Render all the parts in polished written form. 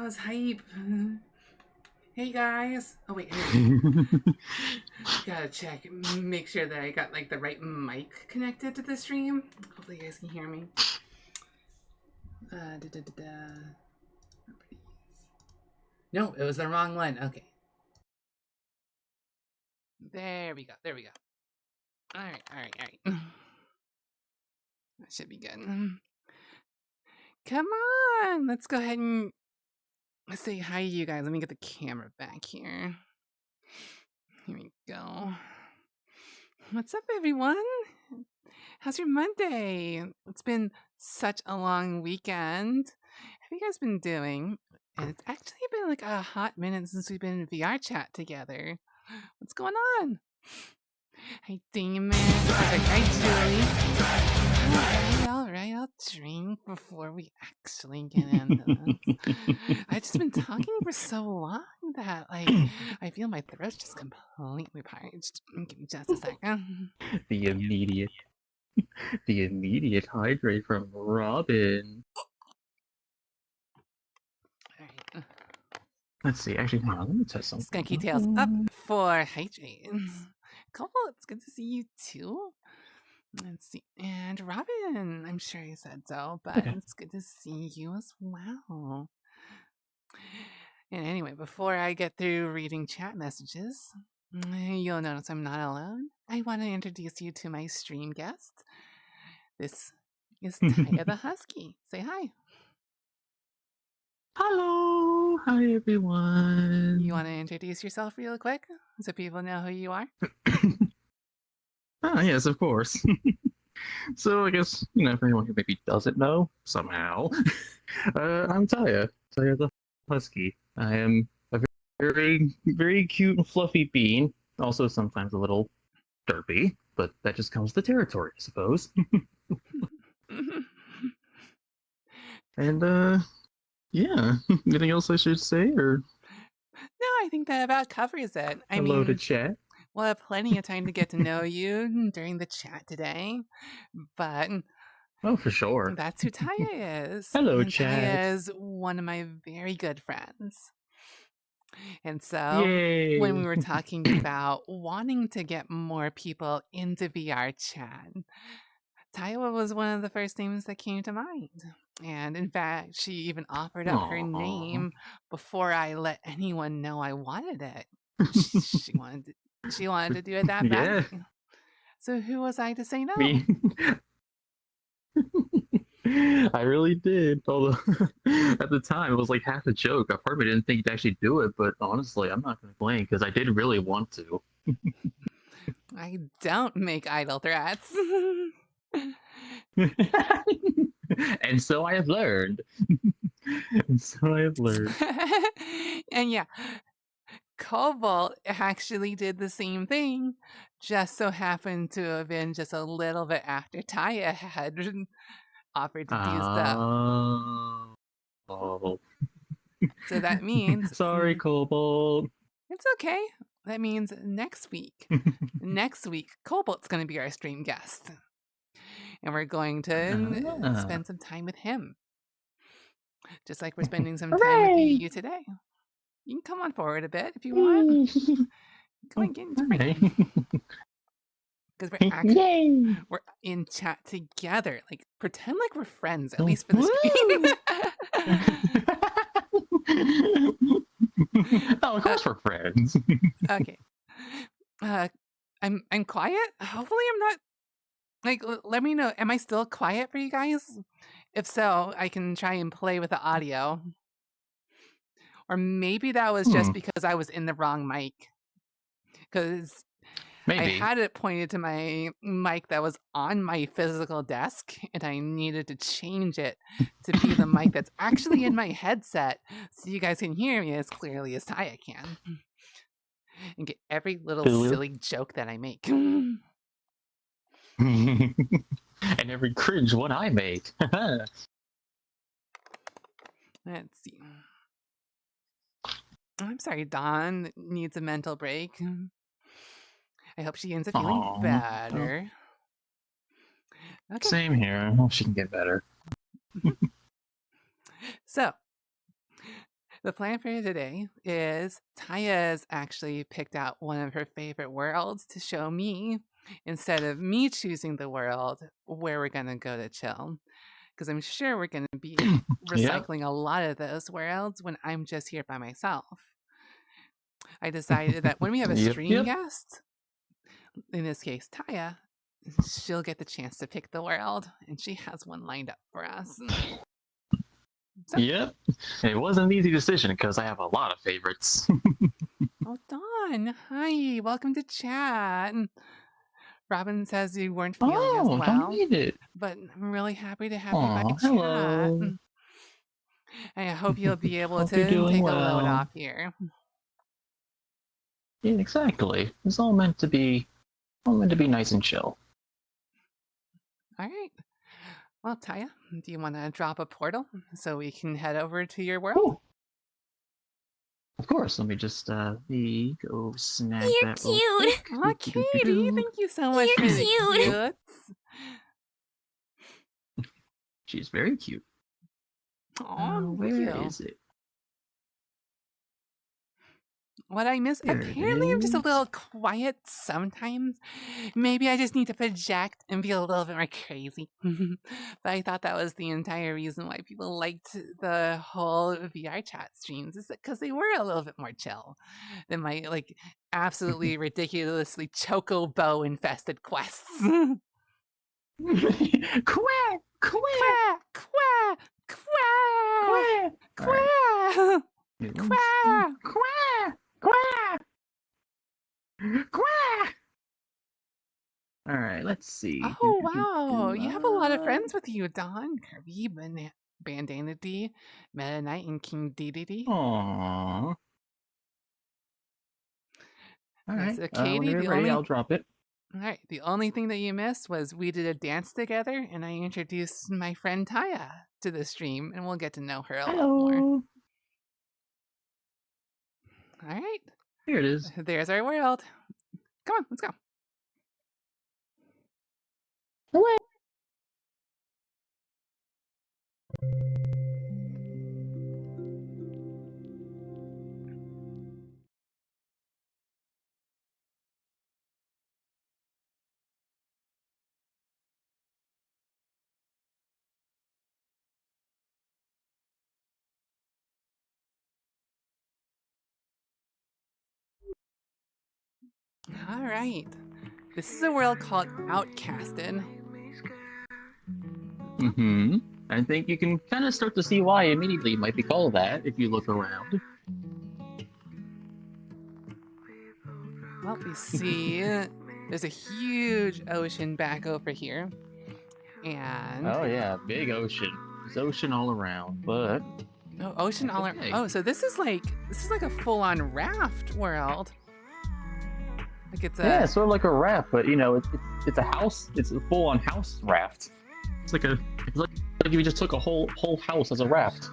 was hype. Hey guys. Oh wait, gotta check, make sure that I got like the right mic connected to the stream. Hopefully you guys can hear me. No, it was the wrong one. Okay. There we go. All right. That should be good. Come on, let's go ahead and say hi to you guys. Let me get the camera back here. Here we go. What's up, everyone? How's your Monday? It's been such a long weekend. How have you guys been doing? And it's actually been like a hot minute since we've been in VRchat together. What's going on? Hi, Damon. Hi, Julie. All right, I'll drink before we actually get into this. I've just been talking for so long that, like, I feel my throat's just completely parched. Give me just a second. The immediate hydrate from Robin. All right. Let's see. Actually, hold on. Let me test something. Skunky Tails up for hydrate. Cool. It's good to see you too. Let's see. And Robin, I'm sure you said so, but Okay. it's good to see you as well. And anyway, before I get through reading chat messages, you'll notice I'm not alone. I want to introduce you to my stream guest. This is Taya the Husky. Say hi. Hello. Hi, everyone. You want to introduce yourself real quick so people know who you are? Yes, of course. So I guess, for anyone who maybe doesn't know, somehow, I'm Taya the Husky. I am a very, very cute and fluffy bean, also sometimes a little derpy, but that just comes with the territory, I suppose. And, yeah. Anything else I should say, or? No, I think that about covers it. Hello to chat. We'll have plenty of time to get to know you during the chat today, but oh, for sure. That's who Taya is. Hello, and chat. Taya is one of my very good friends. And so Yay. when we were talking about wanting to get more people into VRchat, Taya was one of the first names that came to mind. And in fact, she even offered up her name before I let anyone know I wanted it. She wanted to do it that badly. Yeah. So who was I to say no? Me. I really did. Although at the time it was like half a joke. I probably didn't think you'd actually do it, but honestly, I'm not going to blame because I did really want to. I don't make idle threats. And so I have learned. And yeah, Cobalt actually did the same thing, just so happened to have been just a little bit after Taya had offered to do stuff. Oh. So that means... Sorry, Cobalt. It's okay. That means next week, Cobalt's going to be our stream guest. And we're going to spend some time with him. Just like we're spending some time with you today. You can come on forward a bit if you want. Come on, get into frame. Because we're actually we're in chat together. Like, pretend like we're friends, at least for the stream. Oh, of course we're friends. Okay. I'm quiet. Hopefully I'm not. Like, let me know. Am I still quiet for you guys? If so, I can try and play with the audio. Or maybe that was just because I was in the wrong mic. Because I had it pointed to my mic that was on my physical desk, and I needed to change it to be the mic that's actually in my headset so you guys can hear me as clearly as Taya can. And get every little silly joke that I make. And every cringe one I make. Let's see. I'm sorry, Dawn needs a mental break. I hope she ends up feeling better. Okay. Same here. I hope she can get better. So, The plan for today is Taya's actually picked out one of her favorite worlds to show me instead of me choosing the world where we're going to go to chill. Because I'm sure we're going to be Yep. recycling a lot of those worlds when I'm just here by myself. I decided that when we have a stream Yep. guest, in this case Taya, she'll get the chance to pick the world, and she has one lined up for us. So, Yep. It wasn't an easy decision because I have a lot of favorites. oh, Dawn, hi, welcome to chat. Robin says you weren't feeling as Oh, don't well, need it. but I'm really happy to have you by Aw, chat. hello. I hope you'll be able Hope you're to doing take a load well. off here. Yeah, exactly. It's all meant to be nice and chill. All right. Well, Taya, do you want to drop a portal so we can head over to your world? Ooh. Of course. Let me just go snag You're that. cute. Oh, Katie, thank you so much You're for the cute. cutes. She's very cute. Oh, thank Where you. is it? What I miss? There it Apparently, I'm just a is. little quiet sometimes. Maybe I just need to project and be a little bit more crazy. But I thought that was the entire reason why people liked the whole VRchat streams, is because they were a little bit more chill than my like absolutely ridiculously chocobo infested quests. Quack! Quack! Quack! Quack! Quack! Quack! Quack! Quack! Quack! Quack! Quack! All right, let's see. Oh, wow. You have a lot of friends with you, Don, Kirby, Bandana D, Meta Knight, and King DDD. Aww. All right. So, Katie, When you're ready, I'll drop it. all right, the only thing that you missed was we did a dance together, and I introduced my friend Taya to the stream, and we'll get to know her a lot more. Hello. All right. Here it is. There's our world. Come on, let's go. Hello. All right. This is a world called Outcasted. Mm-hmm. I think you can kind of start to see why immediately it might be called that if you look around. Well, we see there's a huge ocean back over here. And Oh yeah, big ocean. There's ocean all around, but oh, ocean all around. okay. Oh, so this is like a full-on raft world. Like it's a Yeah, sort of like a raft, but you know, it's a house. It's a full-on house raft. It's like if you just took a whole house as a raft.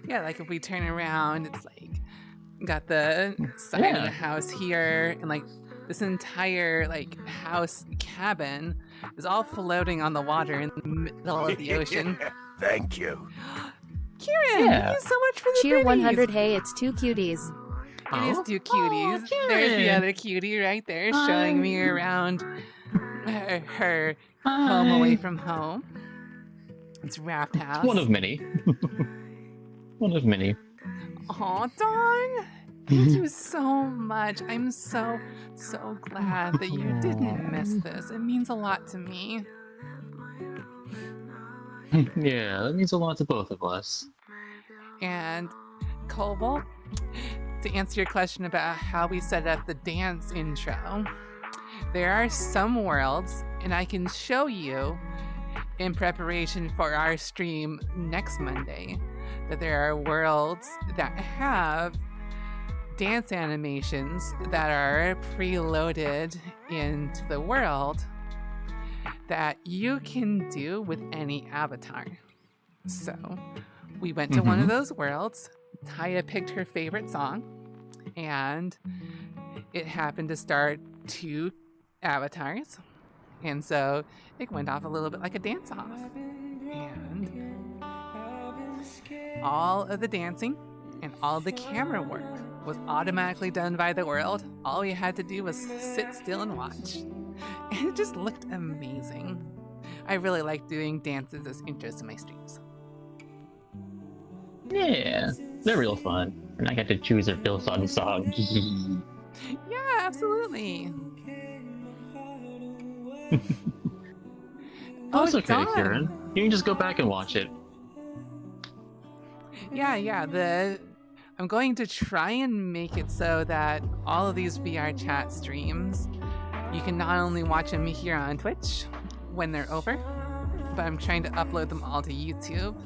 yeah, like if we turn around, it's like got the side of the house here, and like this entire like house cabin is all floating on the water in the middle of the ocean. Thank you. Kieran, thank you so much for the Cheer biddies. 100. Hey, it's two cuties. It is two cuties. There's the other cutie right there showing me around her home away from home. It's Raft House. One of many. One of many. Aw, Dawn. Thank you so much. I'm so glad that you didn't miss this. It means a lot to me. Yeah, that means a lot to both of us. And Cobalt, to answer your question about how we set up the dance intro, there are some worlds, and I can show you in preparation for our stream next Monday, that there are worlds that have dance animations that are preloaded into the world that you can do with any avatar. So we went to one of those worlds. Taya picked her favorite song, and it happened to start 2 avatars, and so it went off a little bit like a dance off. And all of the dancing and all the camera work was automatically done by the world. All we had to do was sit still and watch. And it just looked amazing. I really like doing dances as intros to my streams. Yeah, they're real fun. And I got to choose a Bill Song song. Yeah, absolutely. Oh, it's okay, Dawn. Kieran. You can just go back and watch it. Yeah. I'm going to try and make it so that all of these VRchat streams, you can not only watch them here on Twitch when they're over, but I'm trying to upload them all to YouTube,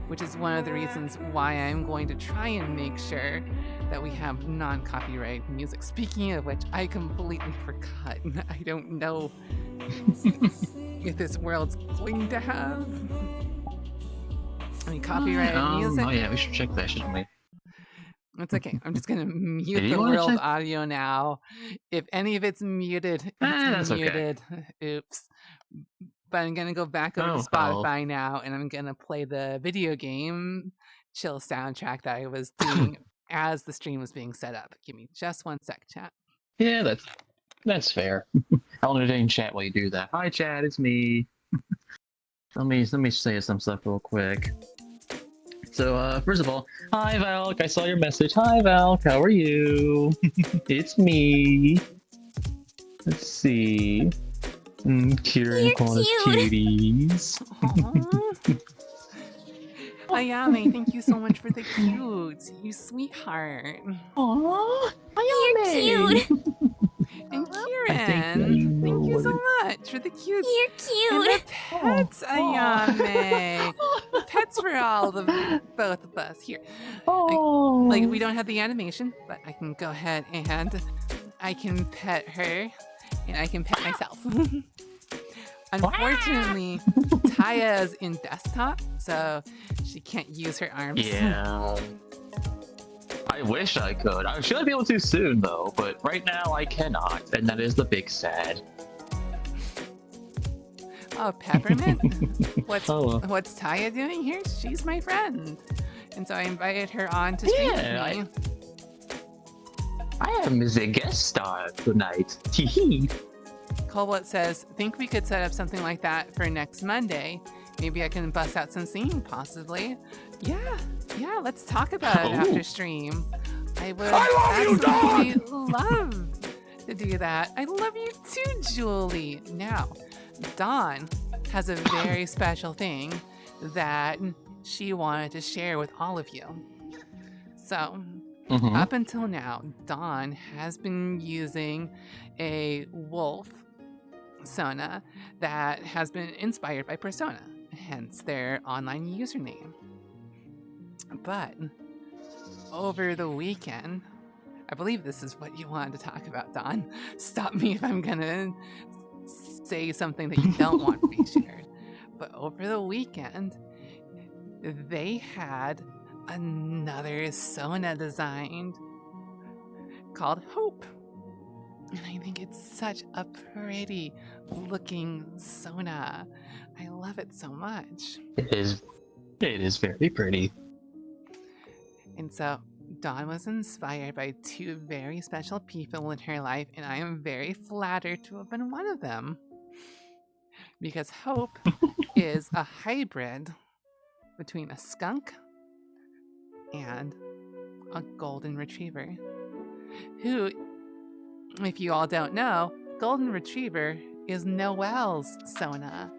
which is one of the reasons why I'm going to try and make sure that we have non-copyright music. Speaking of which, I completely forgot. I don't know if this world's going to have any copyrighted music. Oh yeah, we should check that, shouldn't we? It's okay. I'm just gonna mute you the wanna world check? audio now. If any of it's muted, it's that's okay. muted. Oops. But I'm gonna go back over to Oh, Spotify now, and I'm gonna play the video game chill soundtrack that I was doing as the stream was being set up. Give me just one sec, chat. Yeah, that's fair. I'll entertain chat while you do that. Hi, chat. It's me. Let me say some stuff real quick. So, first of all, hi Valk, I saw your message. Hi Valk, how are you? It's me. Let's see. Kieran calling us cuties. Ayame, thank you so much for the cute. You sweetheart. Aww, You're cute. And I think Kieran, thank you what so much for the cute. You're And the cute. pets, Ayame. Pets for all the both of us here. Like we don't have the animation, but I can go ahead and I can pet her and I can pet myself. Unfortunately, Taya's in desktop, so she can't use her arms. Yeah. I wish I could. I should be able to soon, though, but right now I cannot, and that is the big sad. Oh, Peppermint? What's Oh, what's Taya doing here? She's my friend. And so I invited her on to stream Yeah, with me. I am the guest star tonight. Teehee. Colbert says, think we could set up something like that for next Monday. Maybe I can bust out some singing, possibly. Yeah, let's talk about it after stream. I would absolutely love to do that. I love you too, Julie. Now, Dawn has a very special thing that she wanted to share with all of you. So, up until now, Dawn has been using a wolf Sona that has been inspired by Persona, hence their online username. But over the weekend, I believe this is what you wanted to talk about, Dawn. Stop me if I'm gonna say something that you don't want to be shared. But over the weekend, they had another Sona designed called Hope. And I think it's such a pretty looking Sona. I love it so much. It is very pretty. And so Dawn was inspired by two very special people in her life, and I am very flattered to have been one of them. Because Hope is a hybrid between a skunk and a golden retriever. Who, if you all don't know, golden retriever is Noelle's Sona.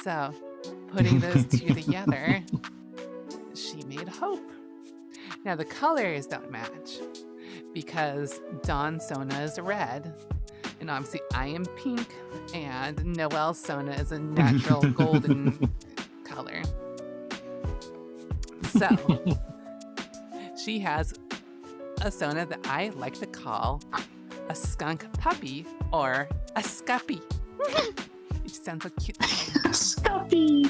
So, putting those two together, she made Hope. Now, the colors don't match because Dawn's Sona is red, and obviously I am pink, and Noelle's Sona is a natural golden color. So, she has a Sona that I like to call a skunk puppy or a scuppy. It sounds so cute. A scuppy.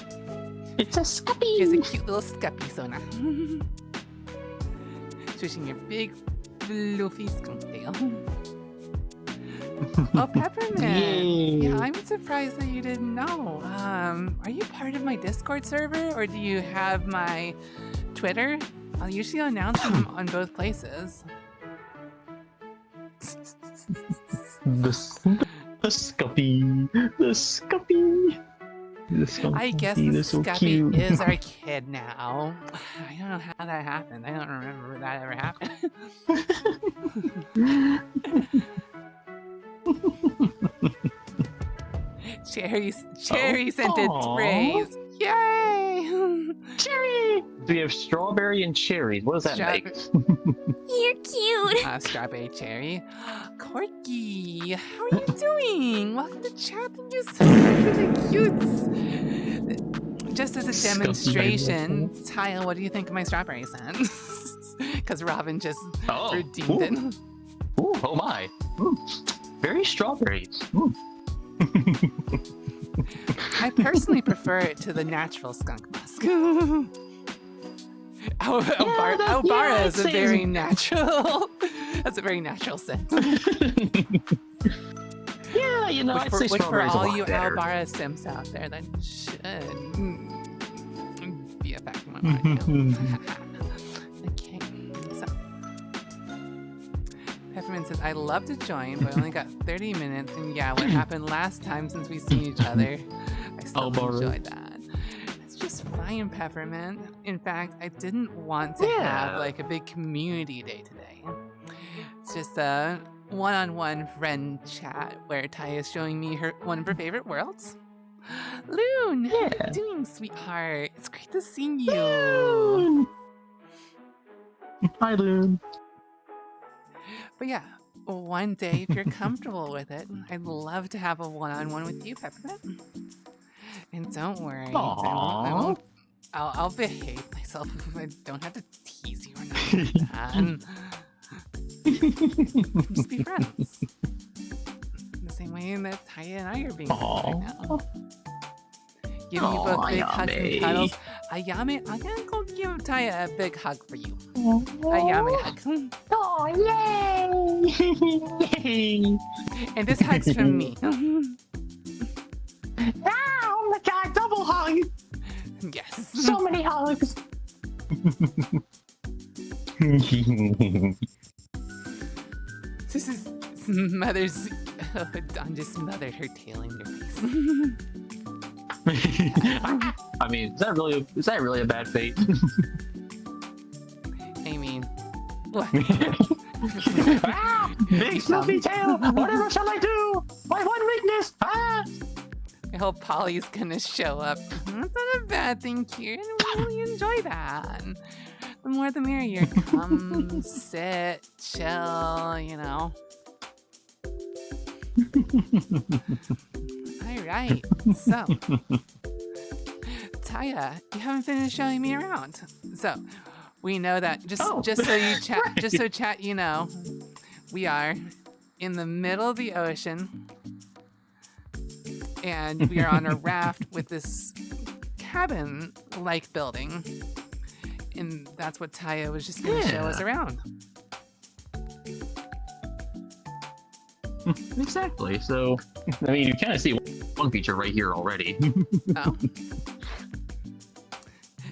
It's a scuppy. She's a cute little scuppy Sona. Swishing your big fluffy skunk tail. Oh, Peppermint. Yay. Yeah, I'm surprised that you didn't know. Are you part of my Discord server, or do you have my Twitter, I'll usually announce them on both places. The Scuppy. The Scuppy. The Scuppy. I guess the They're so Scuppy cute. is our kid now. I don't know how that happened. I don't remember that ever happened. Cherry scented sprays. Yay! Cherry! Do we have strawberry and cherries? What does that make? You're cute. Strawberry cherry. Corky, how are you doing? Welcome to chat. Thank you so much for the cutes. Just as a demonstration, Taya, what do you think of my strawberry scent? Because Robin just redeemed it. Ooh, oh my. Very strawberry. I personally prefer it to the natural skunk musk. Albara is a very natural. That's a very natural scent. Yeah, you know, I'd say which for strawberry's a all lot you better. Albara sims out there, that should be a fact in my mind. Okay, so Peppermint says, I love to join, but I only got 30 minutes, and yeah, what happened last time since we've seen each other, I still enjoyed that. It's just fine, Peppermint. In fact, I didn't want to have like a big community day today. It's just a one-on-one friend chat where Taya is showing me one of her favorite worlds. Loon, how are you doing, sweetheart? It's great to see you. Loon. Hi, Loon. But yeah, one day, if you're comfortable with it, I'd love to have a one-on-one with you, Peppermint. And don't worry, I'll behave myself. I don't have to tease you or nothing like that. Just be friends. The same way that Taya and I are being friends right now. Giving you both big hugs and cuddles. Ayame, I'm gonna go give Taya a big hug for you. Ayame hug. Oh, yay! And this hug's from me. Oh my god, double hug! Yes. So many hugs! This is mother's. Don just smothered her tail in your face. I mean, is that really a bad fate? I mean, what? Big fluffy tail! Whatever shall I do? My one weakness! I hope Polly's gonna show up. That's not a bad thing, Kieran. We really enjoy that. The more the merrier. Come, sit, chill, you know. Alright, so Taya, you haven't finished showing me around. So we know that just so you chat just so chat you know, we are in the middle of the ocean and we are on a raft with this cabin like building. And that's what Taya was just gonna show us around. Exactly. So, I mean, you kind of see one feature right here already. Oh.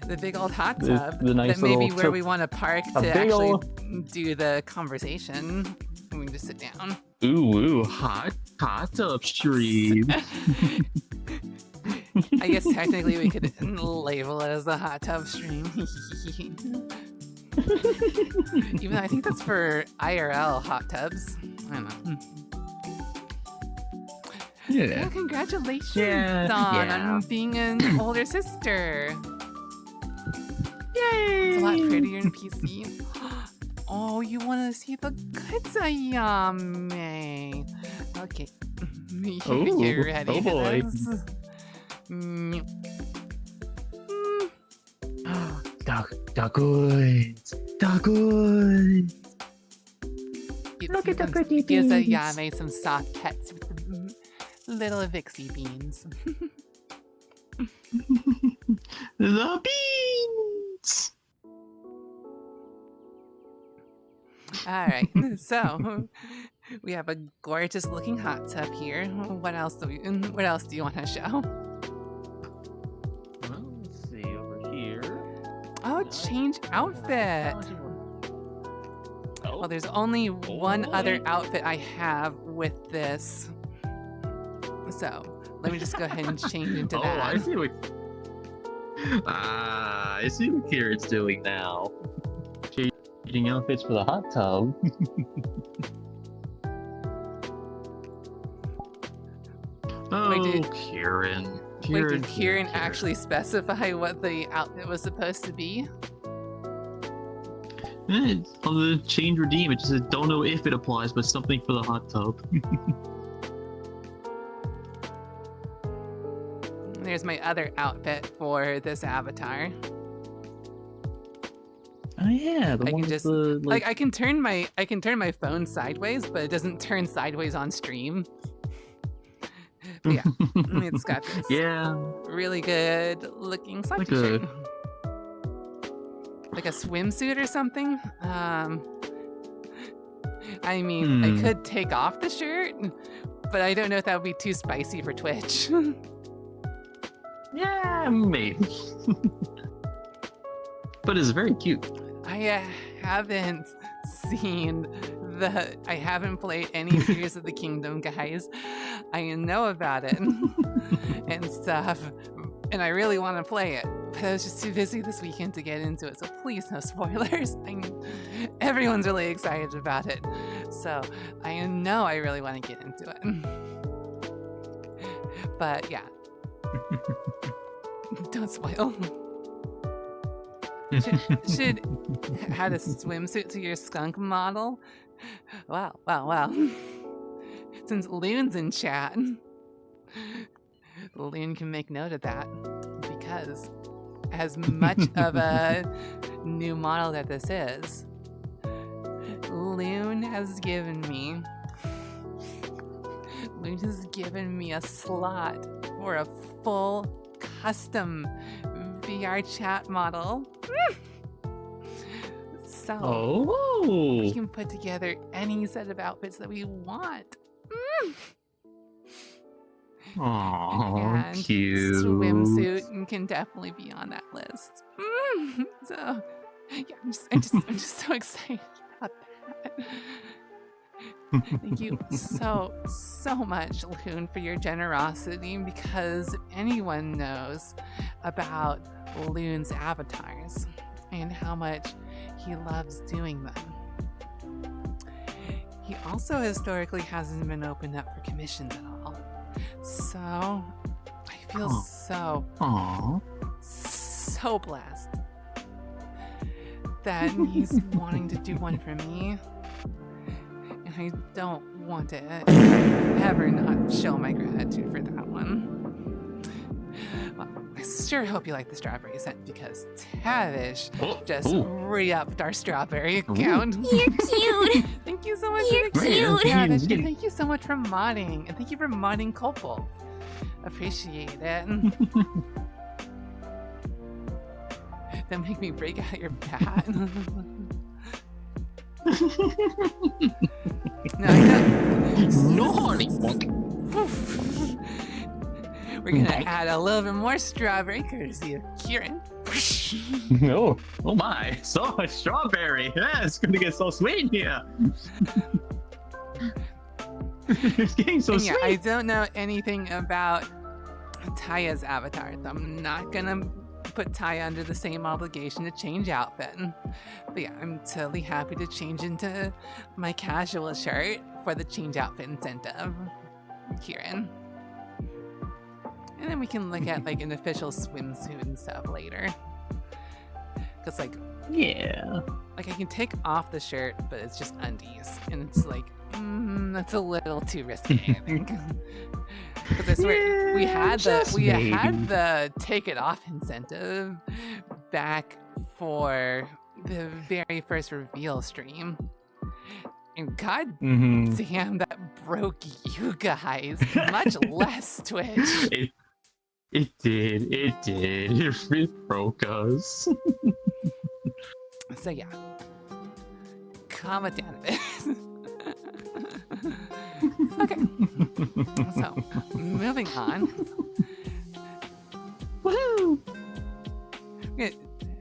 The big old hot tub. The nice that may be little where we want to park to big actually do the conversation. We can just sit down. Ooh, hot tub stream. I guess technically we could label it as a hot tub stream. Even though I think that's for IRL hot tubs. I don't know. Yeah. Well, congratulations, Dawn, on being an older sister. Yay! It's a lot prettier in PC. Oh, you want to see the goods, Ayame? Okay. You're ready. Oh boy. The goods. The goods. Look at the pretty Gives beans. Ayame some soft pets with the little Vixie beans. The beans. All right, so we have a gorgeous looking hot tub here. What else do you want to show? Well, let's see over here. Oh change outfit. Well, there's only one other outfit I have with this. So let me just go ahead and change into that. I see what. I see what Kieran's doing now. Changing outfits for the hot tub. Kieran. Wait, did Kieran actually specify what the outfit was supposed to be? On the change redeem, it just says don't know if it applies, but something for the hot tub. There's my other outfit for this avatar. Oh yeah, the I one can with just the I can turn my phone sideways, but it doesn't turn sideways on stream. But yeah, it's got this really good looking side shirt. Like a swimsuit or something. I mean, I could take off the shirt, but I don't know if that would be too spicy for Twitch. Yeah, maybe. But it's very cute. I haven't I haven't played any Tears of the Kingdom, guys. I know about it and stuff, and I really want to play it, but I was just too busy this weekend to get into it, so please no spoilers. I mean, everyone's really excited about it, so I know I really want to get into it. But yeah. Don't spoil. Should add a swimsuit to your skunk model? Wow. Since Loon's in chat, Loon can make note of that, because as much of a new model that this is, Loon has given me a slot for a full custom VRchat model. So we can put together any set of outfits that we want. And cute. Swimsuit can definitely be on that list. So yeah, I'm just so excited about that. Thank you so much, Loon, for your generosity, because if anyone knows about Loon's avatars and how much he loves doing them, he also historically hasn't been opened up for commissions at all. So I feel so blessed that he's wanting to do one for me. I don't want to ever not show my gratitude for that one. Well, I sure hope you like the strawberry scent, because Tavish just re-upped our strawberry account. You're cute. Thank you so much You're for the cute. Tavish, and thank you so much for modding, and thank you for modding Copal. Appreciate it. Don't make me break out your bat. No, Naughty. We're gonna add a little bit more strawberry, courtesy of Kieran. Oh my! So much strawberry. Yeah, it's gonna get so sweet in here. It's getting so sweet. I don't know anything about Taya's avatar, so I'm not gonna put Taya under the same obligation to change outfit. But yeah, I'm totally happy to change into my casual shirt for the change outfit incentive, Kieran. And then we can look at like an official swimsuit and stuff later. Cause like, like I can take off the shirt, but it's just undies, and it's like, that's a little too risky, I think. Because I swear we had the take it off incentive back for the very first reveal stream, and god damn, that broke you guys, much less Twitch. It did. It broke us. So yeah, calm it down a bit. Okay, so moving on. Woohoo!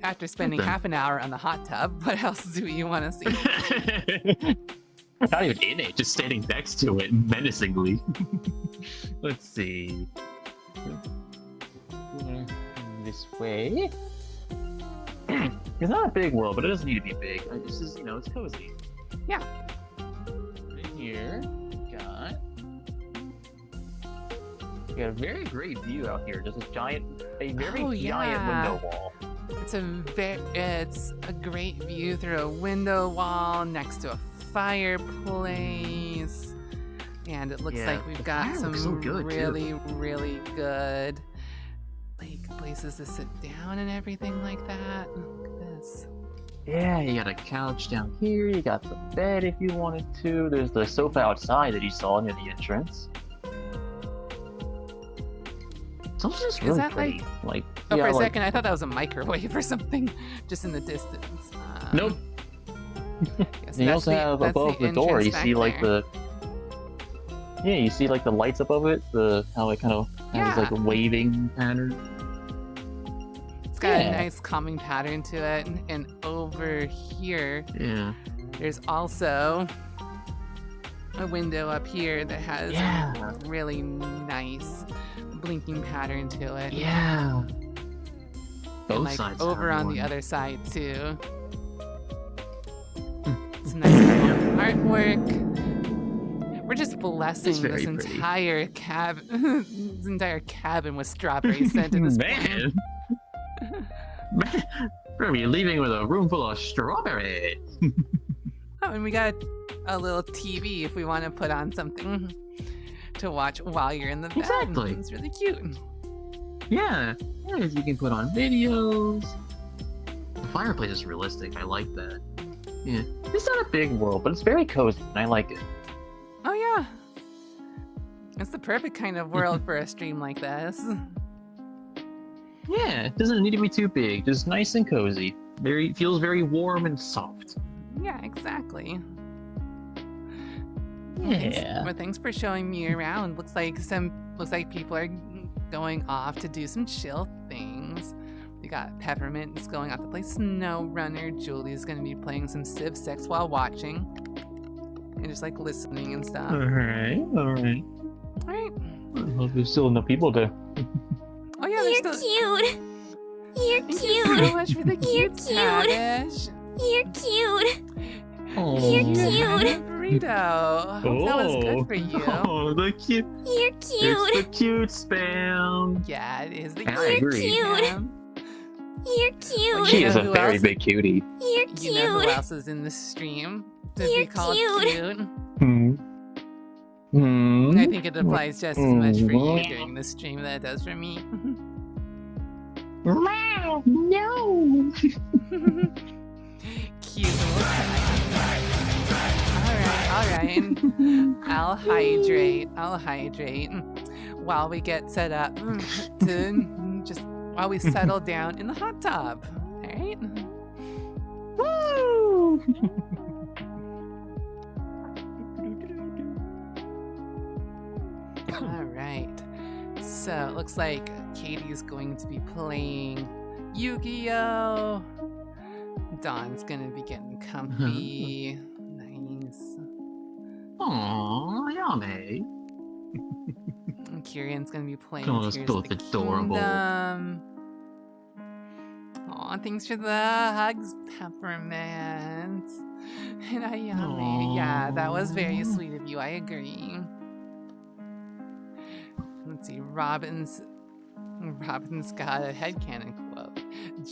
after spending then. half an hour on the hot tub, what else do you want to see? Not even in it, just standing next to it menacingly. Let's see. This way. It's not a big world, but it doesn't need to be big. It's just, it's cozy. Yeah. Right here, we got a very great view out here. There's a very giant window wall. It's a great view through a window wall next to a fireplace, and it looks like we've got some really good places to sit down and everything like that. Look at this. Yeah, you got a couch down here. You got the bed if you wanted to. There's the sofa outside that you saw near the entrance. It's also just really pretty. For a second, I thought that was a microwave or something, just in the distance. Nope. You also have above the door. You see you see the lights above it. How it kind of has a waving pattern. It's got a nice calming pattern to it, and over here, there's also a window up here that has a really nice blinking pattern to it. Yeah. Both and sides. Over on the other side too. Some nice artwork. We're just blessing this entire cabin. This entire cabin with strawberry scent at this point. Man, we're gonna be leaving with a room full of strawberry. Oh, and we got a little TV if we want to put on something to watch while you're in the bed. Exactly. It's really cute. Yeah, you can put on videos. The fireplace is realistic. I like that. Yeah, it's not a big world, but it's very cozy, and I like it. Oh yeah, it's the perfect kind of world for a stream like this. Yeah, it doesn't need to be too big. Just nice and cozy. Feels very warm and soft. Yeah, exactly. Yeah. Well, thanks for showing me around. Looks like people are going off to do some chill things. We got Peppermint's going off to play Snow Runner. Julie's gonna be playing some Civ 6 while watching. And just listening and stuff. Alright. Alright. Well, there's still enough people to... Oh yeah, You're cute! You're Thank cute! you so much for the You're cute cute! Tavish. You're cute! Oh, You're You cute! had a burrito. Hope that was good for you. Oh, the cute. You're It's cute! the cute spam. Yeah, it is the I agree. Cute. spam. You're cute! She is a who very else? big cutie. You're You know who cute! else is in the stream? To You're be called cute. cute. I think it applies just as much for you during the stream that it does for me. Wow, no. Cute little Alright. I'll hydrate while we get set up while we settle down in the hot tub. Alright? Woo! Alright. So it looks like Katie's going to be playing Yu-Gi-Oh! Dawn's gonna be getting comfy. Nice. Aww, yummy. And Kieran's gonna be playing Oh, it's Tears both of the adorable. Kingdom. Aw, thanks for the hugs, Peppermint. And Ayame. Yeah, that was very sweet of you, I agree. Let's see, Robin's got a headcanon quote.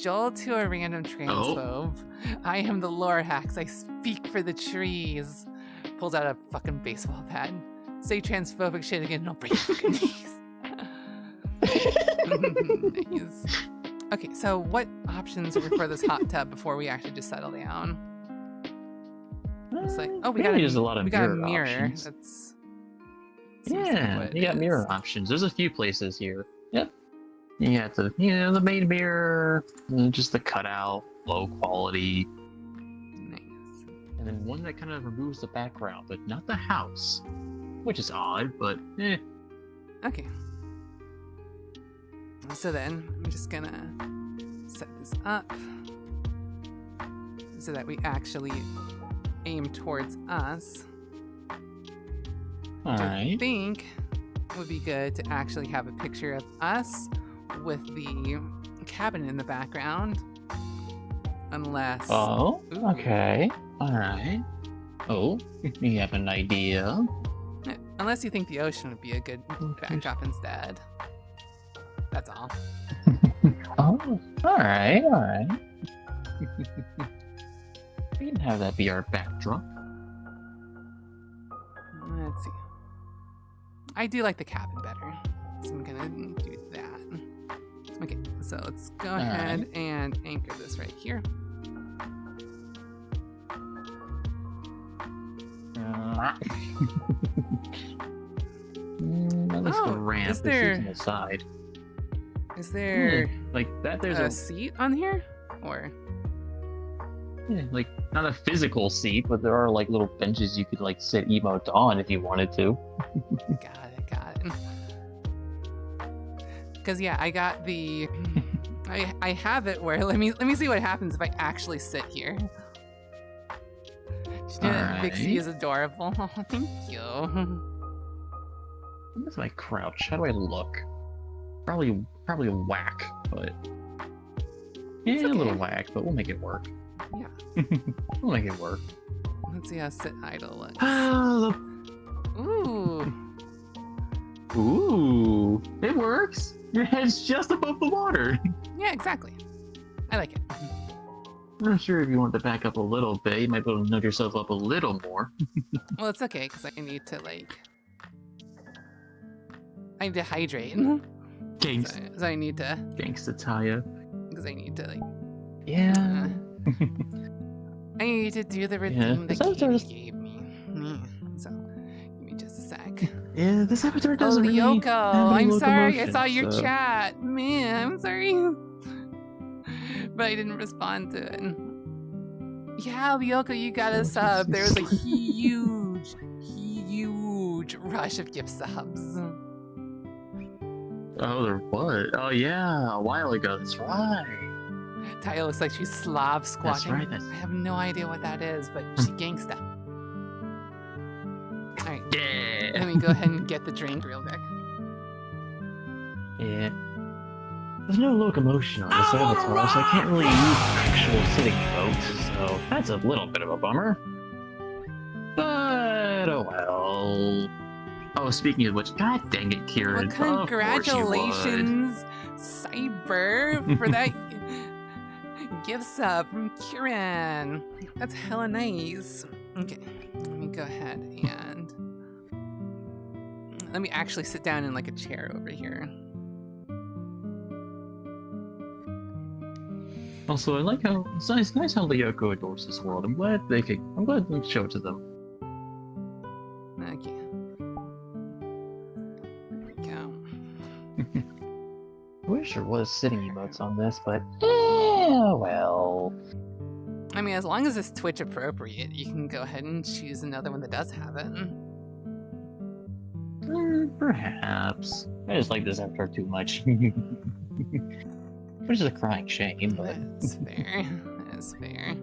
Joel to a random transphobe. I am the lore hacks. I speak for the trees. Pulls out a fucking baseball bat. Say transphobic shit again and I'll break your fucking knees. Nice. Okay, so what options are for this hot tub before we actually just settle down? It's like, oh, we got a lot of mirror. options. That's Yeah, you got mirror options. There's a few places here. Yep. You got the main mirror, and just the cutout, low quality, nice. and then one that kind of removes the background, but not the house, which is odd, but eh. Okay. So then, I'm just gonna set this up. so that we actually aim towards us. I Alright. think it would be good to actually have a picture of us with the cabin in the background. Unless... Oh, Ooh. okay. Alright. Oh, you have an idea? Unless you think the ocean would be a good backdrop instead. That's all. Oh, alright, alright. We can have that be our backdrop. Let's see. I do like the cabin better, so I'm gonna do that. Okay, so let's go ahead and anchor this right here. At least the Oh, ramp is there- on the side. Is there Like that, there's a seat on here? Or... yeah, like not a physical seat, but there are like little benches you could like sit emote on if you wanted to. Got it. Because yeah, I got the... I have it where... Let me see what happens if I actually sit here. Vixie is adorable. Oh, thank you. What's my crouch? How do I look? Probably whack, but yeah, It's a okay. little whack, but we'll make it work. Yeah. We'll make it work. Let's see how sit idle looks. Ah, Ooh. ooh, it works. Your head's just above the water. Yeah, exactly. I like it. I'm not sure if you want to back up a little bit. You might be able to nudge yourself up a little more. Well, it's okay, because I need to, like... I need to hydrate. Gangsta, So I need to... gangsta Taya. Because I need to, like... Yeah. I need to do the Yeah, redeem that this Katie episode's- gave me. So, give me just a sec. Yeah, this avatar Oh, doesn't really Lyoko, have any I'm sorry. I locomotion, saw your so- chat. Man, I'm sorry. But I didn't respond to it. Yeah, Lyoko, you got a sub. There was a huge rush of gift subs. Oh, there was. Oh yeah, a while ago. That's right. Taya looks like she's Slav squatting. right, that's- I have no idea what that is, but she gangsta. Alright, Yeah. let me go ahead and get the drink real quick. Yeah. There's no locomotion on this avatar, so I can't really use actual sitting boats, so that's a little bit of a bummer. But oh well. Oh, speaking of which, god dang it, Kieran. Well, Of course you would. congratulations, Cyber, for that gift sub from Kieran. That's hella nice. Okay, let me go ahead and let me actually sit down in like a chair over here. Also, I like how it's nice how Lyoko adores this world. I'm glad they could show it to them. Okay. There we go. I wish there was sitting emotes on this, but well. I mean, as long as it's Twitch appropriate, you can go ahead and choose another one that does have it. Perhaps. I just like this avatar too much. Which is a crying shame, but That's fair. That's fair.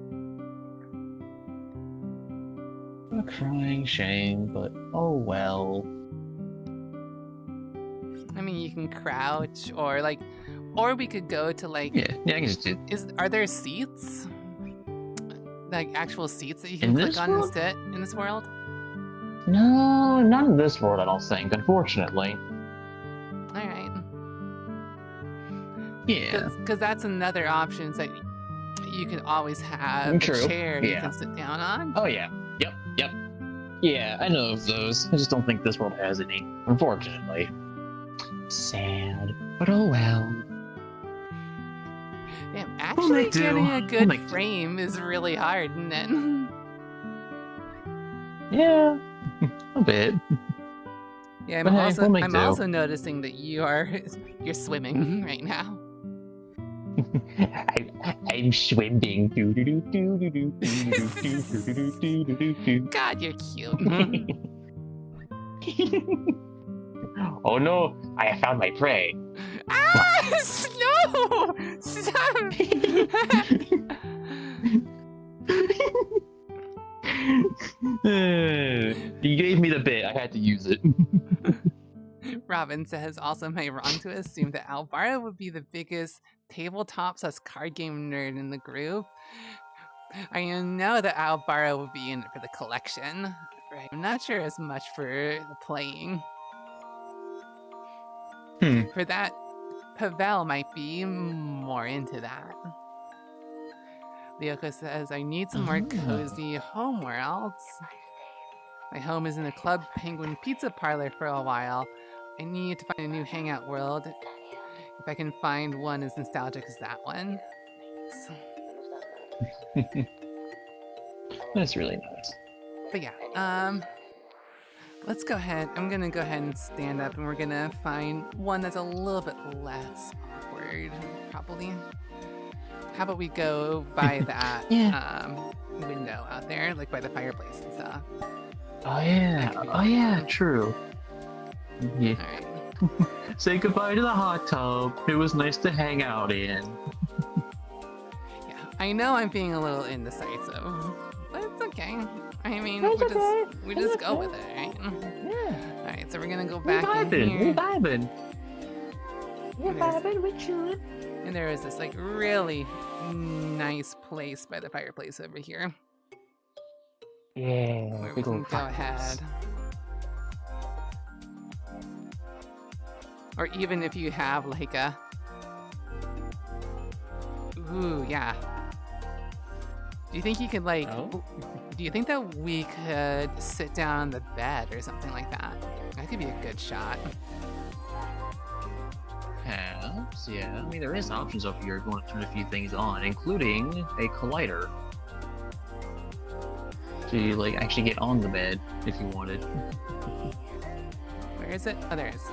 a crying shame, but oh well. I mean, you can crouch, or we could go to like. Yeah, I can just do. Are there seats? Like actual seats that you can In click this on world? and sit in this world? No, not in this world, I don't think, unfortunately. All right. Yeah. Because that's another option, is that you can always have True, a chair you yeah. can sit down on. Oh yeah. Yep. Yeah, I know of those. I just don't think this world has any, unfortunately. Sad, but oh well. Damn, We'll actually make do. getting a We'll good make do. frame is really hard, isn't it? Yeah, a bit. Yeah, But hey, we'll make I'm do. also noticing that you're swimming right now. I'm swimming. God, you're cute. Oh no, I have found my prey. Ah! No! Stop! it. Robin says, also, am I wrong to assume that Alvaro would be the biggest tabletop/card game nerd in the group? I know that Alvaro would be in it for the collection, but I'm not sure as much for the playing. For that, Pavel might be more into that. Lyoko says, I need some more cozy home worlds. My home is in a Club Penguin pizza parlor for a while. I need to find a new hangout world. If I can find one as nostalgic as that one. That's really nice. But yeah, let's go ahead. I'm gonna go ahead and stand up and we're gonna find one that's a little bit less awkward, probably. How about we go by that window out there, like by the fireplace and stuff. Oh yeah, true. Yeah. Alright. Say goodbye to the hot tub. It was nice to hang out in. Yeah, I know I'm being a little indecisive, but it's okay. I mean, we just go with it, right? Yeah. Alright, so we're gonna go back in here. We're vibing. We're chilling. And there is this like really nice place by the fireplace over here. Yeah. Where we can go ahead. Or even if you have like a... Ooh, yeah. Do you think you could like... Do you think that we could sit down on the bed or something like that? That could be a good shot. Perhaps, yeah. I mean, there is options over here if you want to turn a few things on, including a collider. So you like actually get on the bed if you wanted. Where is it? Oh, there it is.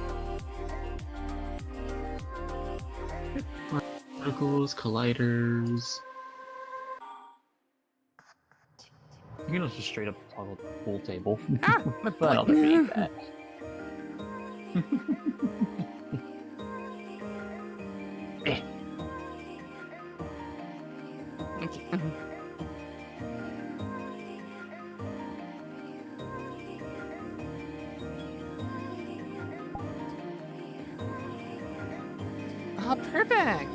Particles, colliders. You can also just straight up toggle the pool table. Ah, my But I don't think we need that. Okay. Oh, perfect!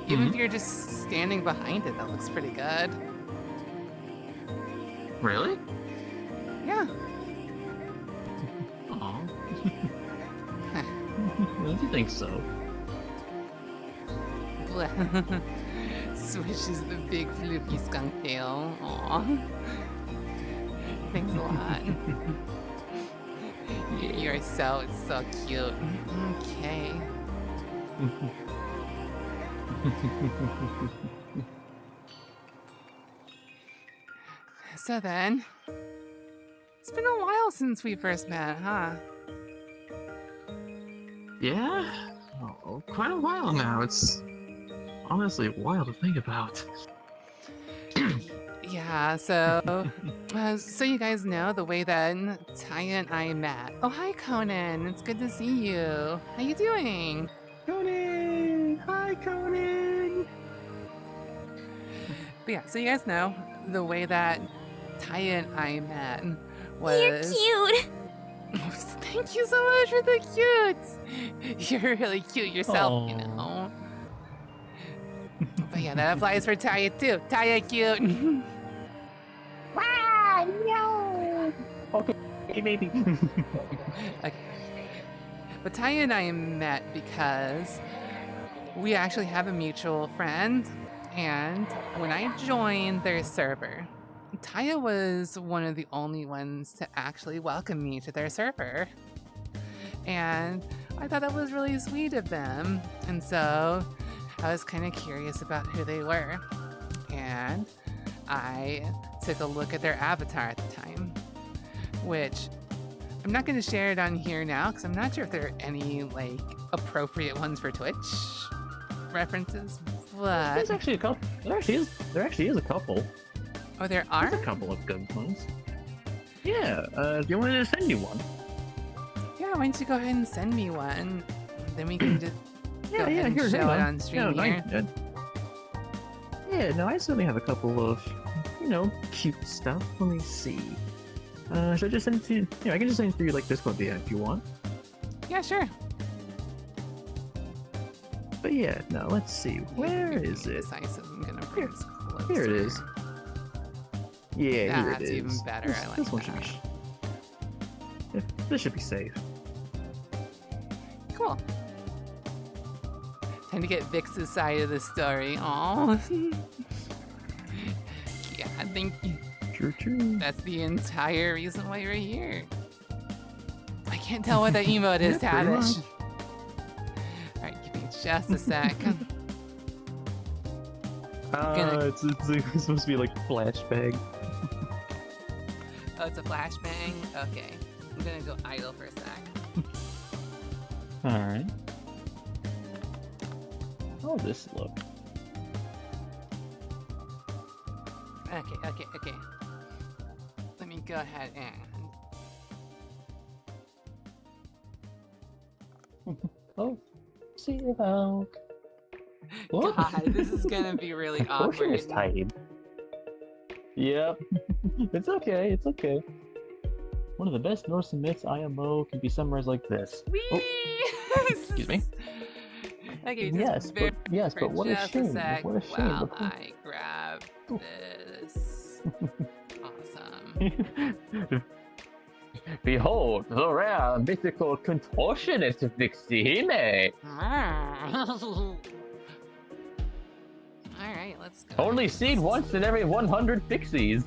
Even if you're just standing behind it, that looks pretty good. Really? Yeah. Aw. Don't you think so? Swishes the big floofy skunk tail. Aw. Thanks a lot. You're so cute. Okay. So then, it's been a while since we first met, huh? Yeah? Oh, quite a while now. It's honestly wild to think about. Yeah, so so you guys know the way that Taya and I met. Oh, hi Conan. It's good to see you. How you doing? Conan! Hi, Conan! But yeah, so you guys know the way that Taya and I met was... You're cute! Thank you so much for the cutes! You're really cute yourself, you know. But yeah, that applies for Taya too. Taya cute! Ah, no! Okay, maybe. Okay. But Taya and I met because we actually have a mutual friend, and when I joined their server, Taya was one of the only ones to actually welcome me to their server. And I thought that was really sweet of them. And so I was kind of curious about who they were. And I took a look at their avatar at the time, which I'm not going to share it on here now because I'm not sure if there are any like appropriate ones for Twitch references, but There's actually a couple. There actually is a couple. Oh, there are? There's a couple of good ones. Yeah, do you want me to send you one? Yeah, why don't you go ahead and send me one? Then we can just go ahead and here, show hang it on stream here. Yeah, no, I certainly have a couple of, cute stuff. Let me see. Should I just send it to you? Yeah, I can just send it through like Discord DM if you want. Yeah, sure. But yeah, no, let's see. Where is it? Decisive. I'm gonna bring this closer. Here it is. Yeah, here it That's is. even better. This, I like this one that. should be. This should be safe. Cool. Time to get Vix's side of the story. Aw. Yeah, I think True. that's the entire reason why you're here. I can't tell what the emote is, Yeah, pretty Tavish. much. Alright, give me just a sec. It's supposed to be like flashbang. Oh, it's a flashbang? Okay. I'm gonna go idle for a sec. Alright. How does this look? Okay. Let me go ahead and... Oh, see you out. What? God, this is gonna be really Portion awkward. is tight. Yep. It's okay, it's okay. One of the best Norse myths IMO can be summarized like this. Whee! Oh, excuse me. Okay, Yes, but what a just shame. sec What a shame. while I grab this. Awesome. Behold, the rare mythical contortionist Vixine. Alright, let's go. Only seen once in every 100 pixies.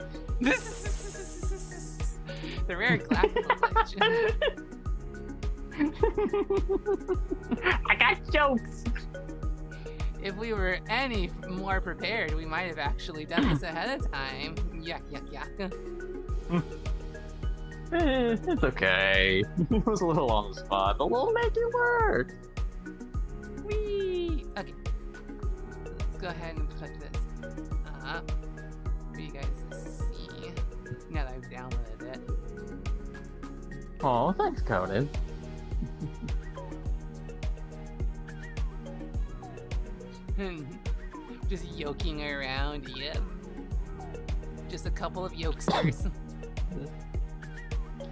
The rare classical I got jokes. If we were any more prepared, we might have actually done this ahead of time. Yuck. It's okay. It was a little on the spot, but we'll make it work. Whee! Okay. Let's go ahead and put this up for you guys to see. Now that I've downloaded it. Oh, thanks, Conan. Just yoking around, yep. Just a couple of yokesters.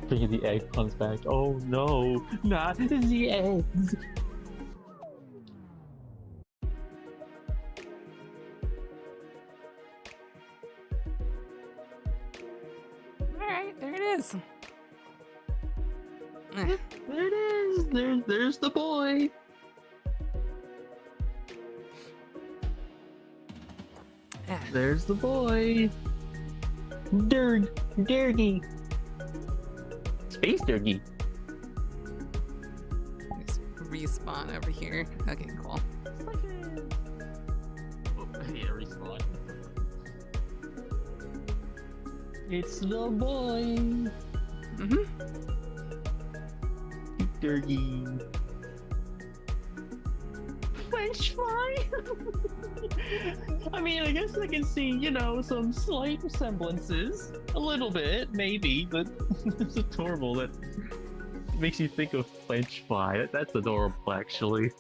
Bringing the egg comes back. Oh no, not the eggs. Alright, there it is. There it is. There's the boy. There's the boy. Durgy. Space Durgy. Just respawn over here. Okay, cool. Yeah, respawn. It's the boy. Durgy. French fry? I mean, I guess I can see, some slight resemblances. A little bit, maybe, but it's adorable. That makes you think of French fry. That's adorable, actually.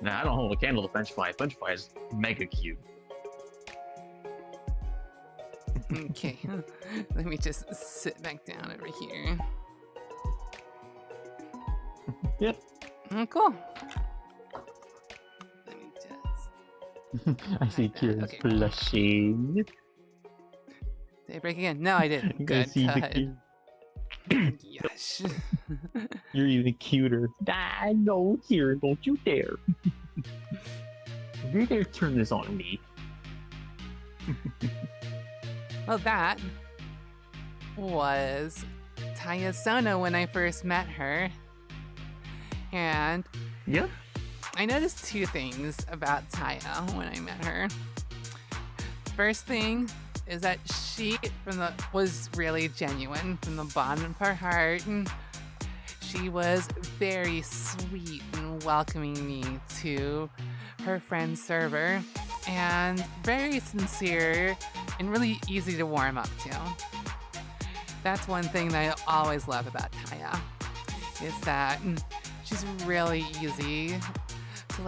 Nah, I don't hold a candle to French fry. French fry is mega cute. Okay, let me just sit back down over here. Yep. Oh, cool. Let me just... I see tears Okay. blushing. Did I break again? No, I didn't. I Good. see the Good. cute. Yes. You're even cuter. Ah, no, here, don't you dare. You dare turn this on me. Well, that was Taya Sono when I first met her. And Yep. I noticed two things about Taya when I met her. First thing is that she was really genuine from the bottom of her heart. And she was very sweet in welcoming me to her friend's server and very sincere and really easy to warm up to. That's one thing that I always love about Taya, is that she's really easy to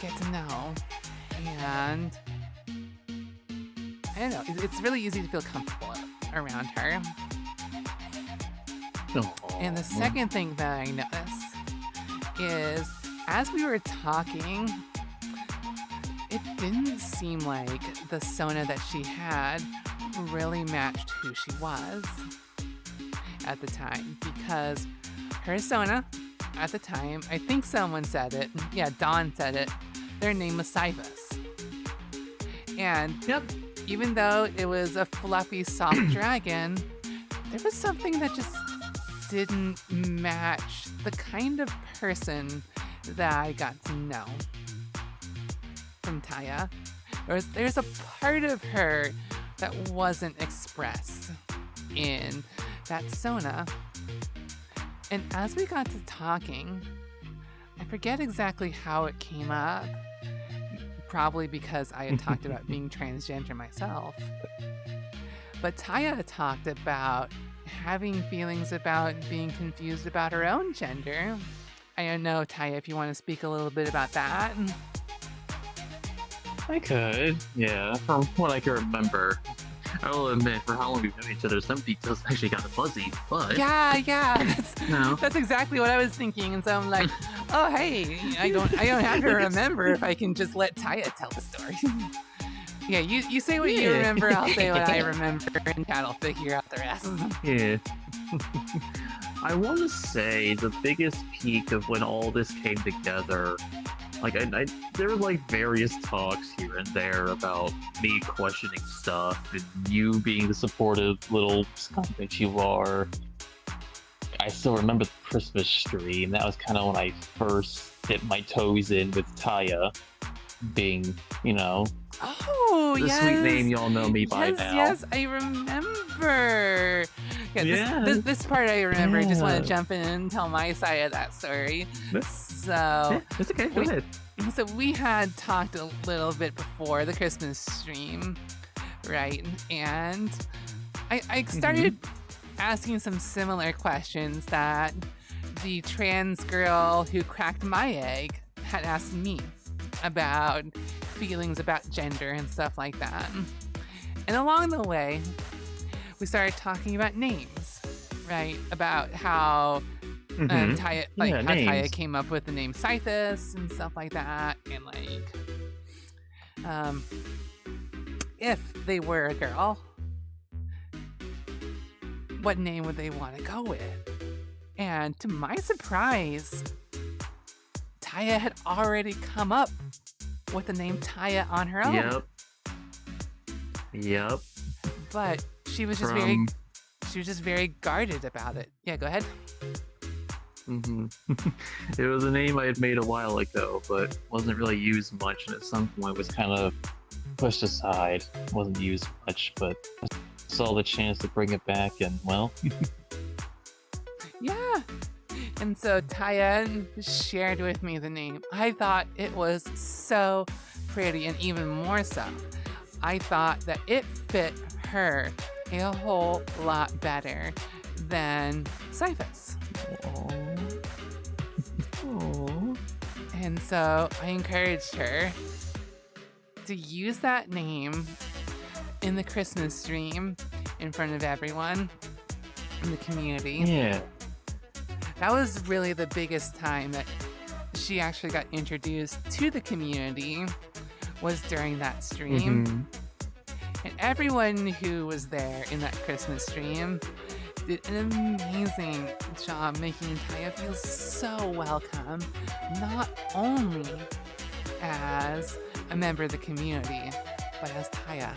get to know, and I don't know, it's really easy to feel comfortable around her. And the second thing that I noticed is, as we were talking, it didn't seem like the Sona that she had really matched who she was at the time, because her Sona at the time, I think someone said it, yeah, Dawn said it, their name was Cyphus. And even though it was a fluffy, soft dragon, there was something that just didn't match the kind of person that I got to know from Taya. There's a part of her that wasn't expressed in that Sona. And as we got to talking, I forget exactly how it came up. Probably because I had talked about being transgender myself. But Taya talked about having feelings about being confused about her own gender. I don't know, Taya, if you want to speak a little bit about that. I could, yeah, from what I can remember. I will admit, for how long we've known each other, some details actually got fuzzy, but... Yeah, No. That's exactly what I was thinking, and so I'm like, oh, hey, I don't have to remember if I can just let Taya tell the story. Yeah, you say what you remember, I'll say what I remember, and Chad will figure out the rest. Yeah. I want to say the biggest peak of when all this came together, like, there were, like, various talks here and there about me questioning stuff, and you being the supportive little scumbag you are. I still remember the Christmas stream. That was kind of when I first dipped my toes in with Taya, being, you know, the sweet name y'all know me by now. Yes, I remember. Yeah, this part I remember. I just want to jump in and tell my side of that story. So it's okay. Go ahead. So we had talked a little bit before the Christmas stream, right? And I started asking some similar questions that the trans girl who cracked my egg had asked me about feelings about gender and stuff like that. And along the way, we started talking about names, right? About how Taya, how Taya came up with the name Cyphus and stuff like that, and like, if they were a girl, what name would they want to go with? And to my surprise, Taya had already come up with the name Taya on her own. Yep. But she was just very guarded about it. Yeah, go ahead. It was a name I had made a while ago, but wasn't really used much, and at some point was kind of pushed aside. Wasn't used much, but I saw the chance to bring it back, and well. Yeah. And so Taya shared with me the name. I thought it was so pretty, and even more so, I thought that it fit her a whole lot better than Cyphus. Aww. And so I encouraged her to use that name in the Christmas stream in front of everyone in the community. Yeah. That was really the biggest time that she actually got introduced to the community, was during that stream. And everyone who was there in that Christmas stream did an amazing job making Taya feel so welcome, not only as a member of the community, but as Taya.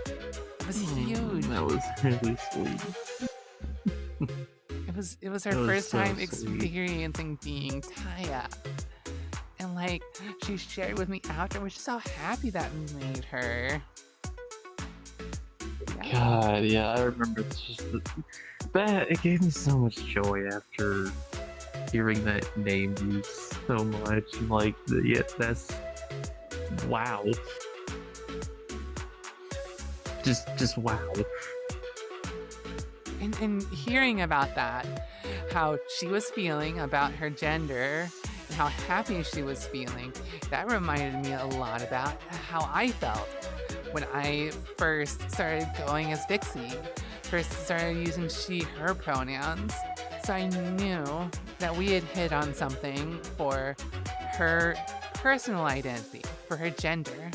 It was huge. That was really sweet. It was her first time experiencing being Taya. And like, she shared with me afterwards just how happy that made her. God, yeah, I remember that. It gave me so much joy after hearing that name used so much. Like, yeah, that's wow. Just wow. And hearing about that, how she was feeling about her gender, and how happy she was feeling, that reminded me a lot about how I felt when I first started going as Vixie. first started using she, her pronouns. So I knew that we had hit on something for her personal identity, for her gender.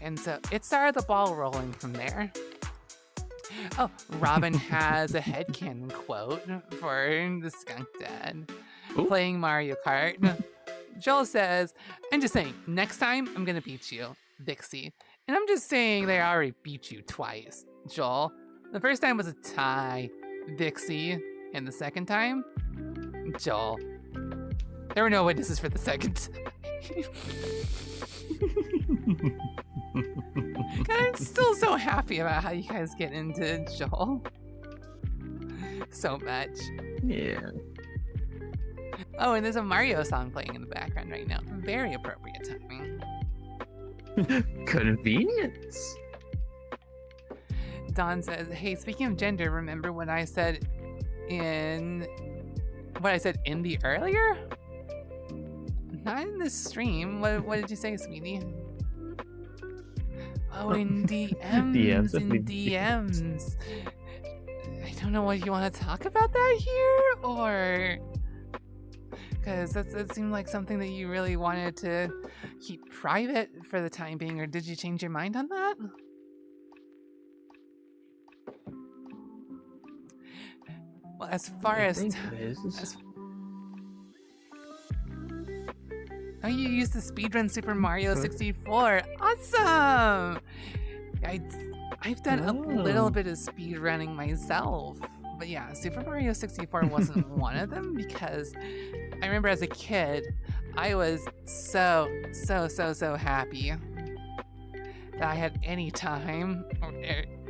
And so it started the ball rolling from there. Oh, Robin has a headcanon quote for the Skunk Dad playing Mario Kart. Joel says, I'm just saying, next time I'm gonna beat you, Vixie. And I'm just saying they already beat you twice, Joel. The first time was a tie, Vixie. And the second time, Joel. There were no witnesses for the second time. And I'm still so happy about how you guys get into Joel. So much. Yeah. Oh, and there's a Mario song playing in the background right now. Very appropriate timing. Convenience. Dawn says, hey, speaking of gender, remember what I said in the earlier? Not in this stream. What did you say, sweetie? Oh, in DMs, in DMs. I don't know what you want to talk about that here, or because that seemed like something that you really wanted to keep private for the time being, or did you change your mind on that? Well, as far as oh, you used to speedrun Super Mario 64. Awesome! I've done a little bit of speedrunning myself. But yeah, Super Mario 64 wasn't one of them because I remember as a kid, I was so happy that I had any time or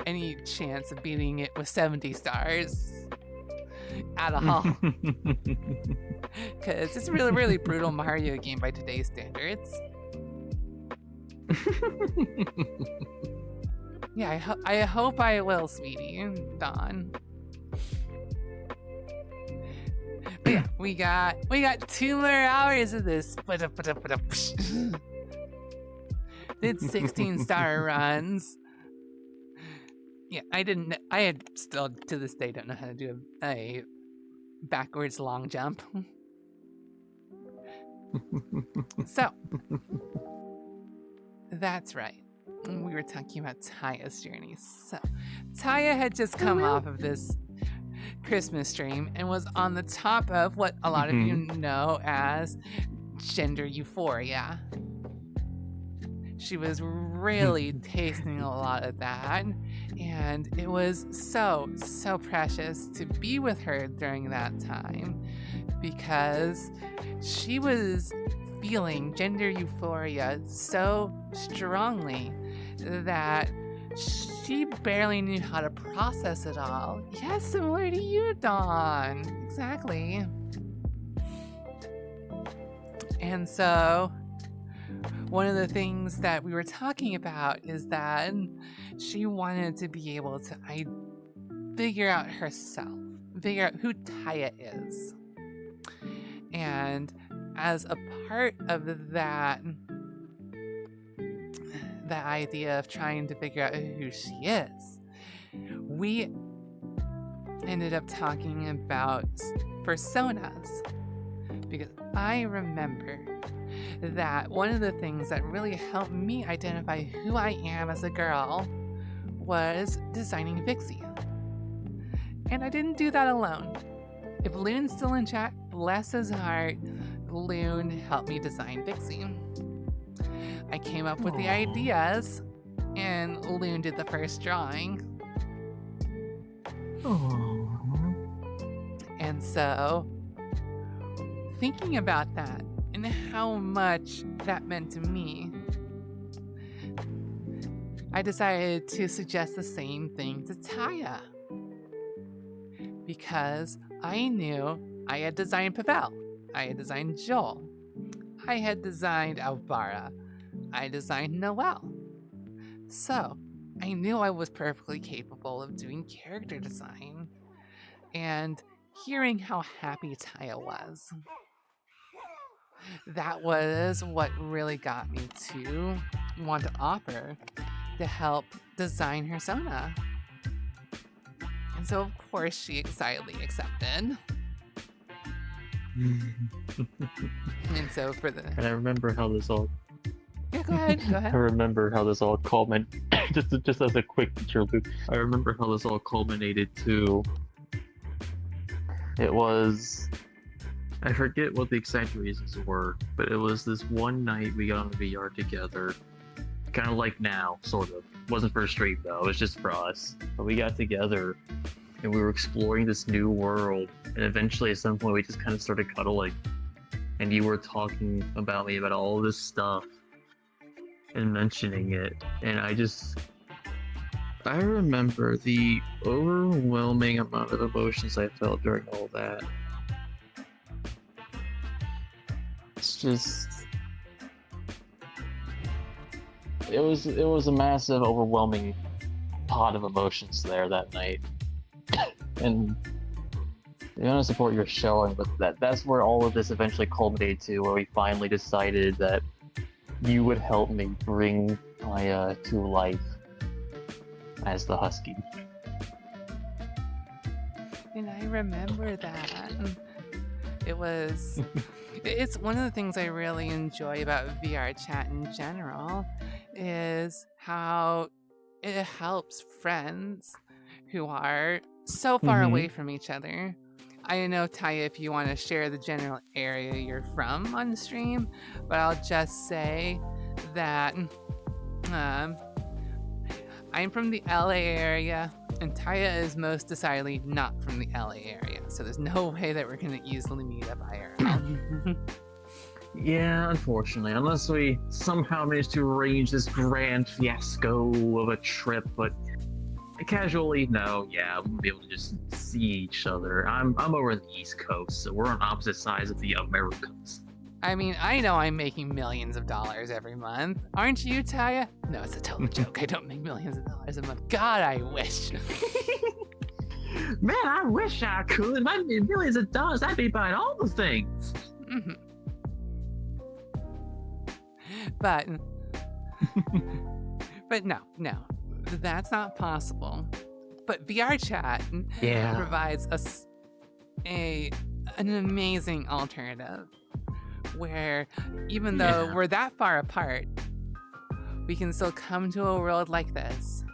any chance of beating it with 70 stars at all. Because it's a really brutal Mario game by today's standards. Yeah, I hope I will, sweetie. Dawn. But yeah, we got 2 more hours of this. Did 16-star runs. Yeah, I had still to this day don't know how to do a backwards long jump. So, that's right. We were talking about Taya's journey. So, Taya had just come off of this Christmas stream and was on the top of what a lot of you know as gender euphoria. She was really tasting a lot of that, and it was so precious to be with her during that time because she was feeling gender euphoria so strongly that she barely knew how to process it all. Yes, similar to you, Dawn. Exactly. And so one of the things that we were talking about is that she wanted to be able to figure out herself, figure out who Taya is. And as a part of that idea of trying to figure out who she is, we ended up talking about personas. Because I remember that one of the things that really helped me identify who I am as a girl was designing Vixie. And I didn't do that alone. If Loon's still in chat, bless his heart, Loon helped me design Vixie. I came up with the ideas, and Loon did the first drawing. And so, thinking about that and how much that meant to me, I decided to suggest the same thing to Taya. Because I knew I had designed Pavel, I had designed Joel, I had designed Alvara, I designed Noelle. So, I knew I was perfectly capable of doing character design. And hearing how happy Taya was, that was what really got me to want to offer to help design her Sona. And so, of course, she excitedly accepted. And so for the... And I remember how this all... Yeah, go ahead, go I ahead. remember how this all culminated... just as a quick interlude, I remember how this all culminated to... It was... I forget what the exact reasons were, but it was this one night we got on the VR together. Kind of like now, sort of. Wasn't for a stream though, it was just for us. But we got together, and we were exploring this new world, and eventually at some point we just kind of started cuddling. And you were talking about me about all this stuff, and mentioning it, and I remember the overwhelming amount of emotions I felt during all that. It's just... It was a massive, overwhelming pot of emotions there that night. And the amount of support you're showing with that's where all of this eventually culminated to, where we finally decided that you would help me bring Taya to life as the Husky. And I remember that. It's one of the things I really enjoy about VRchat in general, is how it helps friends who are so far away from each other. I know, Taya, if you want to share the general area you're from on the stream, but I'll just say that I'm from the LA area, and Taya is most decidedly not from the LA area, so there's no way that we're going to easily meet up IRL. Yeah, unfortunately, unless we somehow manage to arrange this grand fiasco of a trip, but casually, no, yeah, we won't be able to just see each other. I'm over in the East Coast, so we're on opposite sides of the Americas. I mean, I know I'm making millions of dollars every month. Aren't you, Taya? No, it's a total joke. I don't make millions of dollars a month. God, I wish. Man, I wish I could. If I made millions of dollars, I'd be buying all the things. Mm-hmm. But no, that's not possible. But VRchat provides us an amazing alternative, where even though we're that far apart, we can still come to a world like this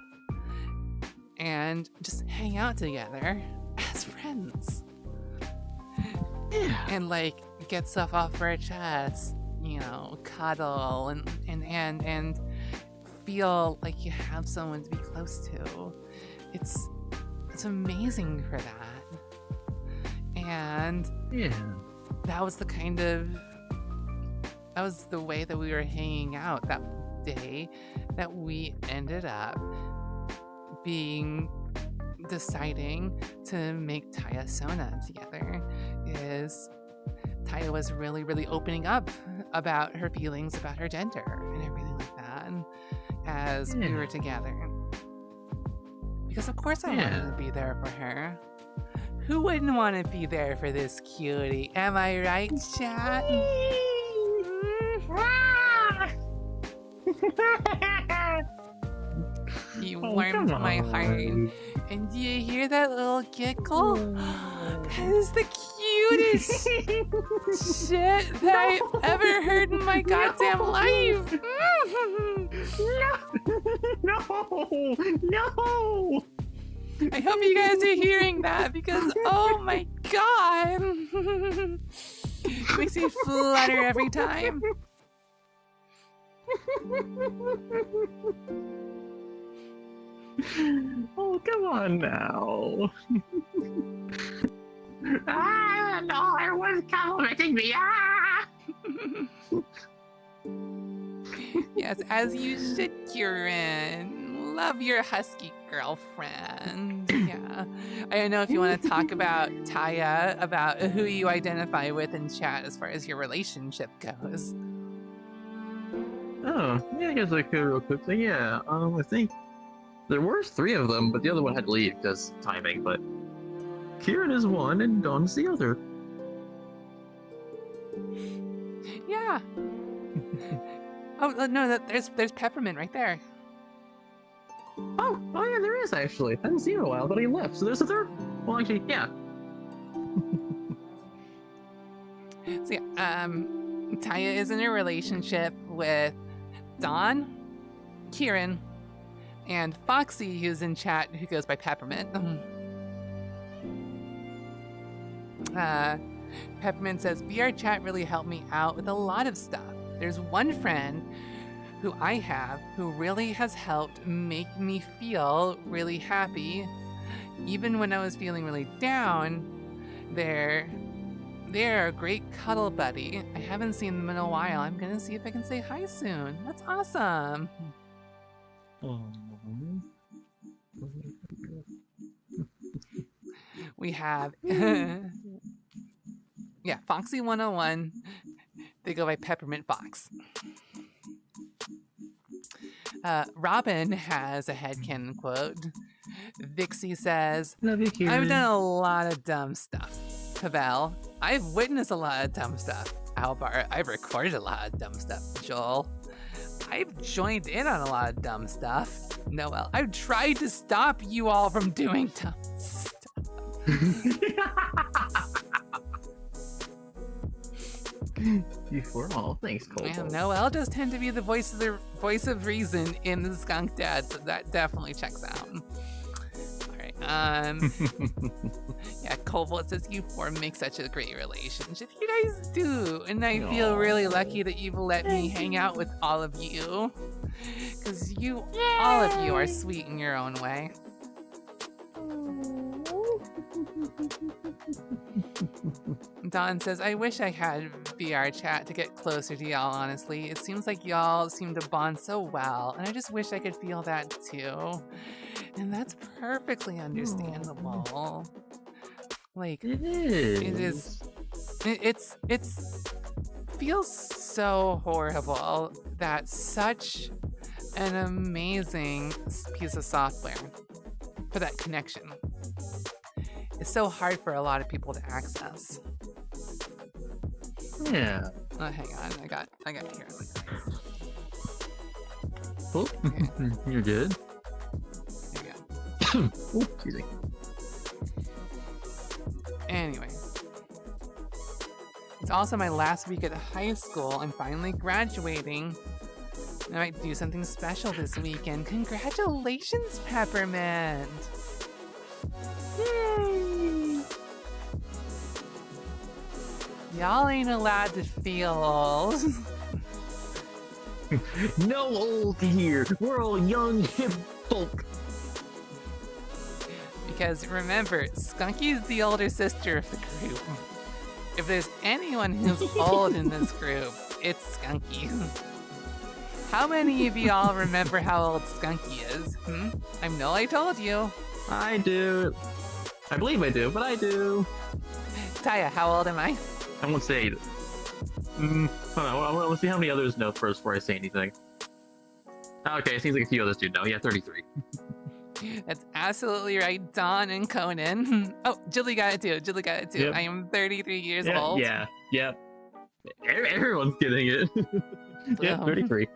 and just hang out together as friends. And like get stuff off our chest, you know, cuddle and feel like you have someone to be close to. It's amazing for that. And that was the way that we were hanging out that day that we ended up deciding to make Taya Sona together. Is Taya was really, really opening up about her feelings about her gender and everything like that as we were together. Because of course I wanted to be there for her. Who wouldn't want to be there for this cutie? Am I right, chat? You warmed my heart. And do you hear that little giggle? That is the cutest shit that I've ever heard in my goddamn life. No! I hope you guys are hearing that, because oh my god, it makes me flutter every time. Oh, come on now. No, everyone's complimenting me. Yes, as you should, Kieran. Love your husky girlfriend. Yeah. I don't know if you want to talk about Taya, about who you identify with in chat as far as your relationship goes. Oh, yeah, I guess I could real quickly. Yeah, I think there were 3 of them, but the other one had to leave because timing. But Kieran is one and Dawn's the other. Yeah. Oh no, there's Peppermint right there. Oh yeah, there is actually. I haven't seen him in a while, but he left. So there's a third. Well, actually, yeah. So yeah, Taya is in a relationship with Dawn, Kieran, and Foxy, who's in chat, who goes by Peppermint. Peppermint says, VRchat really helped me out with a lot of stuff. There's one friend who I have who really has helped make me feel really happy. Even when I was feeling really down, they're a great cuddle buddy. I haven't seen them in a while. I'm gonna see if I can say hi soon. That's awesome. We have, yeah, Foxy 101. They go by Peppermint Fox. Robin has a headcanon quote. Vixie says, Love you, Kieran. I've done a lot of dumb stuff. Pavel, I've witnessed a lot of dumb stuff. Alvar, I've recorded a lot of dumb stuff. Joel, I've joined in on a lot of dumb stuff. Noel, I've tried to stop you all from doing dumb stuff. Oh, thanks, Cole. Yeah, Noel does tend to be the voice of reason in the Skunk Dad, so that definitely checks out. All right. Yeah, Cobalt says you four make such a great relationship. You guys do, and I feel really lucky that you've let me hang out with all of you, because all of you are sweet in your own way. Dawn says, I wish I had VRchat to get closer to y'all, honestly. It seems like y'all seem to bond so well, and I just wish I could feel that too. And that's perfectly understandable. Like, it feels so horrible that such an amazing piece of software for that connection is so hard for a lot of people to access. Yeah. Oh, hang on, I got here. Oh, you're good. There you go. Oh, excuse me. Anyway, it's also my last week at high school. I'm finally graduating. I might do something special this weekend. Congratulations, Peppermint! Yay! Y'all ain't allowed to feel old. No old here. We're all young, hip folk. Because remember, Skunky's the older sister of the group. If there's anyone who's old in this group, it's Skunky. How many of y'all remember how old Skunky is? I know I told you. I do. I believe I do, but I do. Taya, how old am I? I won't say it. Hold on, let's see how many others know first before I say anything. Okay, it seems like a few others do know. Yeah, 33. That's absolutely right, Dawn and Conan. Oh, Jilly got it too. Yep. I am 33 years Yeah, old. yeah. Everyone's getting it. Yeah, 33.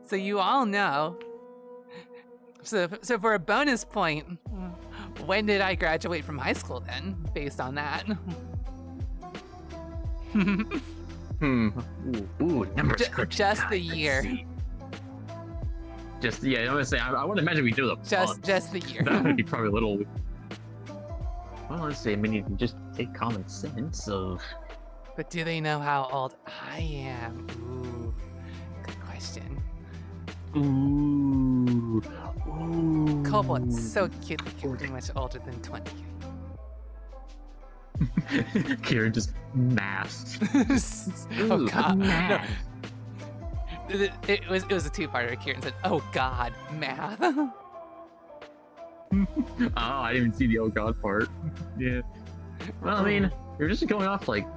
So you all know. So for a bonus point, when did I graduate from high school then, based on that? Ooh, numbers. Just the year. Just, yeah, I'm gonna say, I would imagine we do the just the year. That would be probably a little... Well, let's see, I mean, you can just take common sense of... But do they know how old I am? Ooh, good question. Ooh. Cobalt's so cute that you're pretty much older than 20. Kieran just masked. Oh god. Math. No. It was a two-parter. Kieran said, "Oh God, math." Oh, I didn't even see the oh god part. Yeah. Well, I mean, you're just going off like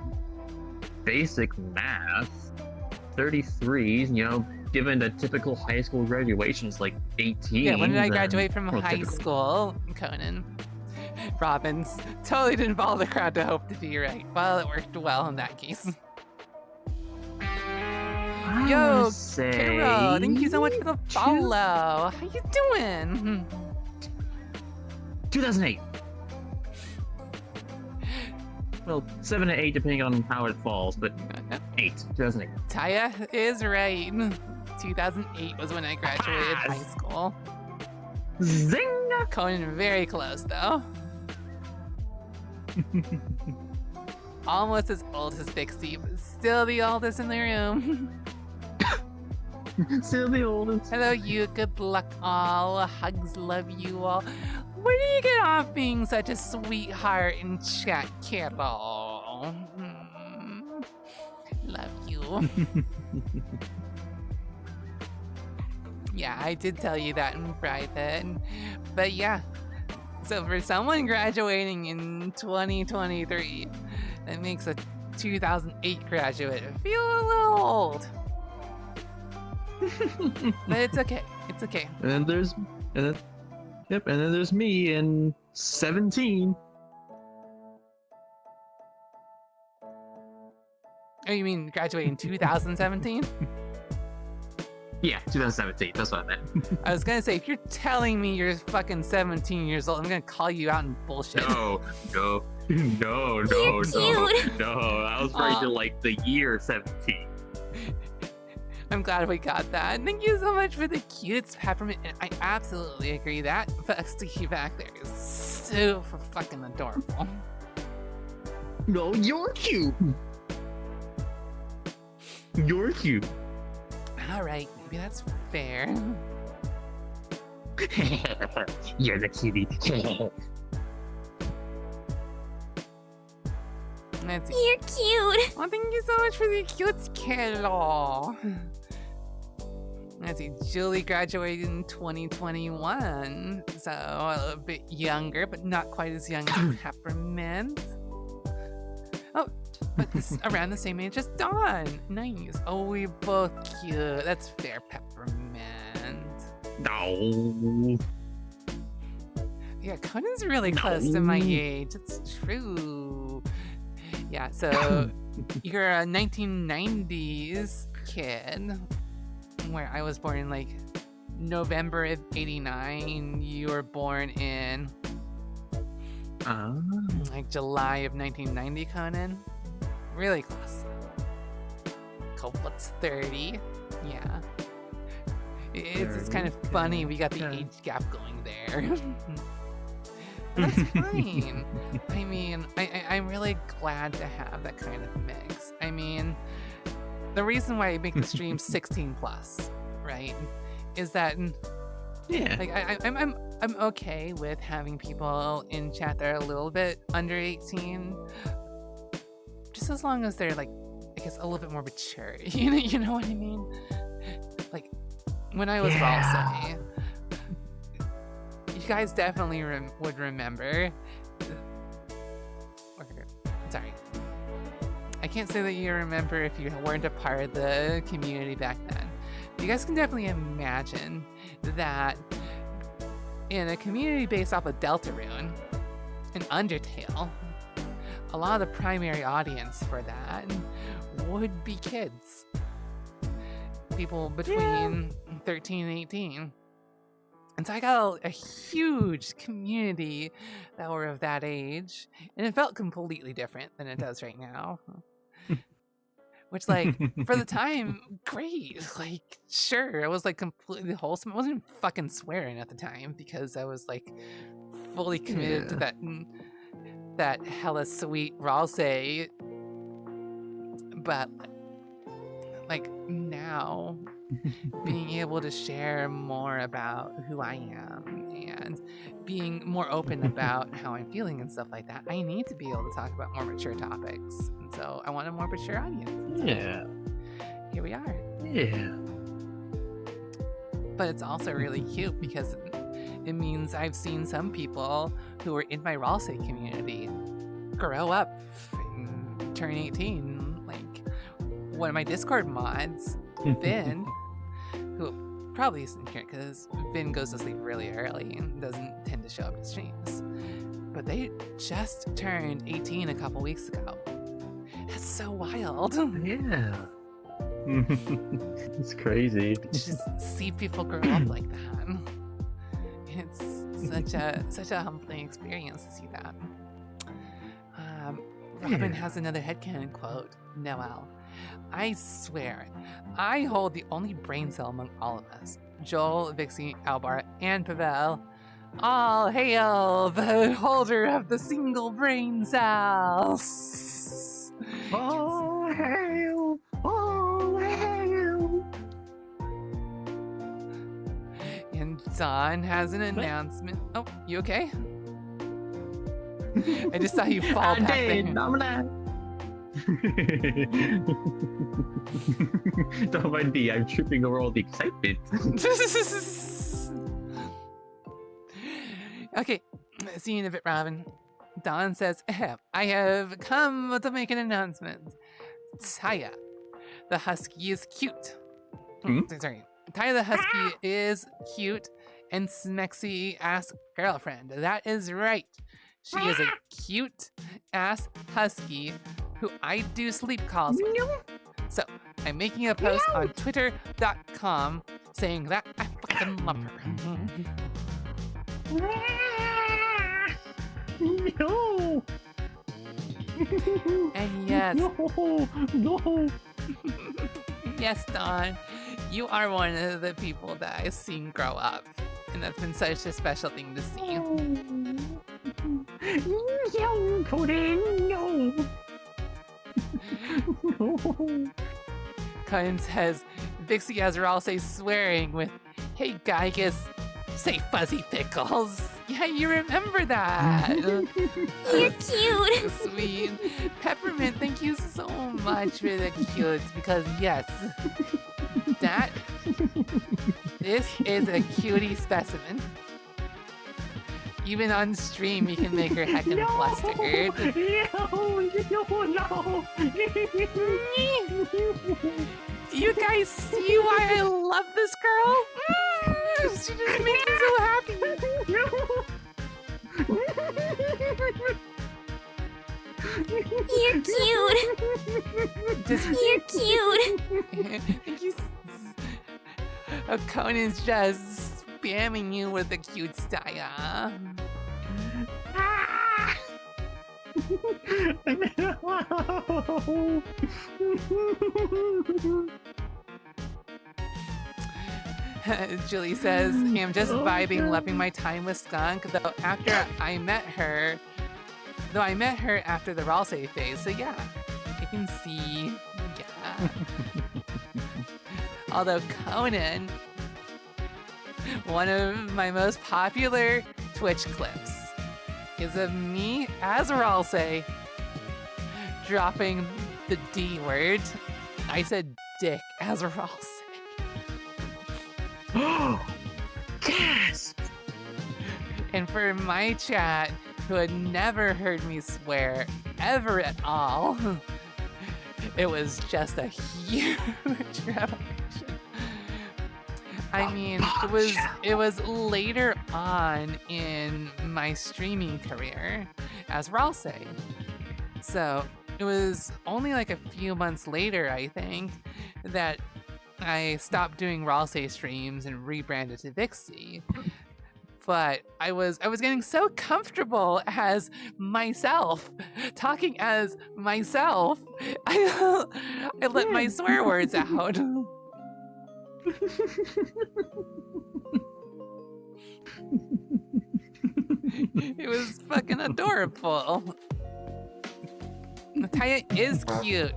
basic math. 33, you know, given the typical high school graduation is like 18. Yeah, when did I graduate from high typical. school? Conan. Robbins totally didn't follow the crowd to hope to be right. Well, it worked well in that case. I Yo, say Kiro, thank you so much for the follow. How you doing? 2008. Well, 7 to 8 depending on how it falls, but 2008. Taya is right. 2008 was when I graduated high school. Zing! Conan very close though. Almost as old as Pixie, but still the oldest in the room. Still the oldest. Hello, you. Good luck, all. Hugs, love you all. Where do you get off being such a sweetheart in chat, kiddo? Love you. Yeah, I did tell you that in private. But yeah, so for someone graduating in 2023, that makes a 2008 graduate feel a little old. But it's okay. It's okay. And then there's, and then there's me in 17. Oh, you mean graduating in 2017? Yeah, 2017. That's what I meant. I was gonna say, if you're telling me you're fucking 17 years old, I'm gonna call you out in bullshit. No. I was right to like the year 17. I'm glad we got that. Thank you so much for the cutest peppermint. And I absolutely agree that Sticky back there is super fucking adorable. No, you're cute. You're cute. Alright, maybe that's fair. You're the cutie. Let's see. You're cute. Oh, thank you so much for the cute kiddo. Let's see, Julie graduated in 2021, so a little bit younger, but not quite as young as Peppermint. Oh, but this around the same age as Dawn. Nice. Oh, we both cute. That's fair, Peppermint. No. Yeah, Conan's really close to my age. It's true. Yeah, so you're a 1990s kid, where I was born in like November of '89. You were born in like July of 1990, Conan. Really close. Copeland's 30. Yeah. It's kind of funny we got the age gap going there. That's fine. I mean, I'm really glad to have that kind of mix. I mean, the reason why I make the stream 16 plus, right, is that like I'm okay with having people in chat that are a little bit under 18, just as long as they're like, I guess, a little bit more mature. You know what I mean? Like when I was Ralsei, you guys definitely would remember. Sorry. I can't say that you remember if you weren't a part of the community back then. You guys can definitely imagine that in a community based off of Deltarune and Undertale, a lot of the primary audience for that would be kids. People between 13 and 18. And so I got a huge community that were of that age, and it felt completely different than it does right now. Which, like, for the time, great. Like, sure, it was like completely wholesome. I wasn't fucking swearing at the time because I was like fully committed to that hella sweet Ralsei. But like now, being able to share more about who I am and being more open about how I'm feeling and stuff like that, I need to be able to talk about more mature topics. And so I want a more mature audience. Yeah. Here we are. Yeah. But it's also really cute because it means I've seen some people who were in my Ralsei community grow up and turn 18. Like one of my Discord mods, Vin, who probably isn't here because Vin goes to sleep really early and doesn't tend to show up at streams. But they just turned 18 a couple weeks ago. That's so wild. Yeah. It's crazy. To just see people grow up like that. It's such a humbling experience to see that. Robin has another headcanon quote. Noelle, I swear, I hold the only brain cell among all of us. Joel, Vixie, Albar, and Pavel. All hail the holder of the single brain cells. All hail! All hail! And Don has an announcement. Oh, you okay? I just saw you fall back there. I'm alive. Don't mind me, I'm tripping over all the excitement. Okay, see you in a bit, Robin. Don says, I have come to make an announcement. Taya, the husky is cute. Sorry. Taya the husky is cute and smexy ass girlfriend. That is right. She is a cute ass husky who I do sleep calls with. So I'm making a post on twitter.com saying that I fucking love her. No! And yes, No! yes, Don, you are one of the people that I've seen grow up. And that's been such a special thing to see. No, Conan, no! No! Conan says, Vixie Azrael swearing with, hey, Gygus, say fuzzy pickles. Yeah, you remember that. You're cute. So sweet. Peppermint, thank you so much for the cute, because yes, this is a cutie specimen. Even on stream, you can make her heckin' flustered. No! Do you guys see why I love this girl? She just makes me so happy. You're cute. You're cute. Thank you. Oh, Conan's just spamming you with the cute style. Julie says, I'm just vibing, loving my time with Skunk, though I met her after the Ralsei phase, so yeah, I can see, yeah. Although Conan, one of my most popular Twitch clips is of me as Ralsei dropping the D word. I said dick as Ralsei. Gasp! And for my chat, who had never heard me swear ever at all, it was just a huge revelation. I mean, it was later on in my streaming career as Ralsei. So it was only like a few months later, I think, that I stopped doing Ralsei streams and rebranded to Vixie. But I was getting so comfortable as myself, talking as myself, I let my swear words out. It was fucking adorable. Taya is cute,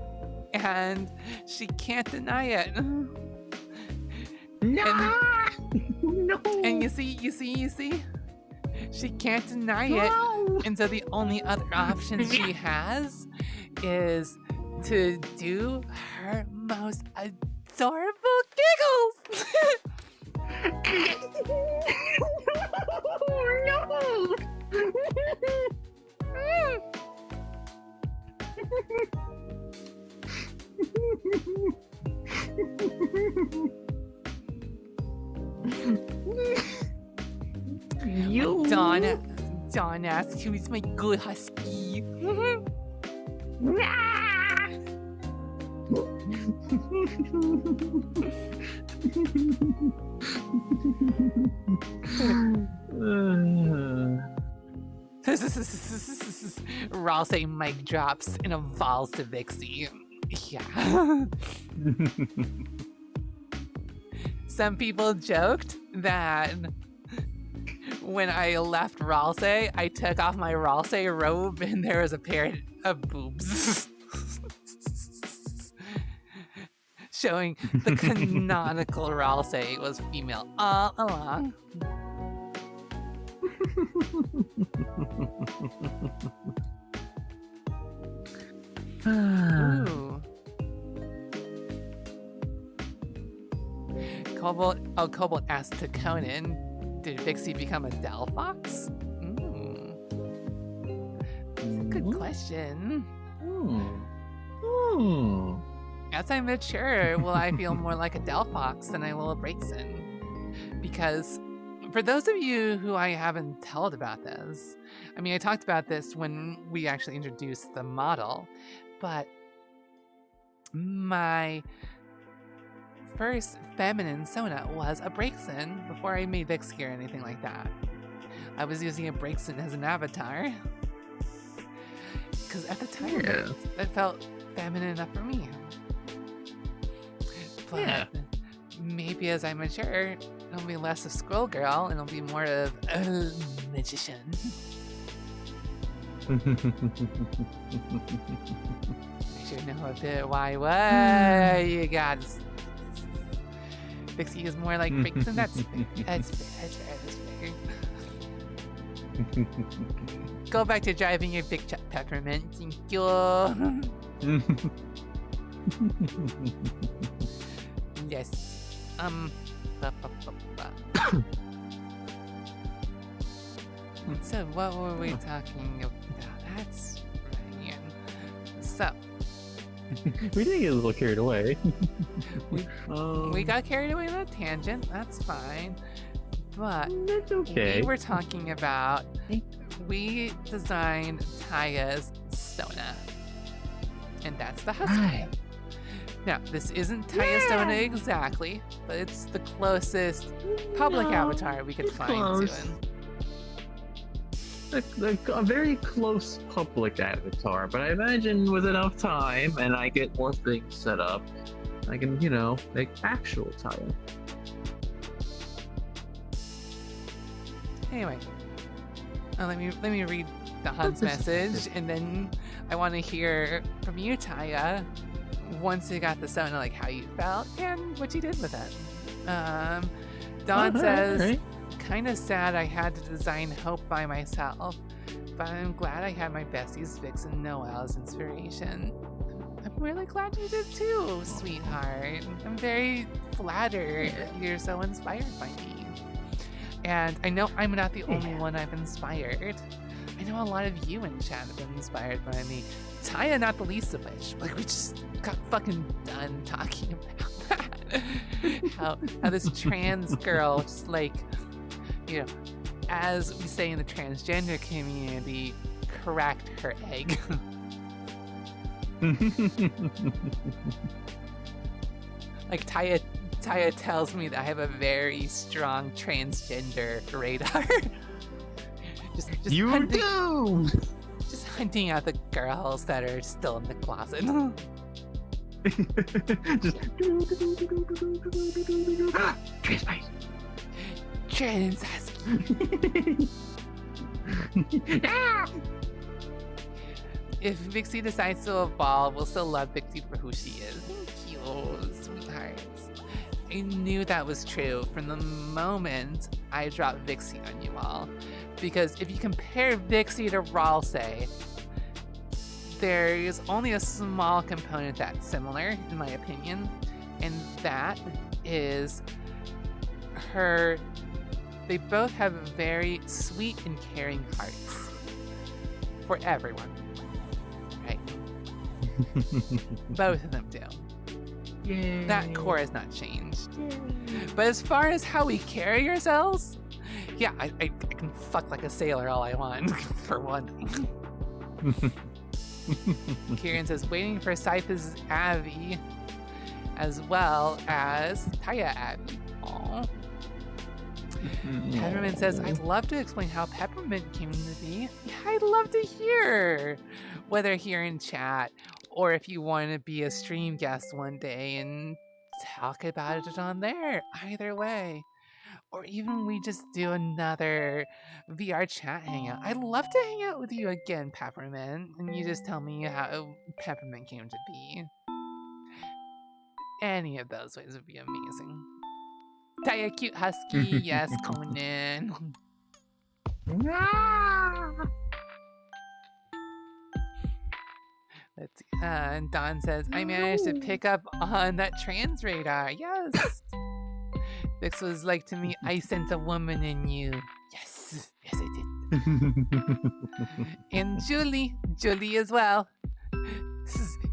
and she can't deny it. No! And you see, she can't deny it. And so the only other option she has is to do her most adorable giggles. No! You. Dawn asks who's my good husky. Ralsei mic drops and evolves to Vixie. Yeah. Some people joked that when I left Ralsei, I took off my Ralsei robe and there was a pair of boobs. Showing the canonical Ralsei was female all along. Ooh. Cobalt asked to Conan, did Vixie become a Delphox? That's a good question. As I mature, will I feel more like a Delphox than I will a Braixen? Because for those of you who I haven't told about this, I mean, I talked about this when we actually introduced the model, but my first feminine Sona was a Braixen before I made Vixie or anything like that. I was using a Braixen as an avatar because at the time it felt feminine enough for me. But maybe as I mature, it'll be less of Squirrel Girl and it'll be more of a magician. I should know a bit why what you got. Vixie is more like Braixen. That's fair. Go back to driving your big peppermint. Thank you. Yes. So what were we talking about? That's right. So we did get a little carried away. we got carried away on a tangent. That's fine. But that's okay. We were talking about we designed Taya's Sona. And that's the husky. Now, this isn't Taya Sona exactly, but it's the closest public avatar we could find to it. A very close public avatar, but I imagine with enough time and I get more things set up, I can, make actual Taya. Anyway, let me read the Hans message, and then I want to hear from you, Taya, once you got the Sona, like how you felt and what you did with it. Dawn says, kind of sad I had to design Hope by myself, but I'm glad I had my besties Vix and Noelle as inspiration. I'm really glad you did too, sweetheart. I'm very flattered you're so inspired by me. And I know I'm not the only one I've inspired. I know a lot of you in chat have been inspired by me. Taya not the least of which. Like, we just got fucking done talking about that. how this trans girl just like, as we say in the transgender community, cracked her egg. Like Taya tells me that I have a very strong transgender radar. just you hunting, do. Just hunting out the girls that are still in the closet. Just trans husky. If Vixie decides to evolve, we'll still love Vixie for who she is. Thank you, sweethearts. I knew that was true from the moment I dropped Vixie on you all. Because if you compare Vixie to Ralsei, there's only a small component that's similar, in my opinion, and that is they both have very sweet and caring hearts for everyone, right? Both of them do. Yay. That core has not changed. Yay. But as far as how we carry ourselves, yeah, I can fuck like a sailor all I want, for one thing. Kieran says, waiting for Scythes Avi. as well as Taya Abby. Aw. Peppermint says, I'd love to explain how Peppermint came to be. Yeah, I'd love to hear. Whether here in chat or if you want to be a stream guest one day and talk about it on there. Either way. Or even we just do another VR chat hangout. I'd love to hang out with you again, Peppermint. And you just tell me how Peppermint came to be. Any of those ways would be amazing. Taya, cute husky. Yes, Conan. Let's see. And Don says, I managed to pick up on that trans radar. Yes. Vix was like to me, I sense a woman in you. Yes. Yes, I did. And Julie as well.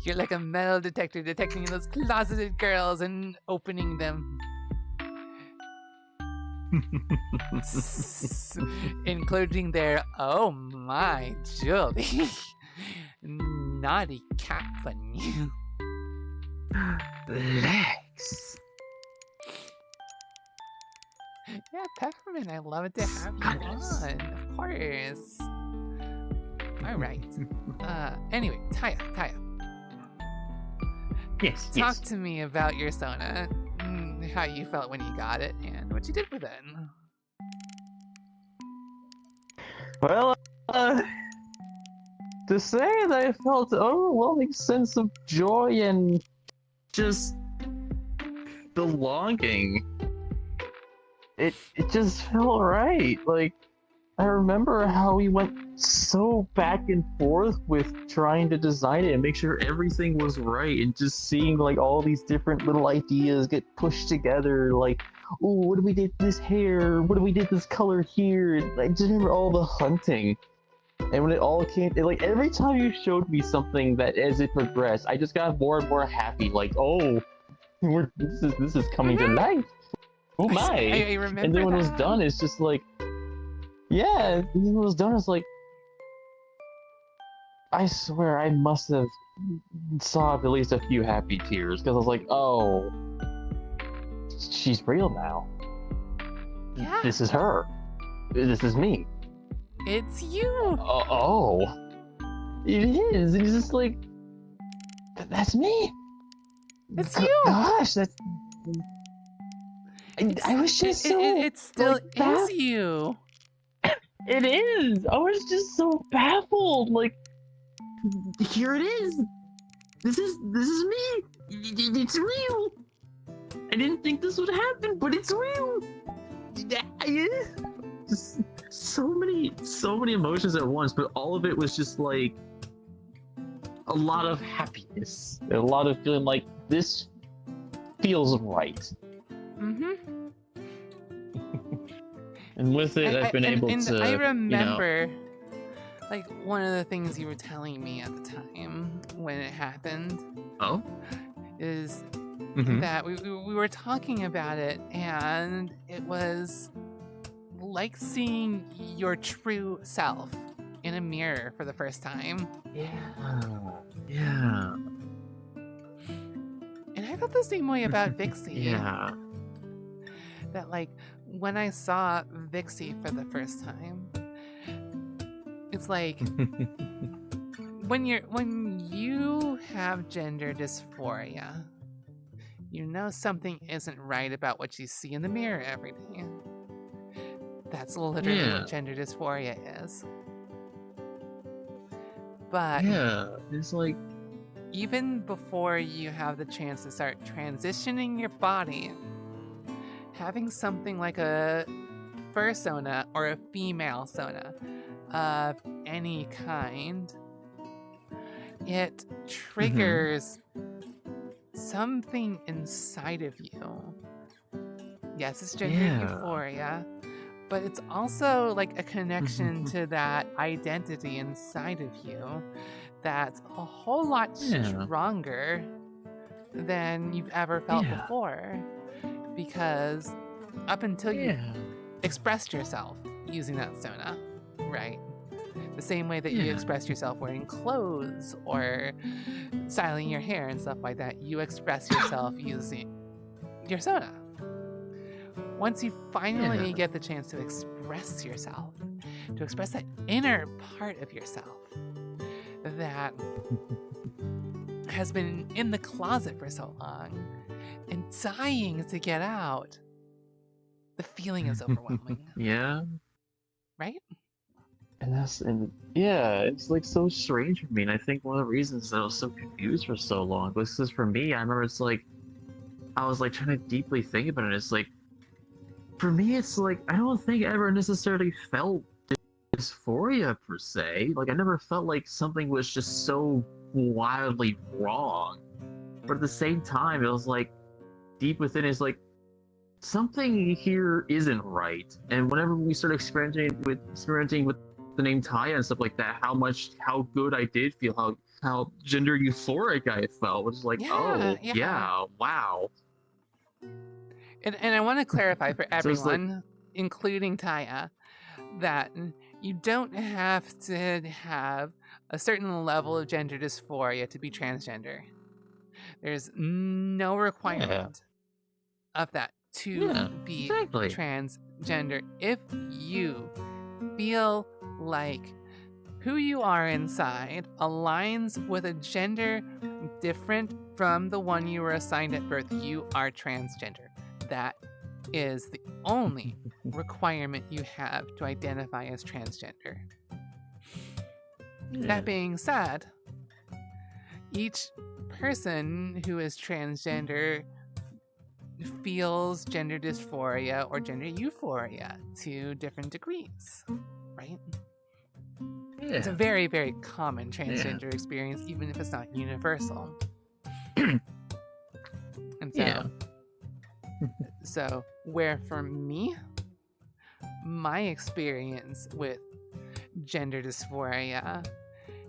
You're like a metal detector detecting those closeted girls and opening them. Including their, oh my, Julie. Naughty cat bunny. Lex. Yeah, Peppermint, I love it to have you on. Of course. Alright. Anyway, Taya. Yes. Talk to me about your Sona. How you felt when you got it and what you did with it. Well, to say that I felt an overwhelming sense of joy and just belonging. It just felt right. Like, I remember how we went so back and forth with trying to design it and make sure everything was right, and just seeing like all these different little ideas get pushed together. Like, oh, what if we did this hair? What if we did this color here? And I just remember all the hunting. And when it all came, like every time you showed me something that as it progressed, I just got more and more happy. Like, oh, this is coming to life. Oh my! I remember and then when it was that. done, it's just like, yeah. And then when it was done, it's like, I swear I must have sobbed at least a few happy tears because I was like, oh, she's real now. Yeah. This is her. This is me. It's you. Oh, it is. It's just like, that's me. It's you. Gosh, that's. I was just so. It still like, is you. It is. I was just so baffled. Like, here it is. This is me. It's real. I didn't think this would happen, but it's real. Just so many emotions at once, but all of it was just like a lot of happiness, a lot of feeling like this feels right. Mm-hmm. And with it, I've been able to. I remember, like, one of the things you were telling me at the time when it happened. Oh. Is Mm-hmm. that we were talking about it, and it was like seeing your true self in a mirror for the first time. Yeah. And I felt the same way about Vixie. Yeah. That, like, when I saw Vixie for the first time, it's like when you have gender dysphoria, you know something isn't right about what you see in the mirror every day. That's literally what gender dysphoria is. But it's like, even before you have the chance to start transitioning your body, having something like a fursona or a female sona of any kind, it triggers something inside of you. Yes, it's gender euphoria, but it's also like a connection to that identity inside of you that's a whole lot stronger than you've ever felt before. Because up until you expressed yourself using that sona, right? The same way that you express yourself wearing clothes or styling your hair and stuff like that, you express yourself using your soda. Once you finally get the chance to express yourself, to express that inner part of yourself that has been in the closet for so long and dying to get out, the feeling is overwhelming. Yeah. Right? And yeah, it's like so strange for me. And I think one of the reasons that I was so confused for so long was because for me, I remember it's like, I was like trying to deeply think about it. It's like, for me, it's like, I don't think I ever necessarily felt dysphoria per se. Like, I never felt like something was just so wildly wrong. But at the same time, it was like, deep within, it's like, something here isn't right. And whenever we started experimenting with the name Taya and stuff like that, how good I did feel, how gender euphoric I felt, was like, wow. And I want to clarify for So it's like, everyone, including Taya, that you don't have to have a certain level of gender dysphoria to be transgender. There's no requirement of that to be transgender. If you feel like who you are inside aligns with a gender different from the one you were assigned at birth, you are transgender. That is the only requirement you have to identify as transgender. That being said, each person who is transgender feels gender dysphoria or gender euphoria to different degrees, right? It's a very, very common transgender experience, even if it's not universal. And so where for me, my experience with gender dysphoria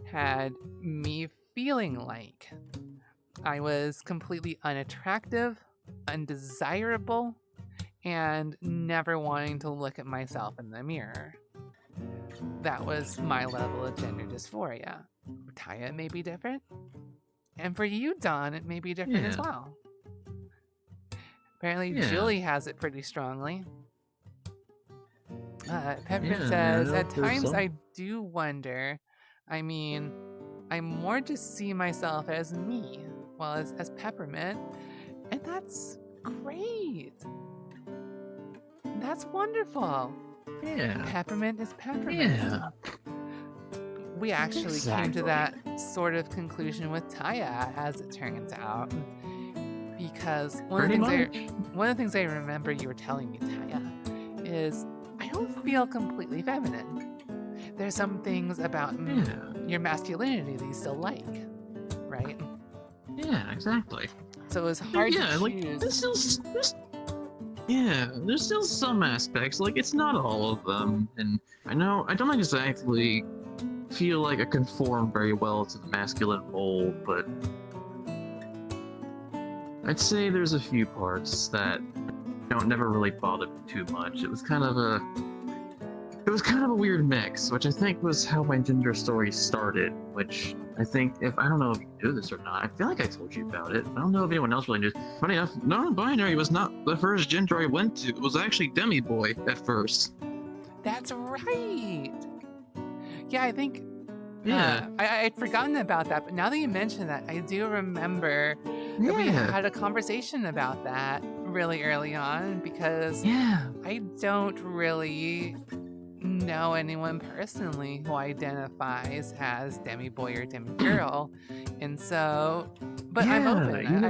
had me feeling like I was completely unattractive, undesirable, and never wanting to look at myself in the mirror. That was my level of gender dysphoria. For Taya, it may be different. And for you, Don, it may be different as well. Apparently, Julie has it pretty strongly. Peppermint says, at times I do wonder. I mean, I more just see myself as me, well, as Peppermint. And that's great. That's wonderful. Yeah. Peppermint is Peppermint. Yeah. We actually came to that sort of conclusion with Taya, as it turns out. Because one of the things I remember you were telling me, Taya, is I don't feel completely feminine. There's some things about your masculinity that you still like, right? Yeah, exactly. So it was hard to choose. Like, there's still some aspects, like it's not all of them, and I don't exactly feel like I conform very well to the masculine mold, but I'd say there's a few parts that never really bothered me too much. It was kind of a weird mix, which I think was how my gender story started, which I think, I don't know if you knew this or not, I feel like I told you about it. I don't know if anyone else really knew. Funny enough, non-binary was not the first gender I went to. It was actually demi-boy at first. That's right! Yeah, I think... I'd forgotten about that, but now that you mention that, I do remember that we had a conversation about that really early on, because I don't really know anyone personally who identifies as demi-boy or demi-girl, and so, but I'm open. I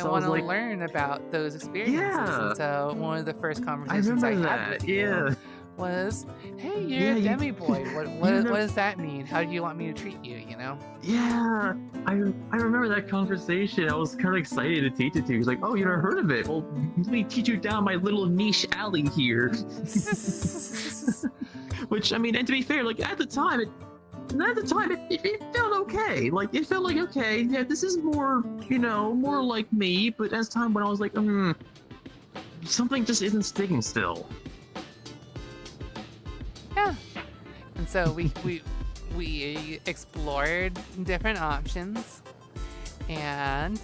want to learn about those experiences, and so one of the first conversations I had with you was, hey, you're a demi-boy. What does that mean? How do you want me to treat you, you know? Yeah, I remember that conversation. I was kind of excited to teach it to you. He was like, oh, you never heard of it? Well, let me teach you down my little niche alley here. Which, I mean, and to be fair, like, at the time, it felt okay. Like, it felt like, okay, yeah, this is more, more like me. But as time went on, I was like, something just isn't sticking still. Yeah. And so we explored different options, and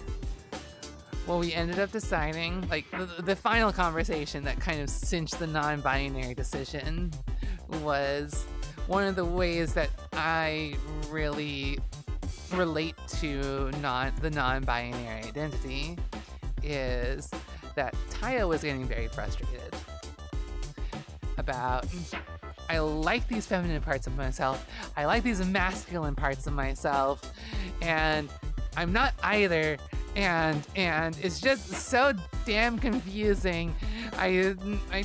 well, we ended up deciding, like, the final conversation that kind of cinched the non-binary decision was one of the ways that I really relate to the non-binary identity is that Taya was getting very frustrated about, I like these feminine parts of myself, I like these masculine parts of myself, and I'm not either, and it's just so damn confusing. I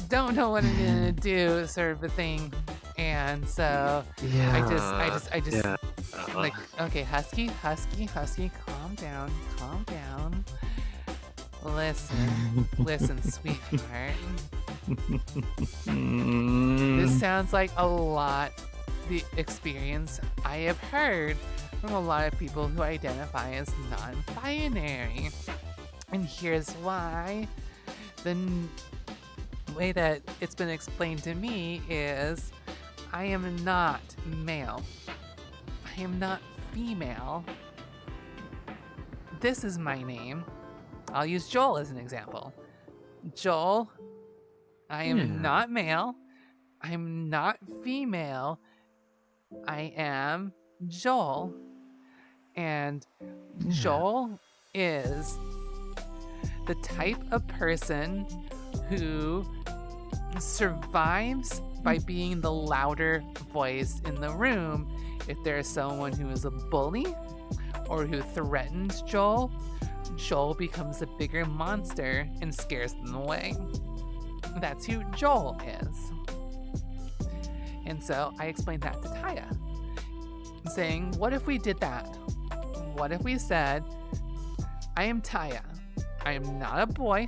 don't know what I'm gonna do, sort of a thing. And so I just like, okay, Husky, calm down. Listen, sweetheart. This sounds like a lot the experience I have heard from a lot of people who identify as non-binary. And here's why. The way that it's been explained to me is I am not male. I am not female. This is my name. I'll use Joel as an example. Joel, I am not male. I'm not female. I am Joel. And Joel is the type of person who survives by being the louder voice in the room. If there's someone who is a bully or who threatens Joel, Joel becomes a bigger monster and scares them away. That's who Joel is. And so I explained that to Taya, saying, what if we did that? What if we said, I am Taya. I am not a boy.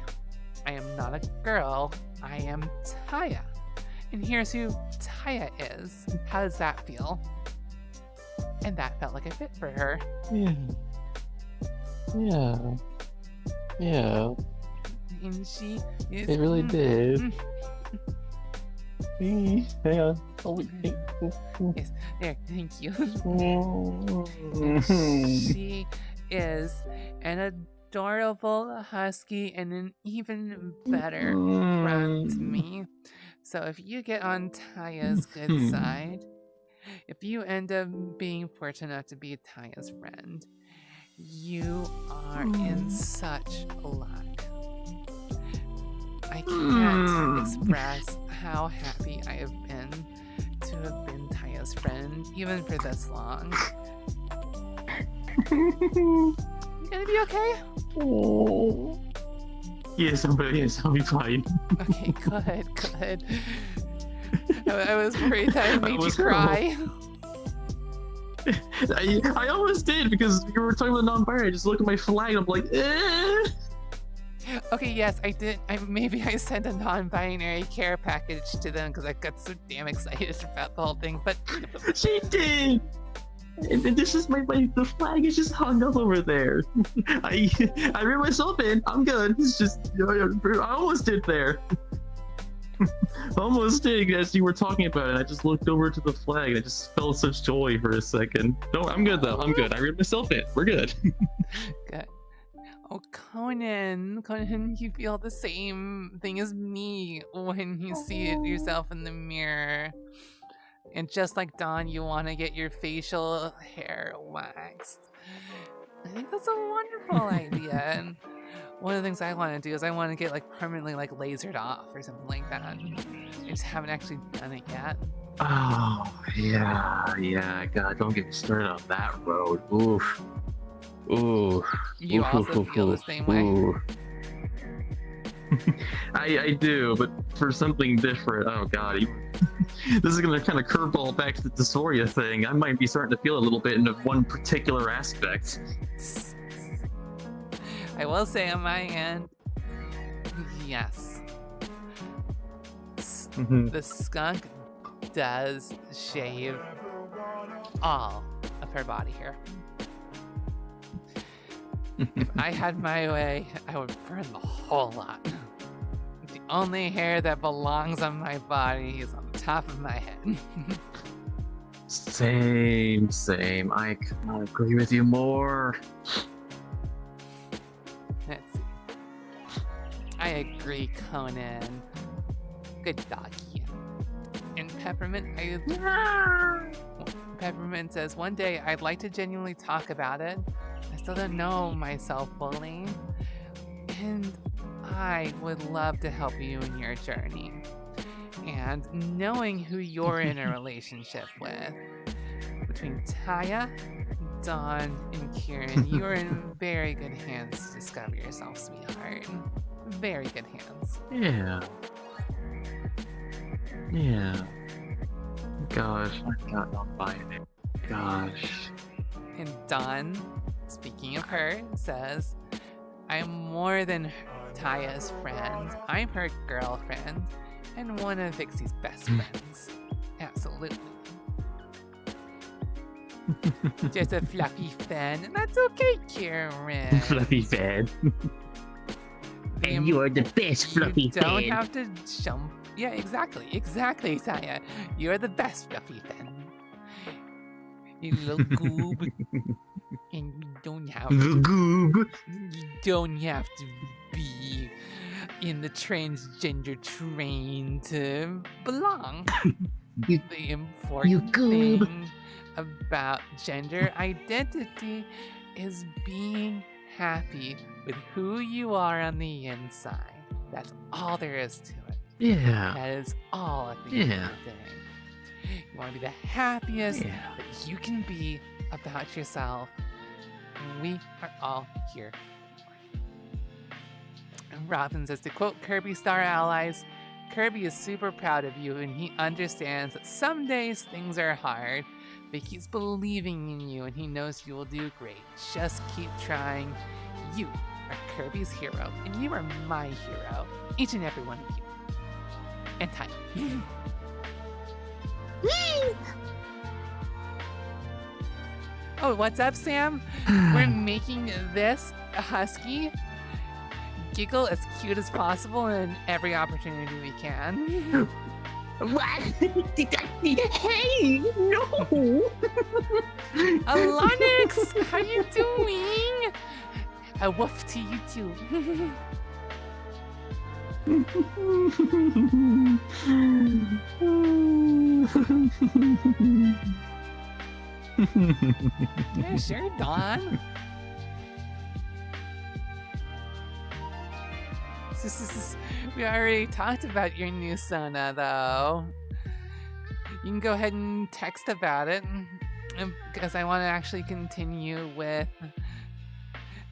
I am not a girl. I am Taya. And here's who Taya is. How does that feel? And that felt like a fit for her. Yeah. And she is... It really did. Hang on. Oh, wait. Yes, there, thank you. She is an adorable husky and an even better friend to me. So if you get on Taya's good side, if you end up being fortunate enough to be Taya's friend, you are in such luck. I can't express how happy I have been to have been Taya's friend, even for this long. You gonna be okay? Oh. Yes, I'll be fine. Okay, good. I was worried that I made you cry. I almost did, because you were talking about non-binary. I just looked at my flag and I'm like, eh. Okay, yes, I did. Maybe I sent a non-binary care package to them because I got so damn excited about the whole thing, but... She did! And this is the flag is just hung up over there. I read myself in. I'm good. It's just, I almost did there. Almost did, as you were talking about it. I just looked over to the flag and I just felt such joy for a second. No, I'm good though. I'm good. I read myself in. We're good. Good. Oh, Conan, you feel the same thing as me when you see it yourself in the mirror. And just like Dawn, you want to get your facial hair waxed. I think that's a wonderful idea. And one of the things I want to do is I want to get like permanently like lasered off or something like that. I just haven't actually done it yet. Oh, yeah. God, don't get me started on that road. Oof. Ooh. You also feel the same way? I do, but for something different. Oh god, this is gonna kind of curveball back to the dysphoria thing. I might be starting to feel a little bit in one particular aspect. I will say on my end, yes. The skunk does shave all of her body hair. If I had my way, I would burn the whole lot. The only hair that belongs on my body is on the top of my head. Same, same. I could not agree with you more. Let's see. I agree, Conan. Good doggy. And Peppermint says, one day I'd like to genuinely talk about it. I still don't know myself fully. And I would love to help you in your journey. And knowing who you're in a relationship with, between Taya, Dawn, and Kieran, you're in very good hands to discover yourself, sweetheart. Very good hands. Yeah. Yeah. Gosh, I got not buying it. Gosh. And Dawn, speaking of her, says, I'm more than Taya's friend. I'm her girlfriend and one of Vixie's best friends. Absolutely. Just a fluffy fan, and that's okay, Kieran. Fluffy fan. And you are the best fluffy fan. You don't have to jump. Yeah, exactly, Taya. You're the best fluffy fan. You little goob. And you don't have The to, goob. you don't have to be in the transgender train to belong. You- The important goob. thing about gender identity is being happy with who you are on the inside. That's all there is to it. Yeah. That is all at the end of the day. You want to be the happiest Yeah. that you can be about yourself. And we are all here for you. And Robin says, to quote Kirby Star Allies, Kirby is super proud of you and he understands that some days things are hard, but he's believing in you and he knows you will do great. Just keep trying. You are Kirby's hero and you are my hero. Each and every one of you. And time. Oh, what's up, Sam? We're making this husky giggle as cute as possible in every opportunity we can. What? Hey, no! Alonix, how you doing? A woof to you too. Yeah, sure, Dawn. We already talked about your new Sona, though. You can go ahead and text about it, because I want to actually continue with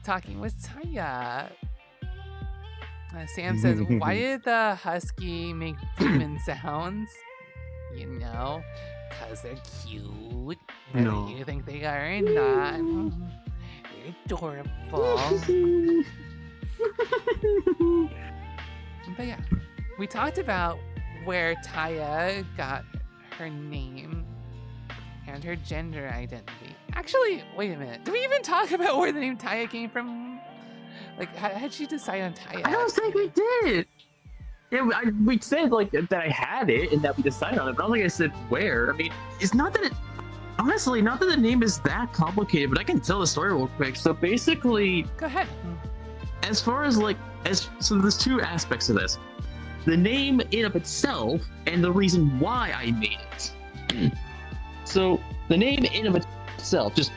talking with Taya. Sam says, why did the husky make demon sounds? You know, because they're cute. Whether No. you think they are or not. They're adorable. But yeah, we talked about where Taya got her name and her gender identity. Actually, wait a minute. Did we even talk about where the name Taya came from? Like, how did she decide on Taya? I don't think we did. Yeah, we said like that I had it and that we decided on it, but I don't think I said where. I mean, it's not that it. Honestly, not that the name is that complicated, but I can tell the story real quick. So basically, Go ahead. as far as so there's two aspects of this: the name in of itself and the reason why I made it. So the name in of itself, just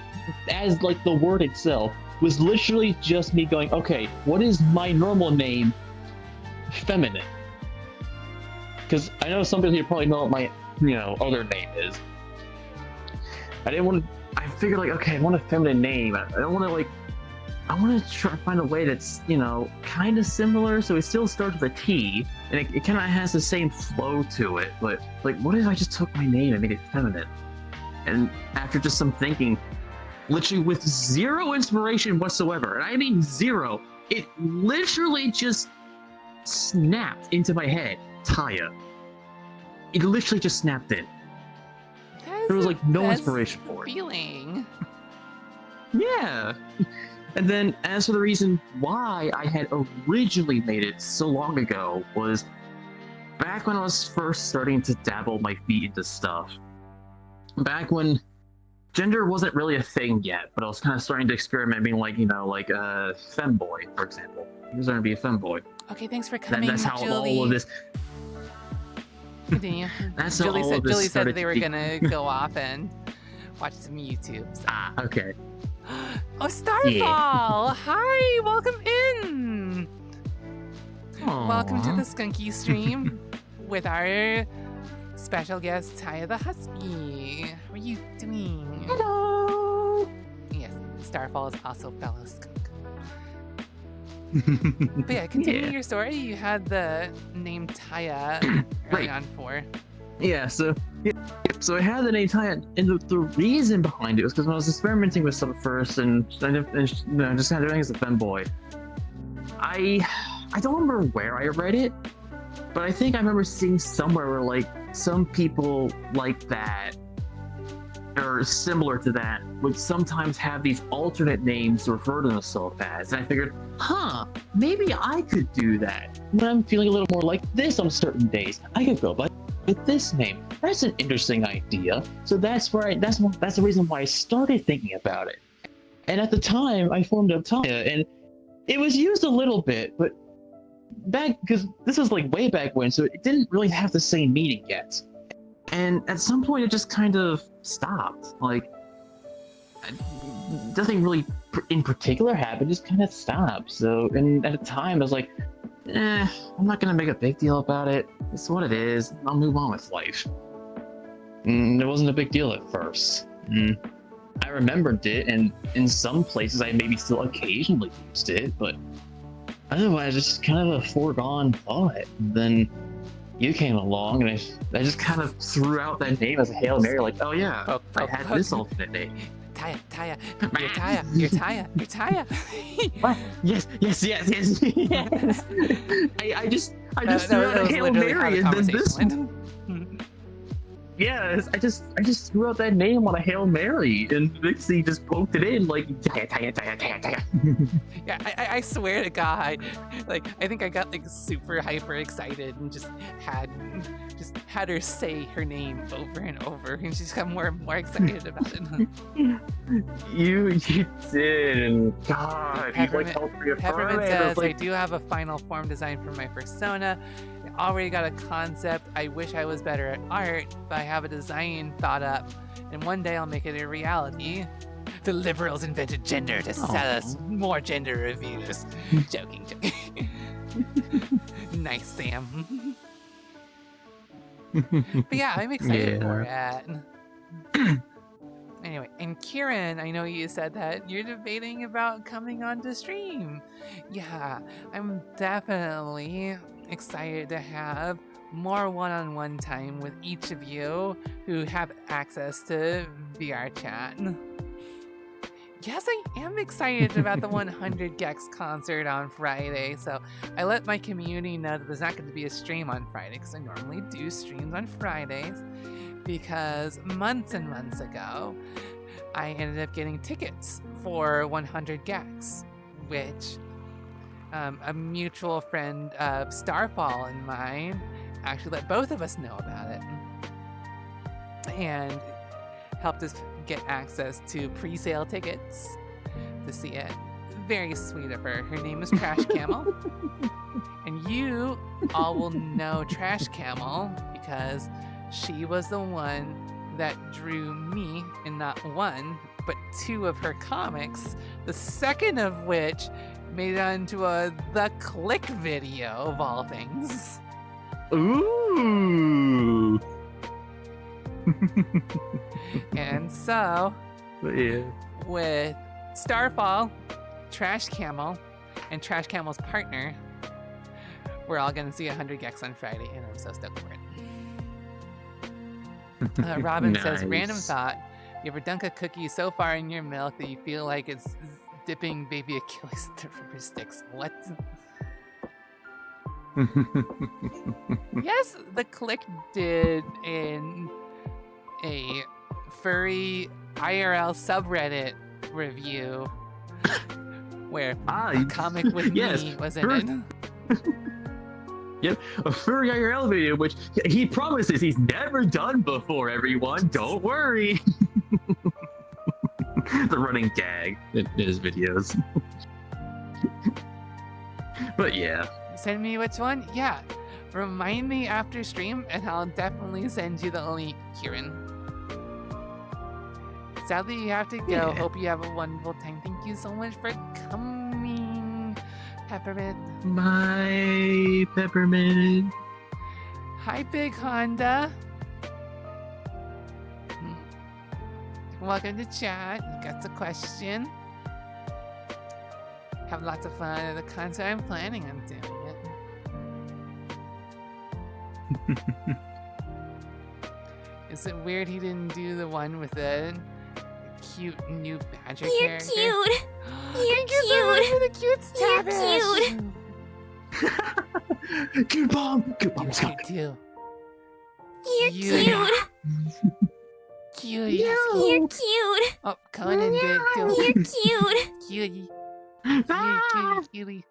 as like the word itself, was literally just me going, okay, what is my normal name? Feminine. Because I know some people here probably know what my other name is. I didn't want to. I figured like, okay, I want a feminine name. I don't want to I want to try to find a way that's kind of similar, so it still starts with a T, and it kind of has the same flow to it. But like, what if I just took my name and made it feminine? And after just some thinking, literally with zero inspiration whatsoever, and I mean zero, it literally just snapped into my head. Taya. It literally just snapped in. There was like no inspiration for it. Feeling. Yeah. And then as for the reason why I had originally made it so long ago was back when I was first starting to dabble my feet into stuff. back when gender wasn't really a thing yet, but I was kind of starting to experiment, being like, like a femboy, for example. He was going to be a femboy. Okay, thanks for coming, That's how Julie. all of this. Continue. That's how all of this Julie said started they were gonna go off and watch some YouTube. So. Ah, okay. Oh, Starfall! Hi, welcome in. Aww. Welcome to the Skunky stream with our special guest Taya the Husky. How are you doing? Hello. Yes, Starfall is also fellow skunk. But yeah, continue your story. You had the name Taya early on for. Yeah, so I had the name Taya, and the reason behind it was because when I was experimenting with stuff first, and just kind of doing it as a femboy, I don't remember where I read it, but I think I remember seeing somewhere where like some people like that or similar to that would sometimes have these alternate names to refer to themselves as. And I figured, maybe I could do that. When I'm feeling a little more like this on certain days, I could go by with this name. That's an interesting idea. So that's the reason why I started thinking about it. And at the time, I formed up Taya, and it was used a little bit, but because this was like way back when, so it didn't really have the same meaning yet. And at some point, it just kind of stopped. Like, nothing really in particular happened, just kind of stopped. So, and at the time, I was like, I'm not gonna make a big deal about it. It's what it is. I'll move on with life. It wasn't a big deal at first. I remembered it, and in some places, I maybe still occasionally used it, but otherwise, it's just kind of a foregone thought. And then you came along, and I just kind of threw out that name as a Hail Mary, like, oh yeah, I had this alternate name. Taya, you're Taya. What? Yes. I just threw out a Hail Mary, and then this one. Yes, I just threw out that name on a Hail Mary, and Vixie just poked it in like Taya. Yeah, I swear to God, like I think I got like super hyper excited and just had her say her name over and over, and she's got more and more excited about it. You did, and God, Peppermint says, I do have a final form design for my persona. I already got a concept. I wish I was better at art, but I have a design thought up, and one day I'll make it a reality. The liberals invented gender to sell us more gender reviews. Joking. Nice, Sam. But yeah, I'm excited for it. Anyway, and Kieran, I know you said that you're debating about coming on to stream. Yeah, I'm definitely excited to have more one-on-one time with each of you who have access to VRchat. Yes, I am excited about the 100 Gex concert on Friday, so I let my community know that there's not going to be a stream on Friday, because I normally do streams on Fridays, because months and months ago, I ended up getting tickets for 100 Gex, which a mutual friend of Starfall and mine actually let both of us know about it, and helped us get access to pre-sale tickets to see it. Very sweet of her. Her name is Trash Camel. And you all will know Trash Camel because she was the one that drew me in not one, but two of her comics, the second of which made it onto The Click video, of all things. Ooh! And so, with Starfall, Trash Camel, and Trash Camel's partner, we're all going to see 100 Gex on Friday, and I'm so stoked for it. Robin says, random thought, you ever dunk a cookie so far in your milk that you feel like it's dipping baby Achilles through rubber sticks? What? Yes, The Click did in a furry IRL subreddit review where a comic with me was in it. Yep, a furry IRL video, which he promises he's never done before, everyone. Don't worry. The running gag in his videos. But yeah. Send me which one? Yeah. Remind me after stream, and I'll definitely send you the link, Kieran. Sadly, you have to go. Yeah. Hope you have a wonderful time. Thank you so much for coming, Peppermint. My Peppermint. Hi, Big Honda. Welcome to chat. Got a question? Have lots of fun at the concert. I'm planning on doing it. Is it weird he didn't do the one with the cute new badger You're character? cute. Thank you so much for the cute You're Stavish. Cute bomb. Cute You bomb's cute coming. too. You're You- cute. Cute. You're cute. Oh, Conan did too. You're cute. Cutie. Ah! Cutie.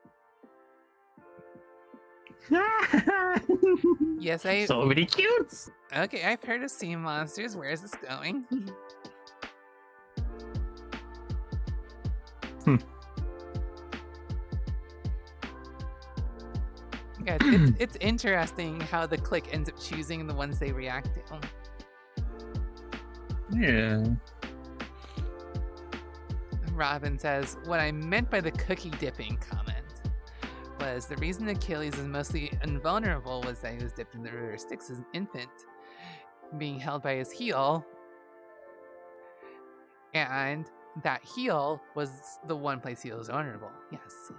Yes, I. So many cutes. Okay, I've heard of sea monsters. Where is this going? Yeah, it's interesting how the click ends up choosing the ones they react to. Yeah. Robin says, what I meant by the cookie dipping comment was the reason Achilles is mostly invulnerable was that he was dipped in the river Styx as an infant, being held by his heel, and that heel was the one place he was vulnerable. Yes.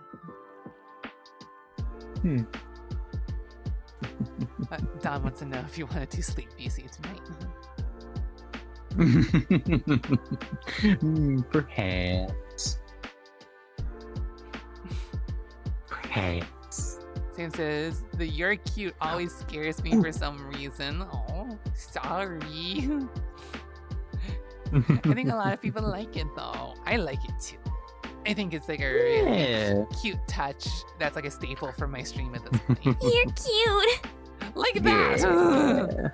Don wants to know if you want to do Sleep BC tonight. Perhaps. Perhaps. Sam says, the "you're cute" always scares me for some reason. Oh, sorry. I think a lot of people like it though. I like it too. I think it's like a really Yeah. cute touch that's like a staple for my stream at this point. You're cute. Like that! Yeah.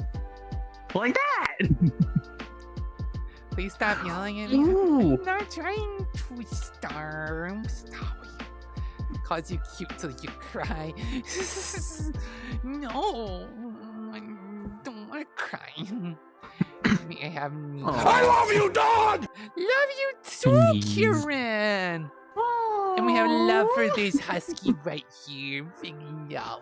Like that. Please stop yelling at me. Ooh. I'm not trying to star. I'm sorry. Cause you cute till you cry. No, I don't want to cry. I have needs. I love you, dog! Love you too, Needs. Kieran. And we have love for this husky right here. Big love.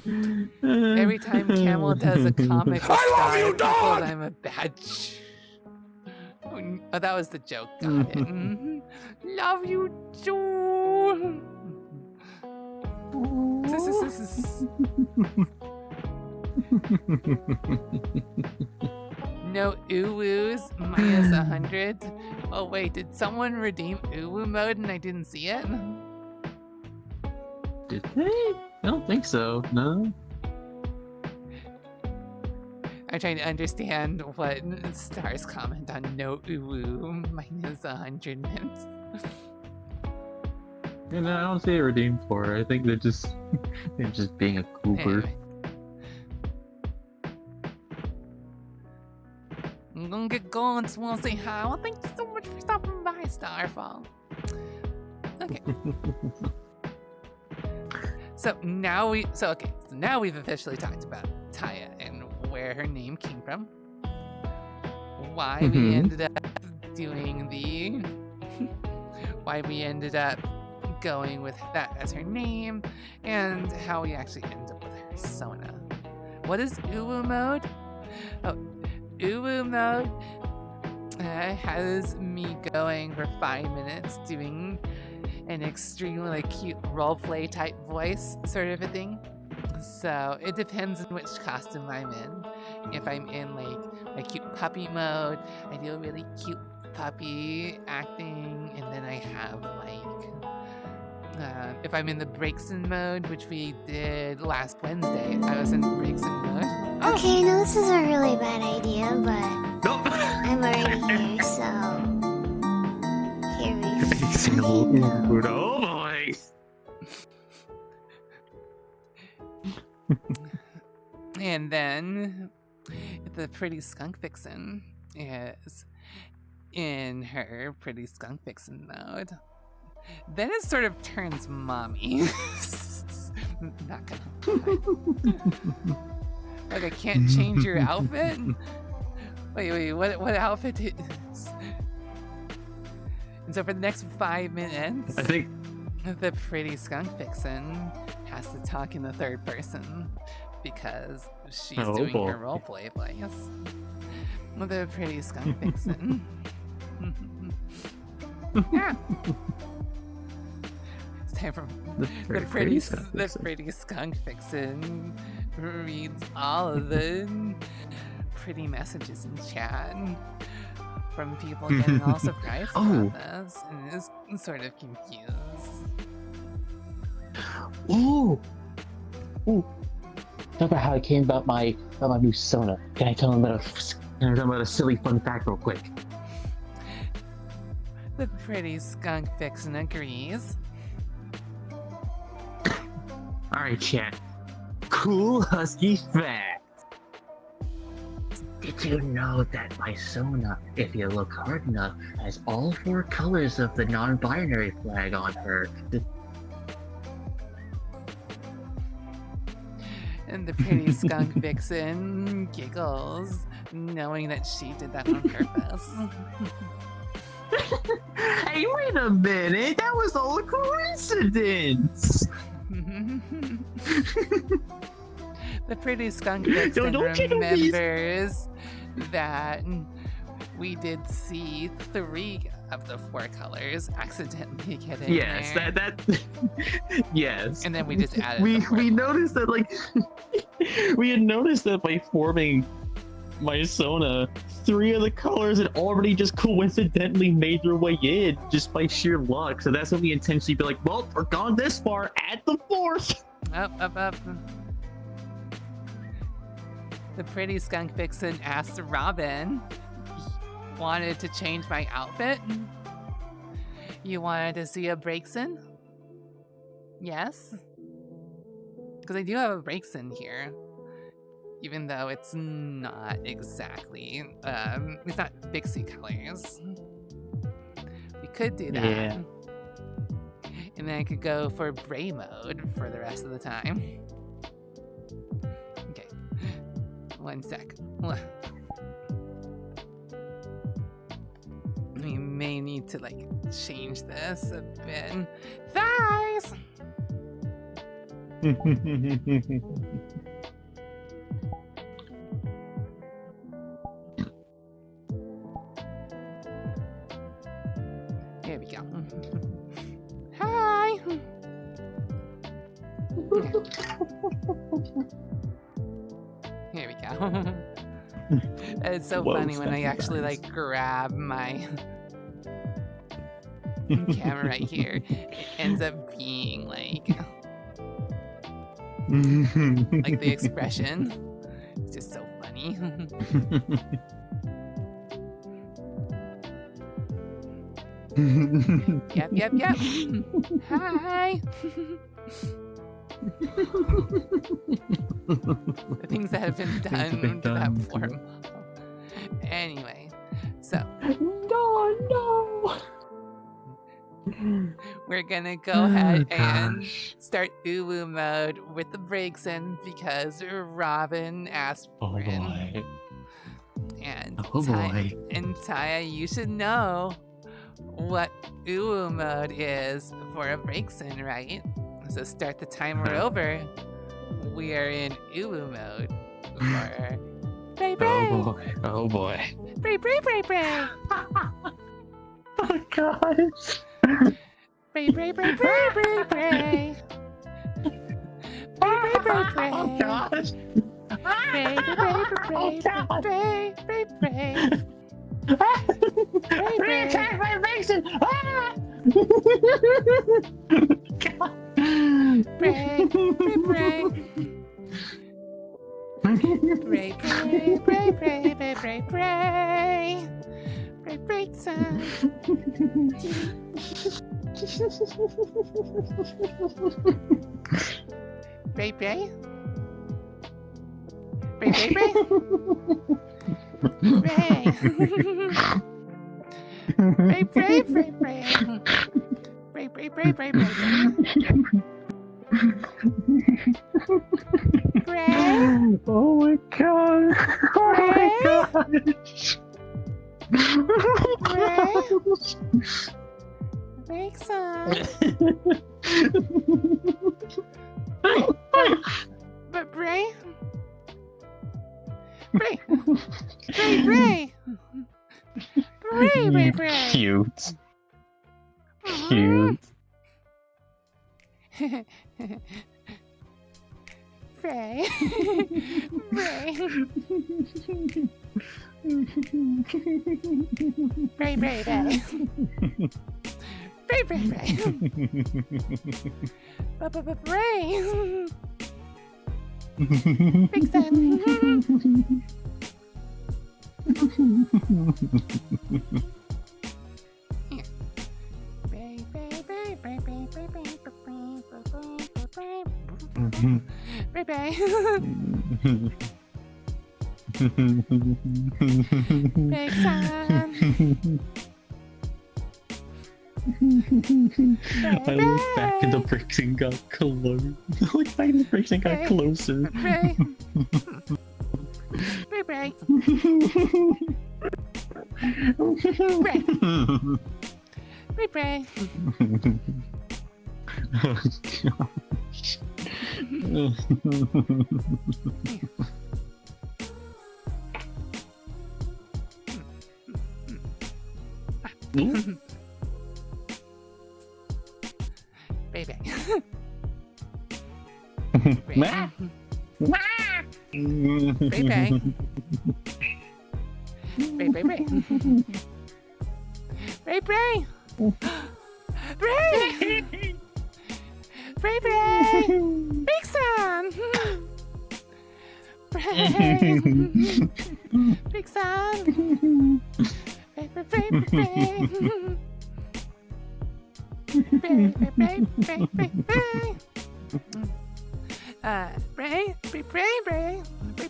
Every time Camel does a comic with I love Star, you, people dog! that I'm a bad Oh, that was the joke. Got it. Mhm. Love you too. No uwoos, minus 100. Oh wait, did someone redeem uwu mode and I didn't see it? Did they? I don't think so. No. I'm trying to understand what Star's comment on no uwu minus 100 meant. You know, I don't see a redeem for her. I think they're just being a cooper. Anyway. I'm gonna get going. Just want to say hi. Well, thank you so much for stopping by, Starfall. Okay. So now we've officially talked about Taya and where her name came from. Why we Mhm. ended up doing why we ended up going with that as her name, and how we actually ended up with her persona. What is Uwu mode? Oh, Uwu mode has me going for 5 minutes doing an extremely cute roleplay type voice sort of a thing. So it depends on which costume I'm in. If I'm in like my cute puppy mode, I do a really cute puppy acting, and then I have like if I'm in the Breakson mode, which we did last Wednesday, I was in Breakson mode. Oh, Okay, I know this is a really bad idea, but Nope. I'm already here, so here we Sailor Moon. Oh boy. And then the pretty skunk vixen is in her pretty skunk vixen mode. Then it sort of turns mommy. Not gonna lie. Like, I can't change your outfit? Wait, what outfit is? And so for the next 5 minutes, I think the pretty skunk vixen has to talk in the third person because she's doing her roleplay voice. The pretty skunk vixen. Yeah. It's time for the pretty skunk vixen reads all of the pretty messages in chat from people getting all surprised about this and is sort of confused. Ooh. Talk about how I came about my new Sona. Can I tell them about a silly fun fact real quick? The pretty skunk vixen agrees. Alright, chat. Cool husky fact. Did you know that my Sona, if you look hard enough, has all 4 colors of the non-binary flag on her? And the pretty skunk vixen giggles, knowing that she did that on purpose. Hey, wait a minute! That was all a coincidence! The pretty skunk vixen remembers that we did see 3 of the 4 colors accidentally get in there. that yes. And then we just added we noticed that, like, we had noticed that by forming my Sona, 3 of the colors had already just coincidentally made their way in just by sheer luck. So that's when we intentionally be like, well, we're gone this far, add the 4th. Up. The pretty skunk vixen asked Robin, wanted to change my outfit? You wanted to see a breaks-in? Yes? Because I do have a breaks-in here. Even though it's not exactly, it's not Pixie colors. We could do that. Yeah. And then I could go for Bray mode for the rest of the time. Okay. 1 sec. We may need to, like, change this a bit. Thighs! Here we go. Hi! Here we go. It's so funny when I actually, like, grab my camera right here. It ends up being, like the expression. It's just so funny. Yep. Hi. The things that have been done to that form. Anyway, so no. We're gonna go ahead and start Uwu mode with the breaks in because Robin asked for it. Boy. And boy. And Taya, you should know what Uwu mode is for a breaks in, right? So start the timer over. We are in Uwu mode for Bray Bray. Oh boy. Bray Bray Bray Bray. Oh gosh. Bray Bray Bray Bray Bray Bray. Bray Bray Bray Bray. Oh gosh. Bray Bray Bray Bray Bray Bray. Bray Attack my vixen! Bray Bray Bray. Bray Bray Bray Bray Bray Bray Bray. Breakson. Bray Bray? Bray Bray Bray? Bray! Bray Bray Bray Bray! Bray Bray Bray Bray Bray! Bray! Oh my god! Oh my gosh! Bray! Breakson! But Bray? Bray! Bray Bray! Bray Bray Bray! Cute. Cute. Bray. Bray. Bray, Bray, Bray. Bray, Bray, Bray. Bray. Big Sun. Bray, Bray, Bray, Bray, Bray, Bray, Bray, Bray, Bray, Bray. Big Sun. I looked back and the bricks and got close. I looked back and the bricks and got closer. Bray. Bray, Bray. Bray, Bray. Oh gosh. Baby. Meh. Baby. Baby. Bray Bray! Bray! Bray Bray! Big Sun! Bray! Big Sun! Bray Bray Bray Bray! Bray Bray Bray Bray Bray! Bray Bray Bray Bray Bray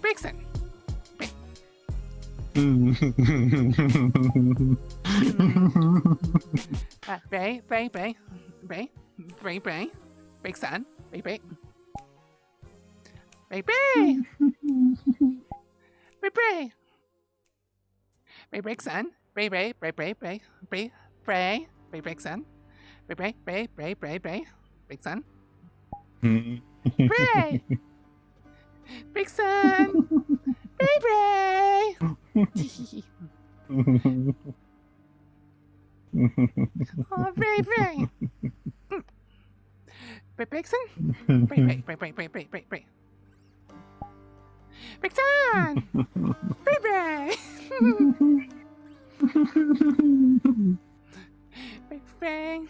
Big Sun! Bray, Bray, Bray, Bray, Bray, Bray, Big Sun, Bray, Bray, Bray, Bray, Bray, Bray, Bray, Big Sun, Bray, Bray, Bray, Bray, Bray, Bray, Bray, Bray, Big Sun, Bray, Bray, Bray, Bray, Bray, Bray, Big Sun, Bray, Big Sun, Bray, Bray. Oh, Bray, Bray. Bray, Bigson? Bray, Bray, Bray, Bray, Bray, Bray, Bray, Bray. Bigson! Bray, Bray! Bray, Bray.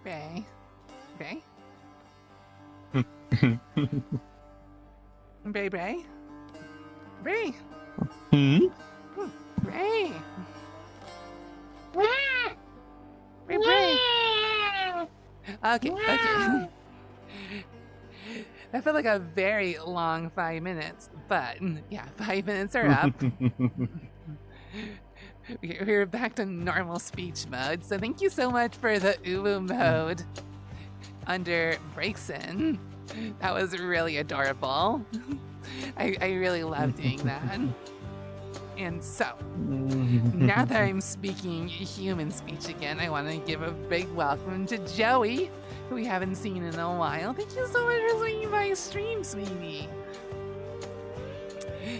Bray. Bray? Bray, Bray? Bray? Bray? Bray, Bray? Okay. That felt like a very long 5 minutes, but yeah, 5 minutes are up. We're back to normal speech mode, so thank you so much for the Uwu mode under Breakson. That was really adorable. I really love doing that. And so, now that I'm speaking human speech again, I want to give a big welcome to Joey, who we haven't seen in a while. Thank you so much for swinging by stream, sweetie.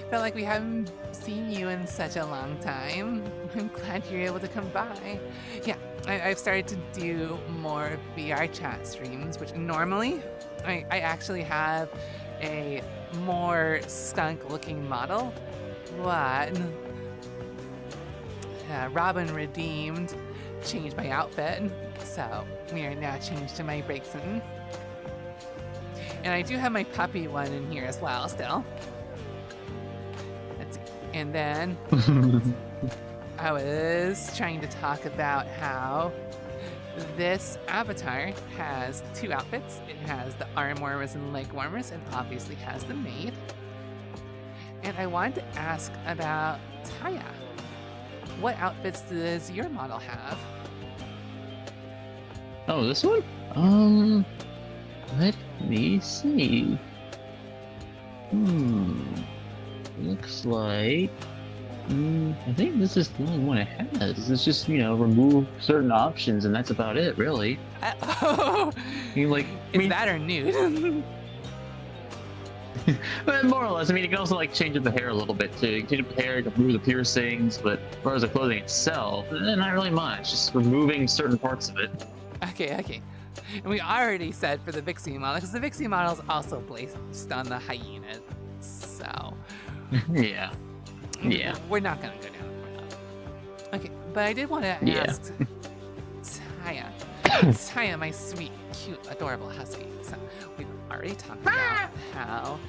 Felt like we haven't seen you in such a long time. I'm glad you're able to come by. Yeah, I've started to do more VRchat streams, which normally I actually have a more skunk-looking model, but Robin redeemed, changed my outfit, so we are now changed to my Breakson. And I do have my puppy one in here as well still. Let's see. And then I was trying to talk about how this avatar has 2 outfits. It has the arm warmers and leg warmers, and obviously has the maid. And I wanted to ask about Taya. What outfits does your model have? Oh, this one? Let me see. Looks like... I think this is the only one it has. It's just, remove certain options and that's about it, really. Oh, is that or nude? But more or less, I mean, you can also, change up the hair a little bit, too. You can change up the hair, you can remove the piercings, but as far as the clothing itself, not really much. Just removing certain parts of it. Okay. And we already said for the Vixie model, because the Vixie model is also based on the hyena, so... Yeah. We're not going to go down for that. Okay, but I did want to ask Taya. Taya, my sweet, cute, adorable husky. So we've already talked about how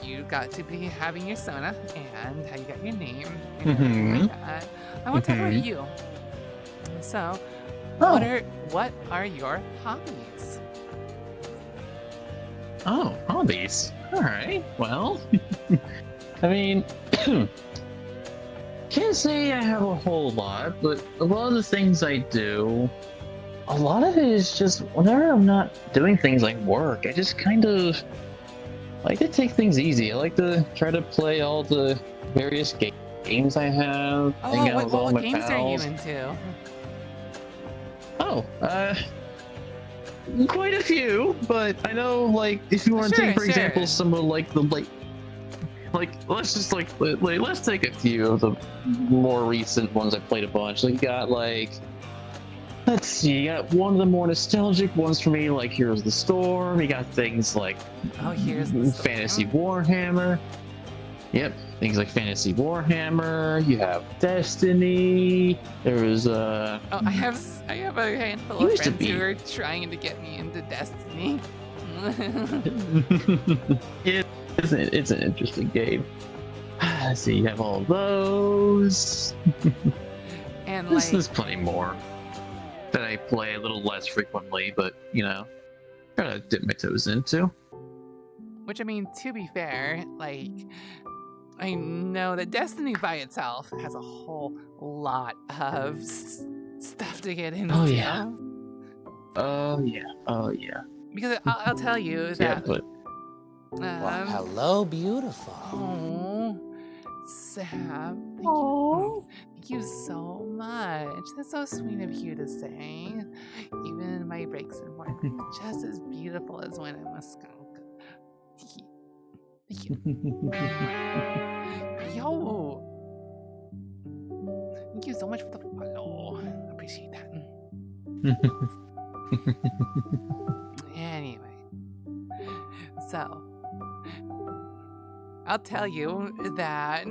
you got to be having your Sona and how you got your name and everything like that. I want to talk about you. So, what are your hobbies? Oh, hobbies. All right. Well, I mean, can't say I have a whole lot, but a lot of the things I do, a lot of it is just whenever I'm not doing things like work, I just kind of like to take things easy. I like to try to play all the various games I have. Hang out with all what my games are you pals. into? Oh, quite a few, but I know, if you want to take, for example, some of, let's just, let's take a few of the more recent ones I played a bunch. You got, let's see, you got one of the more nostalgic ones for me, like Here's the Storm. You got things like Here's the Storm. Fantasy Warhammer. Yep, things like Fantasy Warhammer. You have Destiny. There was I have a handful of friends who are trying to get me into Destiny. It's an interesting game. Let's see, you have all those. And there's plenty more that I play a little less frequently, but gotta dip my toes into. Which, I mean, to be fair, I know that Destiny by itself has a whole lot of stuff to get into. Oh yeah. Because I'll tell you that. Yeah, but. Well, hello, beautiful. Oh, Sam. Thank you so much. That's so sweet of you to say. Even my breaks and work are just as beautiful as when I'm a skunk. Thank you. Yo! Thank you so much for the follow. Appreciate that. Anyway. So, I'll tell you that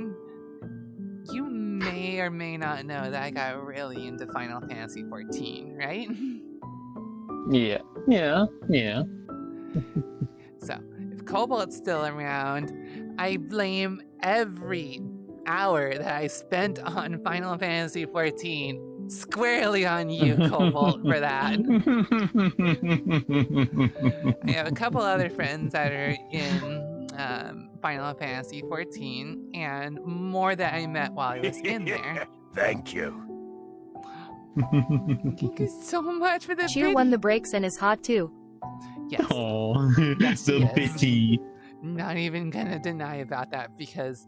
you may or may not know that I got really into Final Fantasy 14, right? Yeah. So, if Cobalt's still around, I blame every hour that I spent on Final Fantasy 14 squarely on you, Cobalt, for that. I have a couple other friends that are in Final Fantasy 14, and more that I met while I was in there. Thank you. Thank you so much for the Cheer won the breaks and is hot too. Yes. Oh, Yes, the bitty. Not even gonna deny about that because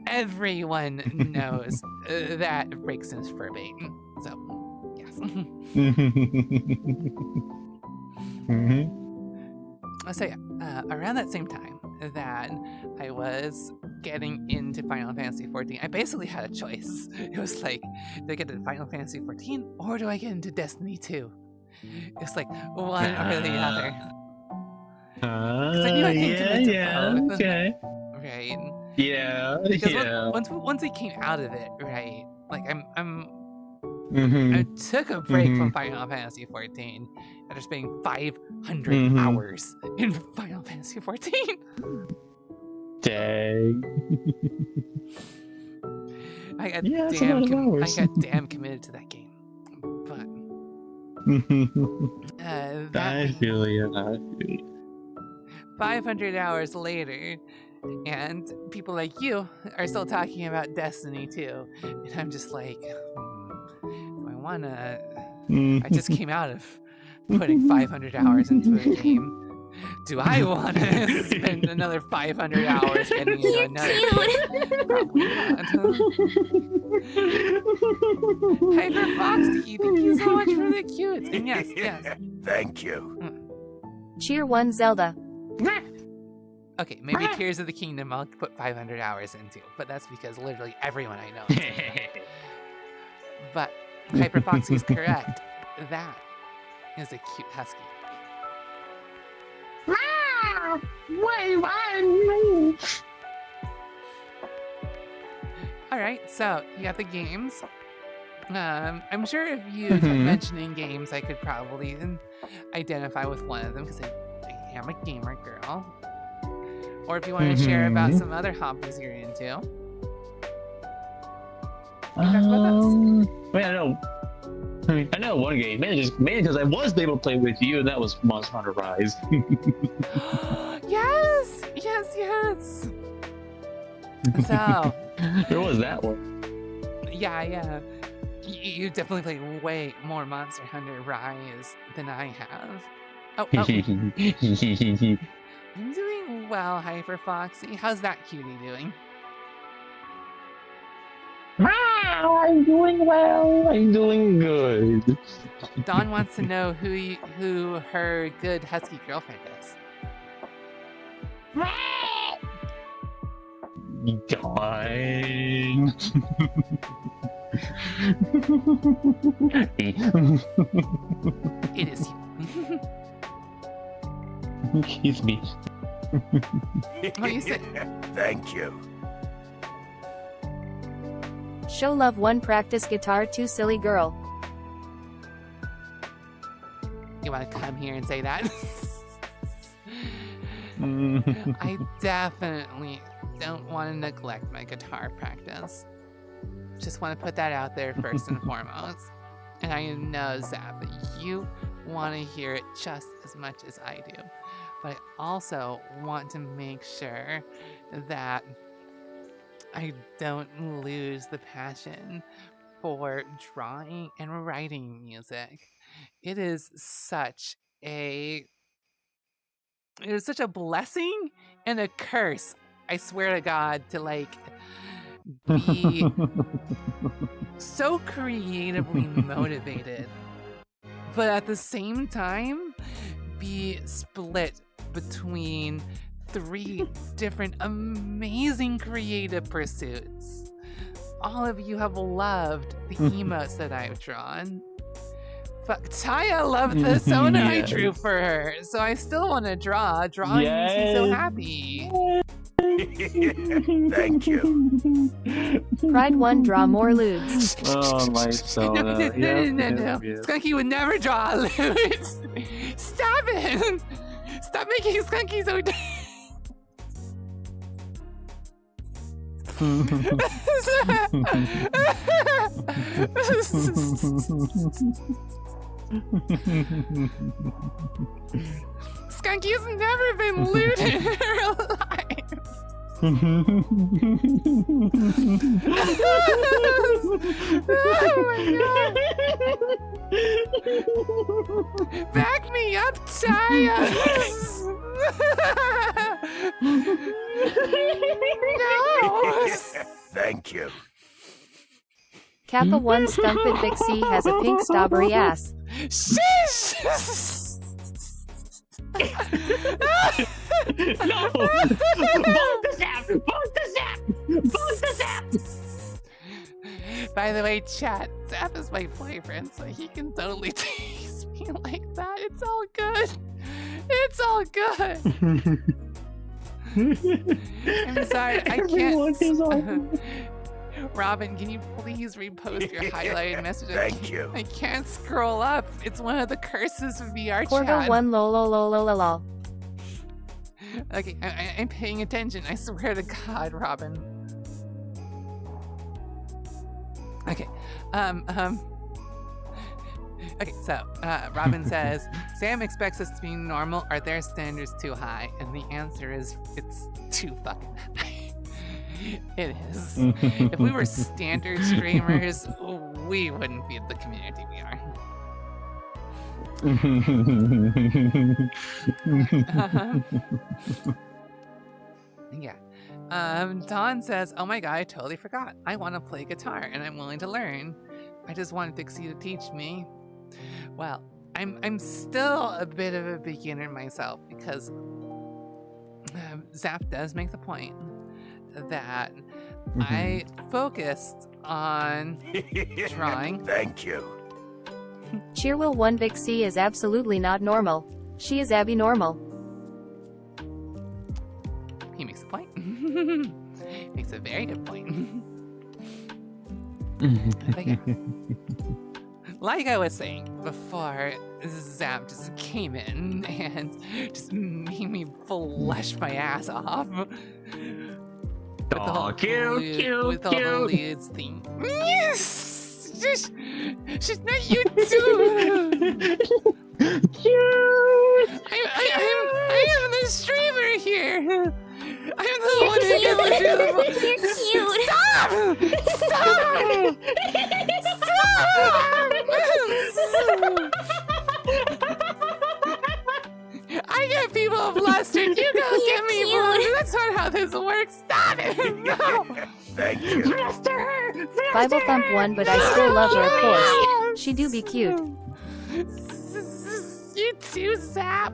everyone knows that Breakson is furbating. So, yes. So yeah, around that same time that I was getting into Final Fantasy 14, I basically had a choice. It was like, do I get into Final Fantasy 14 or do I get into Destiny 2? It's like one or the other. I knew I couldn't commit to both. Okay. Right. Yeah. Because once we came out of it, right? Like I'm I took a break from Final Fantasy 14 after spending 500 hours in Final Fantasy 14. Dang. I got damn committed to that game. But I feel you. 500 hours later, and people like you are still talking about Destiny 2. And I'm just like, do I want to... I just came out of putting 500 hours into a game. Do I want to spend another 500 hours getting into another game? Probably not. Hyper Foxy, thank you so much for the cutes. And yes. Thank you. Cheer 1 Zelda. Okay, maybe Tears of the Kingdom I'll put 500 hours into, but that's because literally everyone I know is into it. But Hyper Foxy is correct. That is a cute husky. Alright, so you got the games. I'm sure if you kept mentioning games, I could probably identify with one of them because I am a gamer girl. Or if you want to share about some other hobbies you're into. I know one game, mainly because I was able to play with you, and that was Monster Hunter Rise. Yes. So there was that one. Yeah. You definitely play way more Monster Hunter Rise than I have. Oh. I'm doing well, Hyper Foxy. How's that cutie doing? I'm doing well. I'm doing good. Dawn wants to know who her good husky girlfriend is. Dawn. It is you. It's me. What you say? Thank you. Show love 1 practice guitar 2 silly girl. You want to come here and say that? I definitely don't want to neglect my guitar practice. Just want to put that out there first and foremost. And I know, Zap, that you want to hear it just as much as I do. But I also want to make sure that I don't lose the passion for drawing and writing music. It is such a blessing and a curse, I swear to God, to be so creatively motivated, but at the same time be split between 3 different amazing creative pursuits. All of you have loved the emotes that I've drawn. Fuck, Taya loved the Sona I drew for her, so I still want to draw. Drawing makes me so happy. Thank you. Pride 1 draw more lewds. Oh my Sona. No. Skunky would never draw lewds. Stop it! Stop making Skunky so Skunky's never been lewd in her life. Oh my God. Back me up, Taya. No. Thank you. Kappa 1 Stumped Vixie has a pink strawberry ass. Shish! No! Vote the Zap! By the way, chat, Zap is my boyfriend, so he can totally tease me like that. It's all good. It's all good. I'm sorry, I can't. Robin, can you please repost your highlighted message? Thank you. I can't scroll up. It's one of the curses of VRchat. Corvo1 lol. Okay, I'm paying attention. I swear to God, Robin. Okay, okay, so Robin says, Sam expects us to be normal. Are their standards too high? And the answer is, it's too fucking high. It is. If we were standard streamers, we wouldn't be the community we are. Yeah. Dawn says, oh my god, I totally forgot. I want to play guitar and I'm willing to learn. I just wanted Dixie to teach me. Well, I'm still a bit of a beginner myself because Zap does make the point that I focused on drawing. Thank you. Cheerwell 1 Vixie is absolutely not normal. She is Abby normal. He makes a point. Makes a very good point. But yeah. Like I was saying before, Zap just came in and just made me flush my ass off. With the whole Leads thing. Yes! She's not you too! I am the streamer here! I'm the one who gets to do the You're cute! Stop! I get people flustered. You don't get me flustered. That's not how this works. Stop it! No! Thank you. Bible Thump 1, but I still love her, of course. She do be cute. You too, Zap.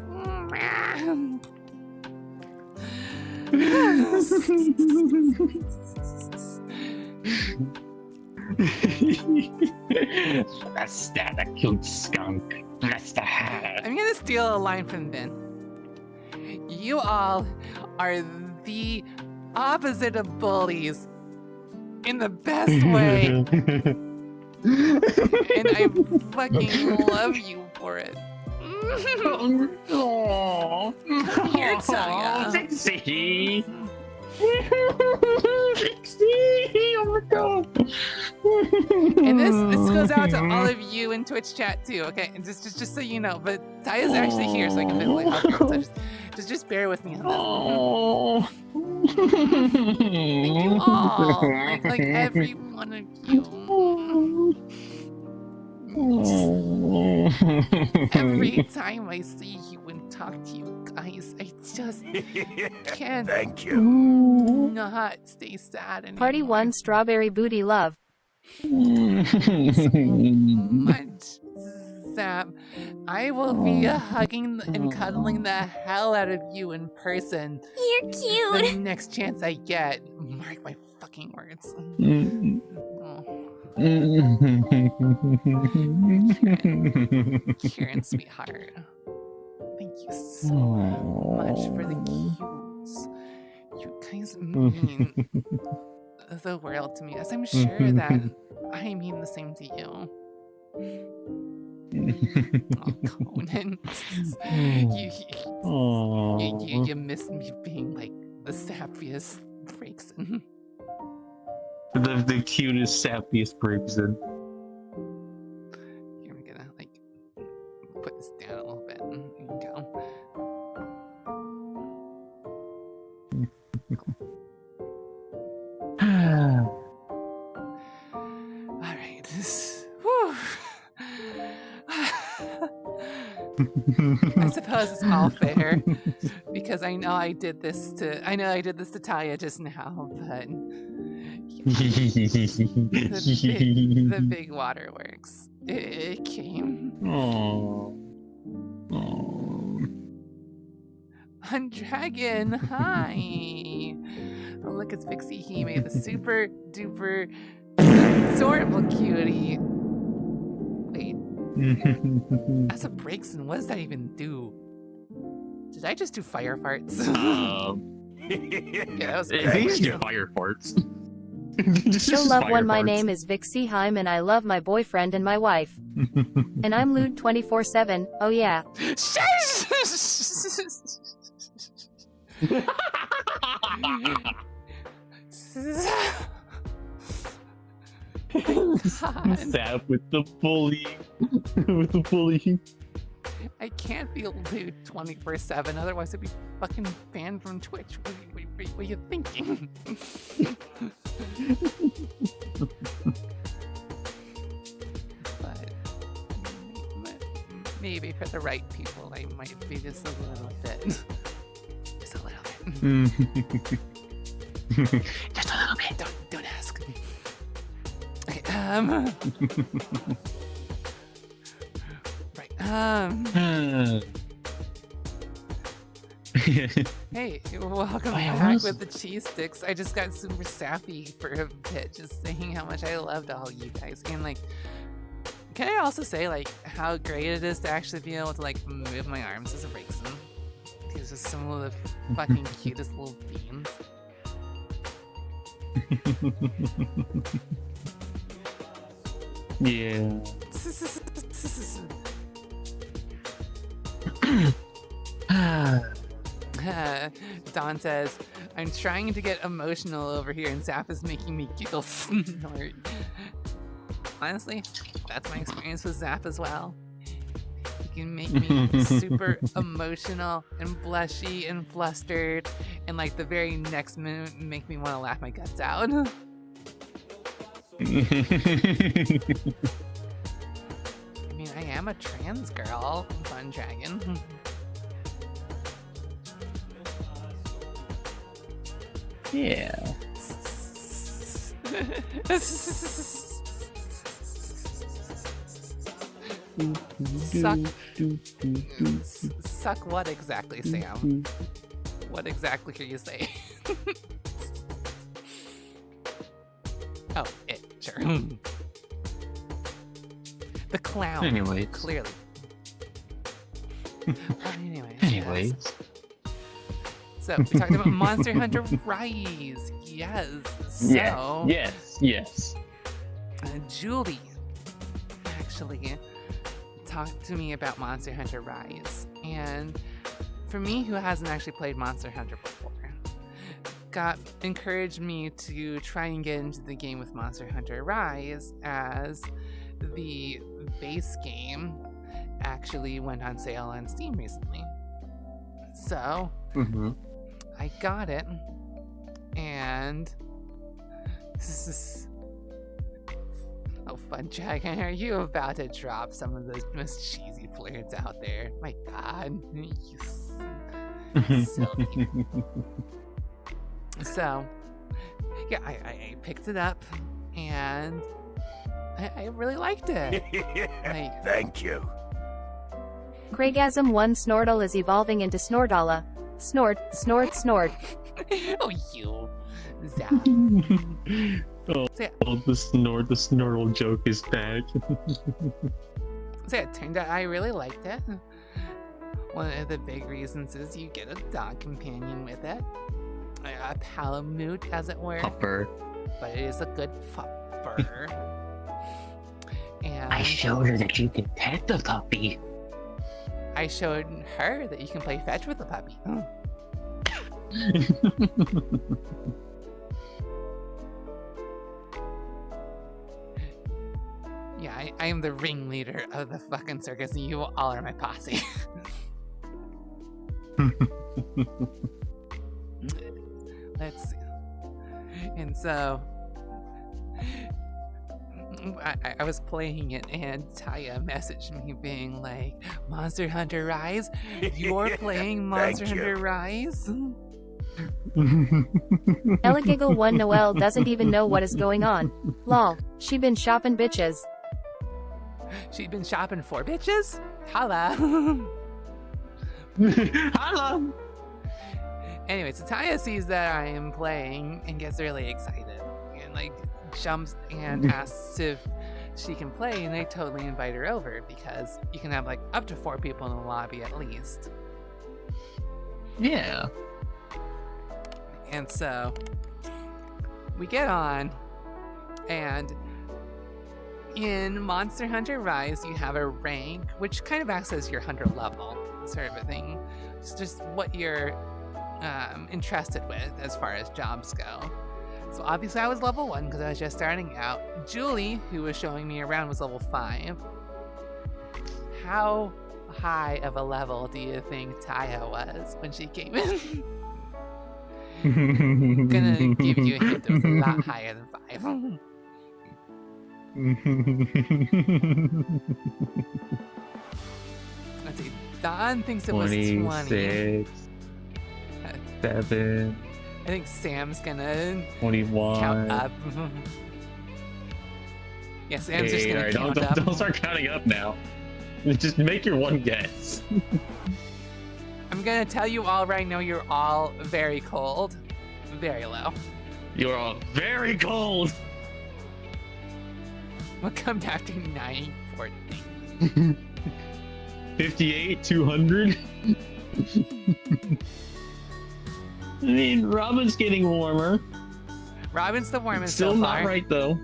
That's that, a cute skunk. That's the hat. I'm gonna steal a line from Ben. You all are the opposite of bullies in the best way. And I fucking love you for it. Come here, Taya. Dixie! Dixie! Oh my god! And this goes out to all of you in Twitch chat too, okay? And just so you know, but Taya's actually here, so I can really help her. So just bear with me on this. Thank you all, like every one of you. Every time I see you and talk to you guys, I just can't. Thank you. Not stay sad anymore. Party 1 Strawberry Booty Love. So much, Zap. I will be hugging and cuddling the hell out of you in person. You're cute. The next chance I get. Mark my fucking words. Kieran, sweetheart. Thank you so much for the cues. You guys mean the world to me, as I'm sure that I mean the same to you. Oh, Conan. You miss me being like the sappiest Brakeson. The cutest, sappiest person. Here, we're gonna like put this down a little bit. There you go. All right. Whew. I suppose it's all fair because I know I did this to Taya just now, but the big waterworks. It came. Oh. Dragon, hi. Oh, look, it's Vixie Hime, the super duper adorable cutie. Wait. As a Brakeson, what does that even do? Did I just do fire farts? Yeah, that was These do fire farts. She'll love when my name is Vic Seeheim and I love my boyfriend and my wife. And I'm lewd 24/7, oh yeah. Sap with the bullying. With the bullying. I can't be lewd 24/7, otherwise I'd be fucking banned from Twitch. What are you thinking? but maybe for the right people, I might be just a little bit. Just a little bit. Just a little bit. Don't ask. Okay. Right. Hey, welcome back with the cheese sticks. I just got super sappy for a bit, just saying how much I loved all you guys. And like, can I also say like how great it is to actually be able to like move my arms as a Raisin? These are some of the fucking cutest little beans. Yeah. Don says, I'm trying to get emotional over here and Zap is making me giggle snort. Honestly, that's my experience with Zap as well. He can make me super emotional and blushy and flustered, and like the very next minute make me want to laugh my guts out. I mean, I am a trans girl, Fun Dragon. Yeah. Suck what exactly, Sam? What exactly are you saying? Oh, it, sure. The clown. Anyways. Clearly. Anyways. So, we talked about Monster Hunter Rise. Yes. So, Yes. Julie actually talked to me about Monster Hunter Rise. And for me, who hasn't actually played Monster Hunter before, encouraged me to try and get into the game with Monster Hunter Rise, as the base game actually went on sale on Steam recently. So, I got it, and this is... Oh, Fun Dragon, are you about to drop some of those most cheesy flirts out there? My god, you silly. So, yeah, I picked it up, and I really liked it. Like, Thank you. Craigasm 1 Snortle is evolving into Snortala. Snort, snort, snort. oh, you, Zap. Oh, So, yeah, the snortle joke is back. so it turned out I really liked it. One of the big reasons is you get a dog companion with it. A palamute, as it were. Pupper. But it is a good pupper. And I showed her that you can pet the puppy. I showed her that you can play fetch with the puppy. Yeah, I am the ringleader of the fucking circus, and you all are my posse. Let's see. And so, I was playing it, and Taya messaged me being like, Monster Hunter Rise? You're playing Monster Thank you. Hunter Rise? Elegiggle 1 Noelle doesn't even know what is going on. Lol, she been shopping bitches. She'd been shopping for bitches? Holla. Holla! Anyway, so Taya sees that I am playing and gets really excited. And like jumps and asks if she can play, and I totally invite her over because you can have like up to 4 people in the lobby at least. Yeah. And so we get on, And in Monster Hunter Rise, you have a rank, which kind of acts as your hunter level, sort of a thing. It's just what you're entrusted with as far as jobs go. So obviously I was level 1 because I was just starting out. Julie, who was showing me around, was level 5. How high of a level do you think Taya was when she came in? I'm gonna give you a hint, it was a lot higher than 5. Let's see, Don thinks it was 20. 26, 7, I think Sam's gonna 21. count up. Yeah, Sam's just gonna count up. Don't start counting up now. Just make your one guess. I'm gonna tell you all right now, you're all very cold. Very low. You're all very cold. What comes after 914? 58, 200. I mean, Robin's getting warmer. Robin's the warmest Still so not far. right though.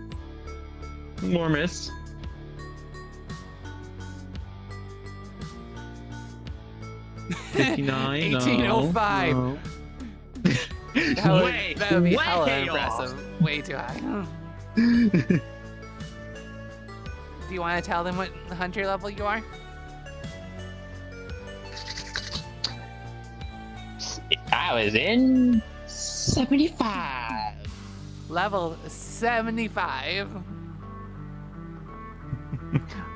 Warmest. $59. 1805. No. That would be hella way impressive. Way too high. Do you want to tell them what hunter level you are? I was in 75. Level 75.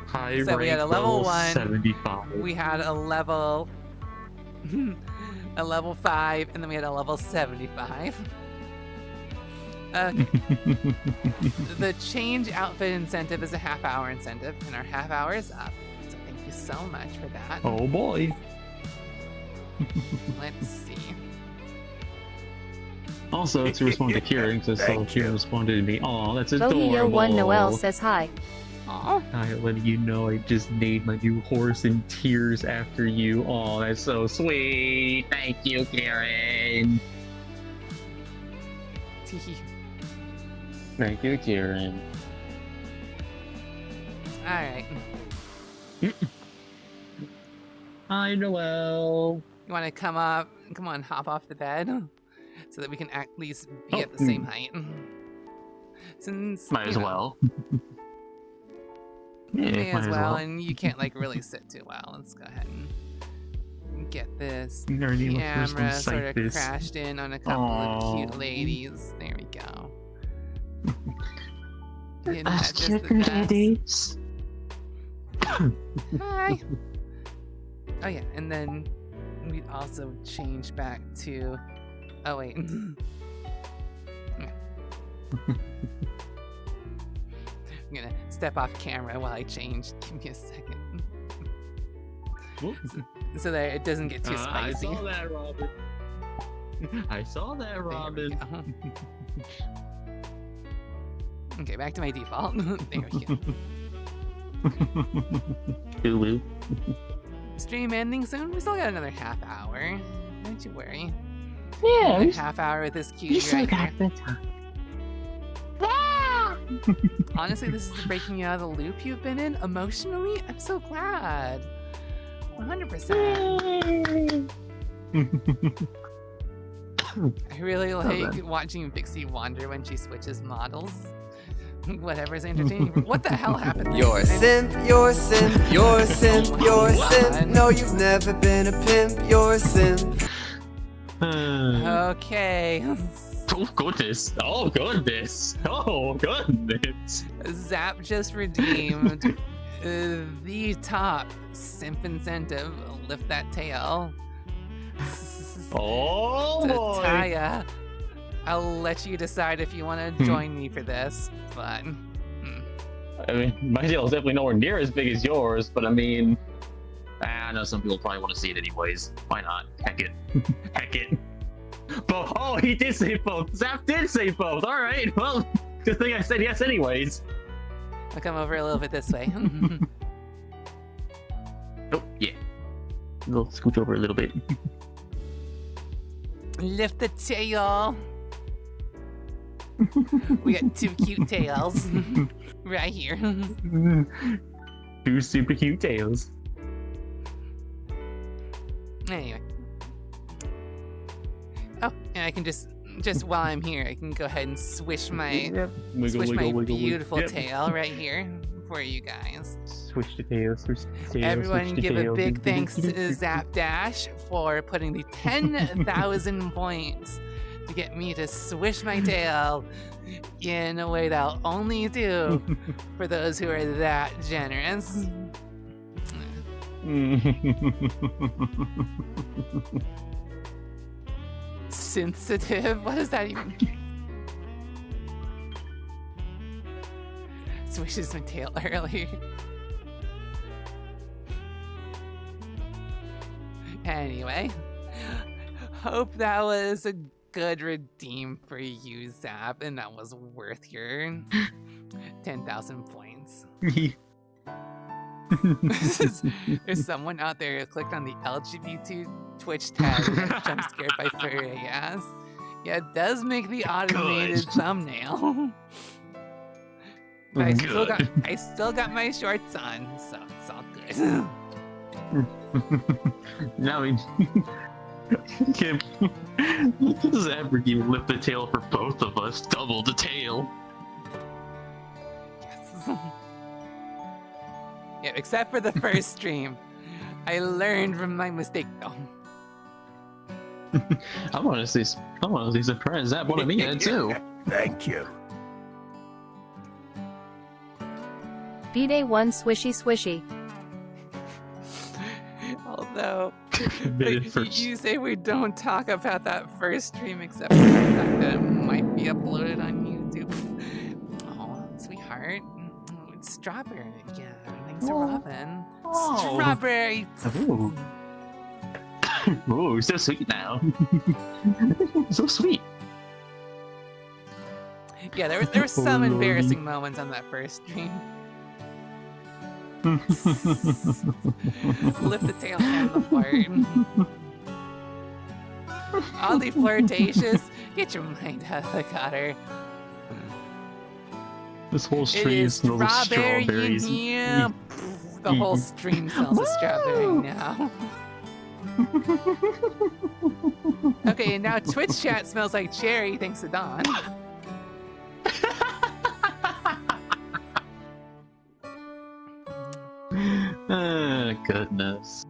High So we had a rank level 1. 75. We had a level 5, and then we had a level 75. The change outfit incentive is a half-hour incentive, and our half hour is up. So thank you so much for that. Oh boy. Let's see. Also, to respond to Kieran, because I saw Thank Kieran you. responded to me. Aw, that's adorable. Bohio1 Noel says hi. Aw. I letting you know I just named my new horse in tears after you. Aw, that's so sweet. Thank you, Kieran. Thank you, Kieran. Alright. Hi, Noel. You want to come up? Come on, hop off the bed, so that we can at least be at the same height. Since Might as you know, well. may might as well, and you can't like really sit too well. Let's go ahead and get this camera sort of crashed in on a couple of cute ladies. There we go. Isn't that just the best? Hi. Oh yeah, and then we also change back to. Oh wait. I'm gonna step off camera while I change. Give me a second. So that it doesn't get too spicy. I saw that, Robin. I saw that, Robin. Okay, back to my default. There we go. Hulu. Stream ending soon. We still got another half hour. Don't you worry. Yeah, Another half hour with this we cutie still right got here. the time. Honestly, this is breaking you out of the loop you've been in. Emotionally, I'm so glad. 100%. I really like watching Vixie wander when she switches models. Whatever's entertaining. What the hell happened? You're a simp, you're a simp, you're a simp, you're a simp. No, you've never been a pimp, you're a simp. Okay. Oh goodness! Oh goodness! Oh goodness! Zap just redeemed the top simp incentive. Lift that tail. Oh So, boy! Taya, I'll let you decide if you want to join me for this, but I mean, my tail is definitely nowhere near as big as yours, but I mean, I know some people probably want to see it anyways. Why not? Heck it. Heck it. Both. Oh, he did say both. Zap did say both. All right. Well, good thing I said yes anyways. I'll come over a little bit this way. Oh, yeah. We'll scooch over a little bit. We got two cute tails right here. Two super cute tails. Anyway. Oh, and I can just while I'm here, I can go ahead and swish my beautiful tail right here for you guys. Switch the tail, switch the tail. Everyone switch the give tail. a big thanks to Zapdash for putting the 10,000 points to get me to swish my tail in a way that I'll only do for those who are that generous. Sensitive? What does that even mean? Swishes my tail earlier. Anyway, hope that was a good redeem for you, Zap, and that was worth your 10,000 points. There's someone out there who clicked on the LGBT Twitch tag and got jump scared by furry ass. Yeah, it does make the automated thumbnail. But I still got my shorts on, so it's all good. Now we can Zabrigi lift the tail for both of us, double the tail. Yes. Yeah, except for the first stream. I learned from my mistake though. I'm honestly surprised Zap wanted me in it too. Thank you. B-Day 1 swishy swishy. Although, Admitted first. you say we don't talk about that first stream except for the fact that it might be uploaded on YouTube. Oh, sweetheart. Oh, it's Strawberry again. Thanks for Robin. Oh. Strawberry! Ooh. Ooh, so sweet now. So sweet. Yeah, there were some Oh, embarrassing moments on that first stream. Lift the tail and the flirt. All the flirtatious. Get your mind out of the gutter. This whole It stream is smells of strawberry in strawberries. here. The whole stream smells of strawberry now. Okay, and now Twitch chat smells like cherry thanks to Dawn. Goodness.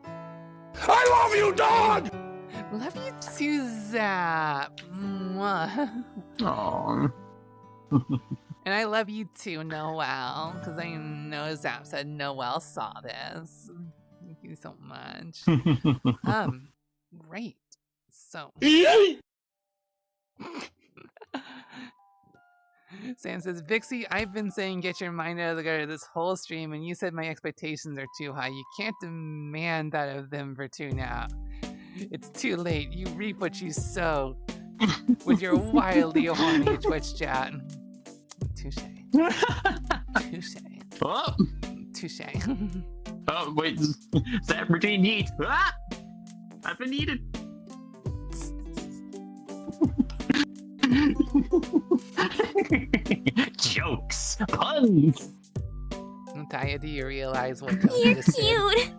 I love you, dog! Love you too, Zap. Mwah. Aww. And I love you too, Noel, because I know Zap said Noel saw this. Thank you so much. Great. So. Sam says, Vixie, I've been saying get your mind out of the gutter this whole stream, and you said my expectations are too high. You can't demand that of them for 2 now. It's too late. You reap what you sow with your wildly horny Twitch chat. Touche. Touche. Oh, Touche. oh wait. Zap routine neat. Ah! I've been needed. Jokes, puns. Taya, do you realize what You're just did? cute.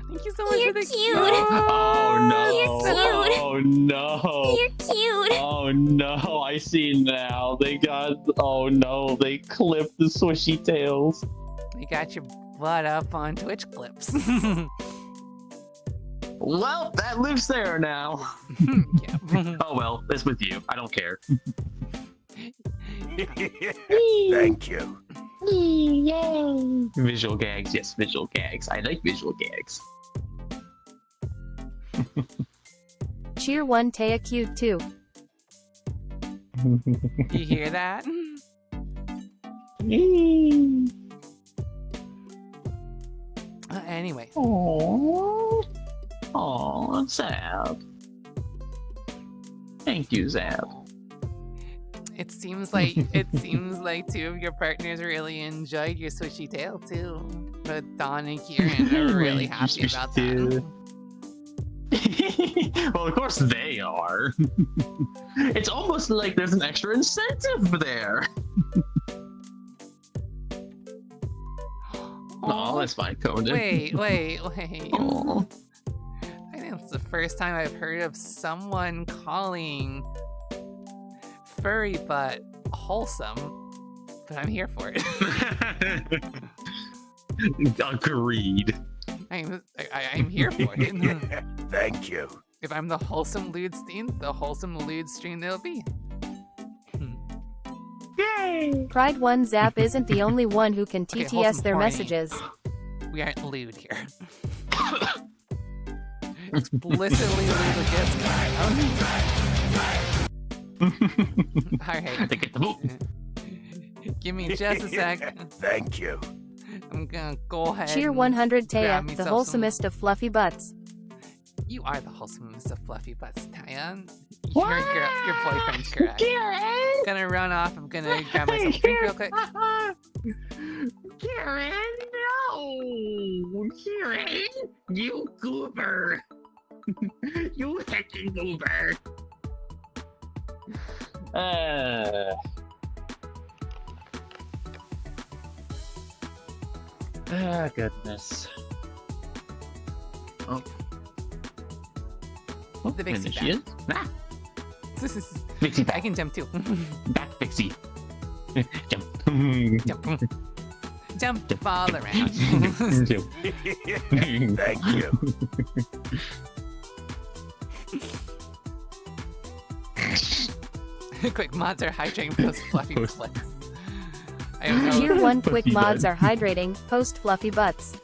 Thank you so much You're for the cute. Oh no! You're cute. Oh no! You're cute. Oh no! I see now. They got. Oh no! They clipped the swishy tails. You got your butt up on Twitch clips. Well, that lives there now. Yeah. Oh well, it's with you. I don't care. Thank you. Yay. Visual gags, yes, visual gags. I like visual gags. Cheer 1 Taya cute too. You hear that? Anyway. Aww. Aww, Zap. Thank you, Zap. It seems like 2 of your partners really enjoyed your swishy tail too. But Dawn and Kieran are really happy about that. Well, of course they are. It's almost like there's an extra incentive there. Oh, that's fine, Conan. Wait. Aw. I think it's the first time I've heard of someone calling furry butt wholesome, but I'm here for it. Agreed. I'm here for it. Thank you. If I'm the wholesome Ludstein, the wholesome Ludstream it'll be. Yay! Pride 1 Zap isn't the only one who can Okay, TTS wholesome their horny. messages. We aren't lewd here. Explicitly lewd against Alright. They get the boot. Give me just a sec. Thank you. I'm gonna go ahead. Cheer and 100 grab Taya, me the some- wholesomest of fluffy butts. You are the wholesomest of fluffy butts, Taya. Your boyfriend's correct. I'm gonna run off. I'm gonna grab myself a drink real quick. Karen, no! Karen, you goober! You heckin' goober! Ah, goodness. Oh. The Vixie and there she is. Ah, Vixie I back. can jump too. Back, Vixie. Jump. Jump. Jump all around. Thank you. Quick mods are hydrating post fluffy flicks. I don't know. Cheer 1 quick Fluffy mods butt. are hydrating, post fluffy butts.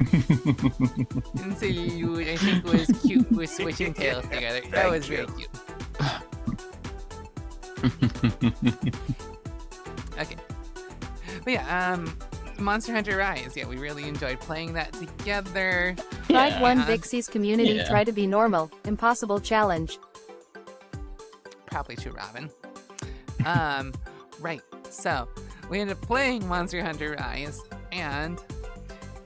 And so you, I think, was cute with switching tails together. That was very cute. Okay. But yeah, Monster Hunter Rise. Yeah, we really enjoyed playing that together. Pride 1 Yeah. Vixie's community Yeah. try to be normal. Impossible challenge. Probably true, Robin. Right. So we ended up playing Monster Hunter Rise, and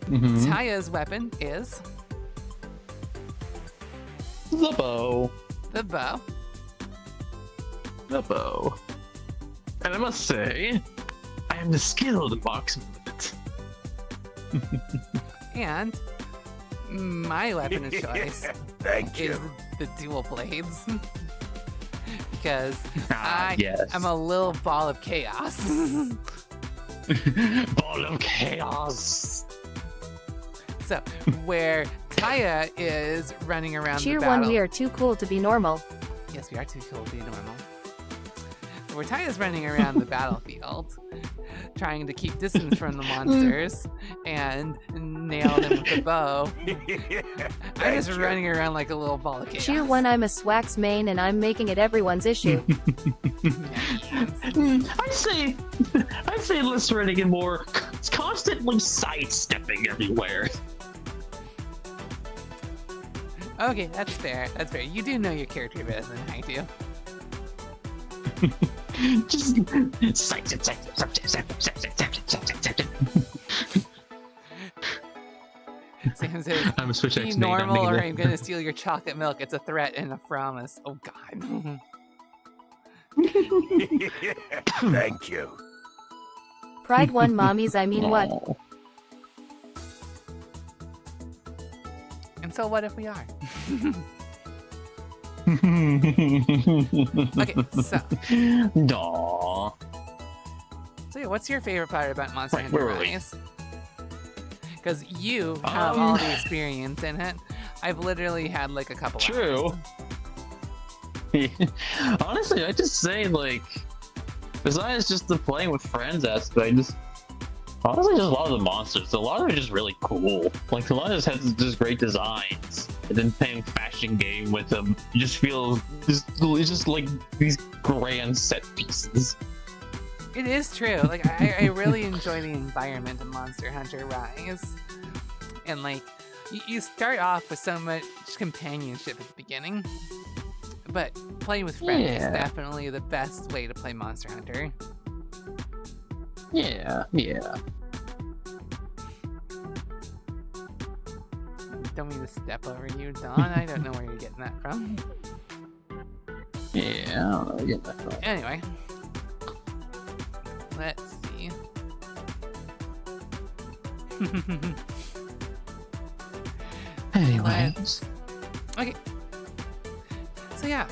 Taya's weapon is The bow. the bow. The bow. And I must say, I am the skilled marksman with it. And my weapon of choice Thank is you. the dual blades. Because Ah, yes. I'm a little ball of chaos. Ball of chaos. So, where Taya is running around Cheer the 1 battle. we are too cool to be normal. Yes, we are too cool to be normal. Where Taya's running around the battlefield, trying to keep distance from the monsters and nail them with the bow. I'm just running around like a little ball of chaos. Cheer 1 I'm a Swax main and I'm making it everyone's issue. I'd say less running and more constantly sidestepping everywhere. Okay, that's fair. That's fair. You do know your character better than I do. Just Sam says, I'm a Switch be X main, I'm normal or making I'm gonna steal your chocolate milk. It's a threat and a promise. Oh god. Thank you. Pride 1 mommies I mean what? Oh. And so what if we are? the... Okay, so Aww. yeah, what's your favorite part about Monster Right, Hunter where were we? Rise? Because you have all the experience in it. I've literally had like a couple True. hours. Honestly, I just say like, besides just the playing with friends aspect, I just honestly just a lot of the monsters. A lot of them are just really cool. Like a lot of this has just great designs, and then playing fashion game with them, you just feel it's just like these grand set pieces. It is true. Like I really enjoy the environment of Monster Hunter Rise, and like you start off with so much companionship at the beginning, but playing with friends is Yeah. definitely the best way to play Monster Hunter. Yeah, yeah. don't mean to step over you, Don. I don't know where you're getting that from. Yeah, I don't know. Get that from. Anyway, let's see. Anyways. Okay. So yeah,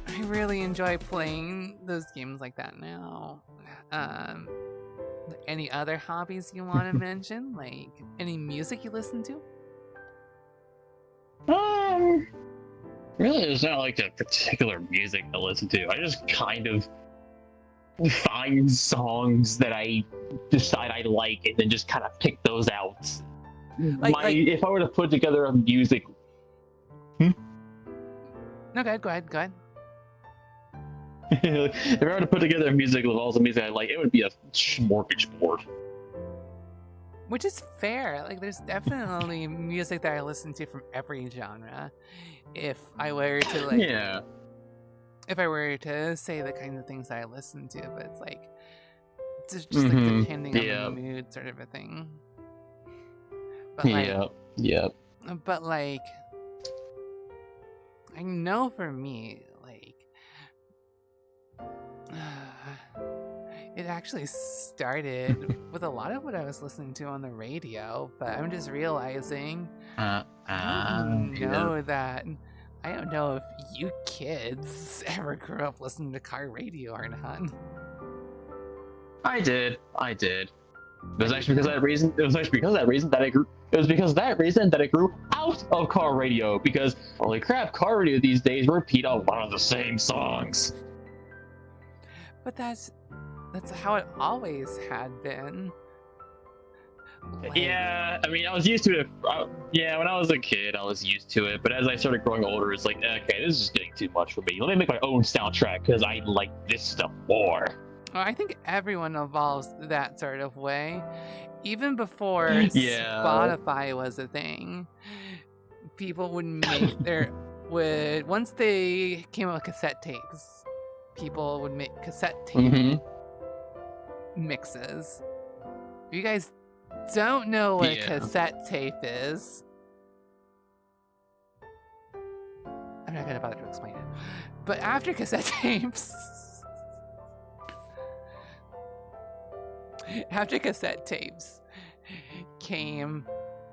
I really enjoy playing those games like that now. Any other hobbies you want to mention? Like any music you listen to? Really, there's not like a particular music to listen to. I just kind of find songs that I decide I like and then just kind of pick those out. If I were to put together a music... No, go ahead. If I were to put together a music with all the music I like, it would be a smorgasbord. Which is fair. Like, there's definitely music that I listen to from every genre. If I were to, like... Yeah. If I were to say the kinds of things that I listen to, but it's like... Just like, depending on the mood sort of a thing. But, like... Yep. But, like... I know for me, like... it actually started with a lot of what I was listening to on the radio, but I'm just realizing I don't know if you kids ever grew up listening to car radio or not. I did. It was actually because of that reason. It was actually because of that reason that I grew. It was because of that reason that I grew out of car radio. Because holy crap, car radio these days repeat a lot of the same songs. But that's how it always had been. Like, yeah, I mean, I was used to it. When I was a kid, I was used to it. But as I started growing older, it's like, okay, this is getting too much for me. Let me make my own soundtrack because I like this stuff more. Well, I think everyone evolves that sort of way. Even before Spotify was a thing, people would make once they came out with cassette tapes, people would make cassette tape mixes. If you guys don't know what a cassette tape is, I'm not gonna bother to explain it. But after cassette tapes, came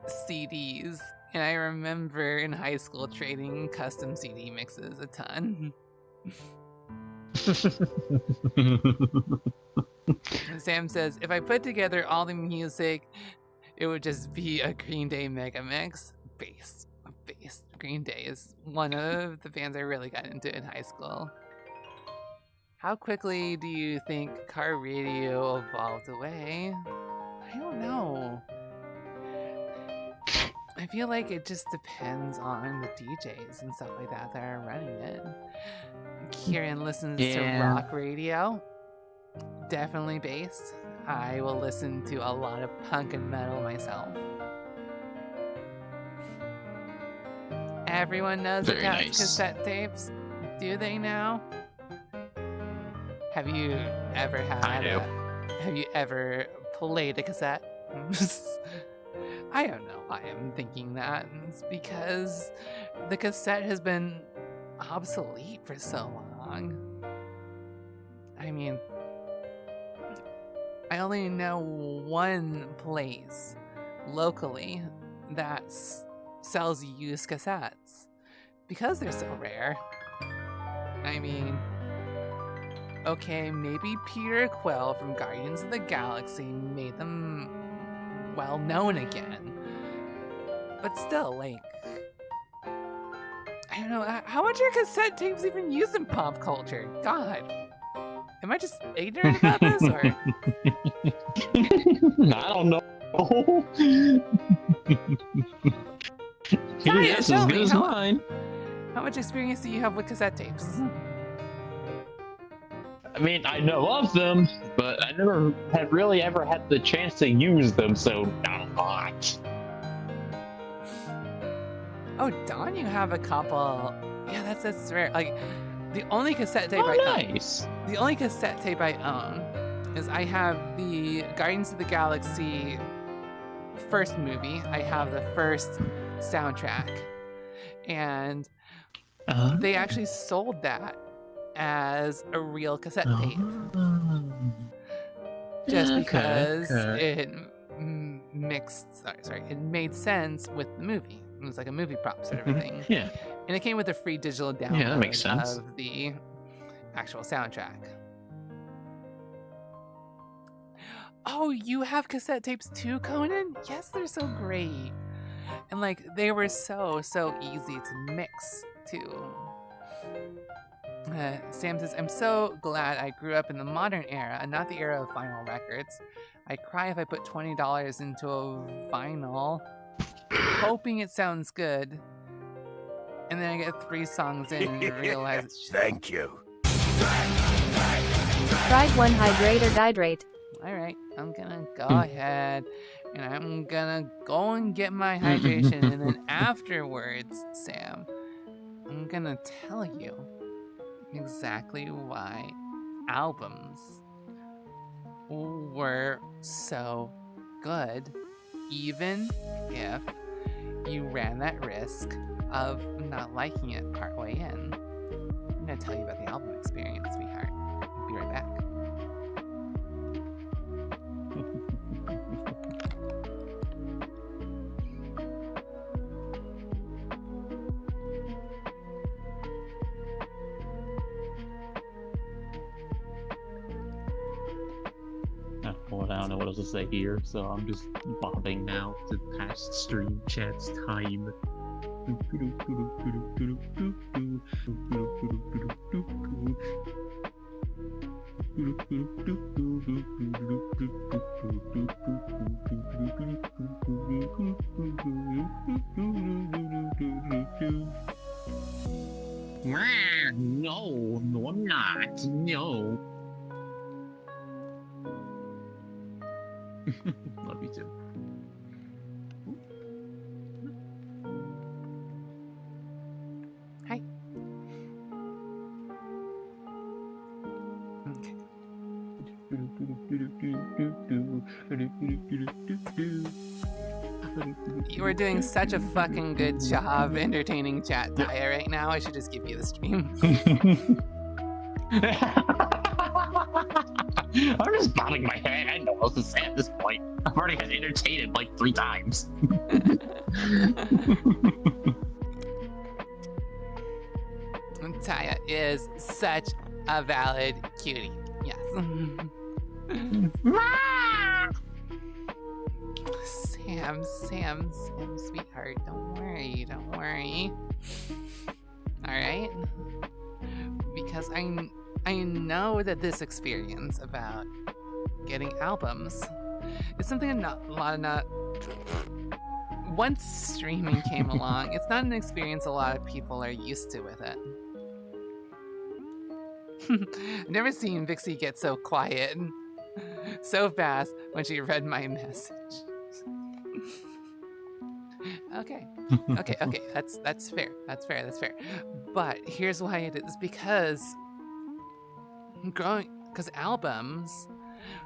CDs, and I remember in high school trading custom CD mixes a ton. Sam says, if I put together all the music, it would just be a Green Day mega mix. Bass. Green Day is one of the bands I really got into in high school. How quickly do you think car radio evolved away? I don't know. I feel like it just depends on the DJs and stuff like that are running it. Kieran listens to rock radio. Definitely bass. I will listen to a lot of punk and metal myself. Everyone knows about cassette tapes. Do they now? Have you ever have you ever played a cassette? I don't know why I'm thinking that. It's because the cassette has been obsolete for so long. I mean, I only know one place locally that sells used cassettes because they're so rare. I mean, okay, maybe Peter Quill from Guardians of the Galaxy made them well known again. But still, like, I don't know, how much are cassette tapes even used in pop culture? God. Am I just ignorant about this, or? I don't know. Taya, Yes, as good as mine. How much experience do you have with cassette tapes? I mean, I know of them, but I never had really ever had the chance to use them, so not a lot. Oh, Don, you have a couple. Yeah, that's rare. Like, the only cassette tape the only cassette tape I own is I have the Guardians of the Galaxy first movie. I have the first soundtrack, and they actually sold that as a real cassette tape, just because it it made sense with the movie. It was like a movie props and everything. Yeah. And it came with a free digital download Yeah, that makes sense. of the actual soundtrack. Oh, you have cassette tapes too, Conan? Yes, they're so great. And like they were so easy to mix too. Sam says, I'm so glad I grew up in the modern era and not the era of vinyl records. I cry if I put $20 into a vinyl, hoping it sounds good, and then I get 3 songs in and realize it's Thank you. Pride 1 hydrate or dihydrate. Alright, I'm gonna go ahead and I'm gonna go and get my hydration, and then afterwards, Sam, I'm gonna tell you exactly why albums were so good, even if you ran that risk of not liking it partway in. I'm gonna tell you about the album experience, sweetheart. I'll be right back. Well, I don't know what else to say here, so I'm just bobbing now to past stream chat's time. No, I'm not. No. Love you too. Hi. Okay. You are doing such a fucking good job entertaining chat, Taya, right now. I should just give you the stream. I'm just bobbing my head. I know what else to say at this point. I've already been entertained like 3 times. Taya is such a valid cutie. Yes. Sam, sweetheart, don't worry. Alright? Because I know that this experience about getting albums is something once streaming came along, it's not an experience a lot of people are used to with it. I've never seen Vixie get so quiet so fast when she read my message. Okay. That's fair. But here's why it is, because albums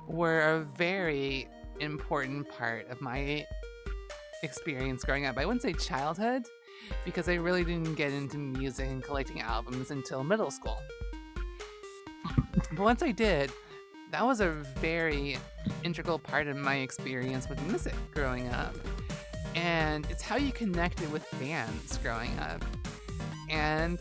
were a very important part of my experience growing up. I wouldn't say childhood, because I really didn't get into music and collecting albums until middle school. But once I did, that was a very integral part of my experience with music growing up. And it's how you connected with bands growing up. And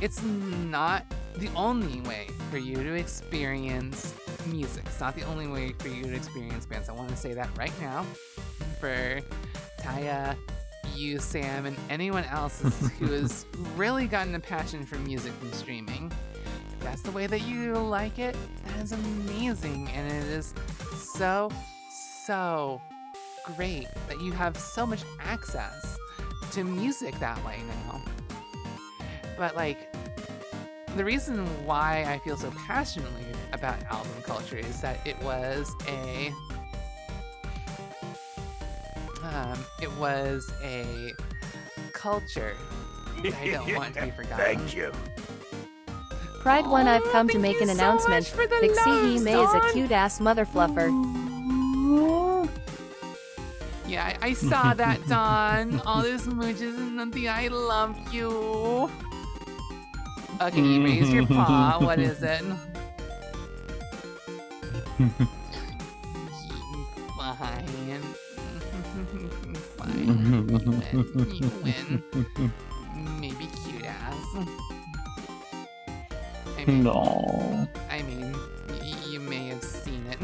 it's not the only way for you to experience music. It's not the only way for you to experience bands. I want to say that right now for Taya, you, Sam, and anyone else who has really gotten a passion for music from streaming. If that's the way that you like it, that is amazing. And it is so great that you have so much access to music that way now. But like, the reason why I feel so passionately about album culture is that it was a culture that I don't want to be forgotten. Thank you. Pride 1, I've come to thank make you an so announcement. much for the Vixie love, May is a son. cute ass mother fluffer. Yeah, I saw that, Dawn. All those smooches and nothing. I love you. Okay, you raise your paw. What is it? Fine. Fine. You win. Maybe cute ass. No. I mean, you may have seen it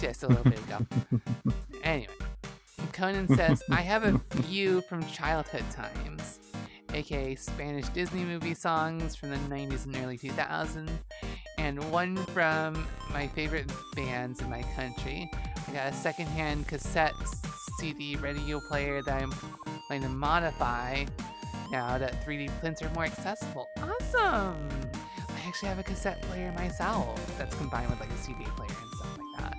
just a little bit ago. Anyway, Conan says, I have a few from childhood times, aka Spanish Disney movie songs from the 90s and early 2000s, and one from my favorite bands in my country. I got a secondhand cassette CD radio player that I'm going to modify now that 3D prints are more accessible. Awesome! I actually have a cassette player myself that's combined with like a CD player and stuff like that.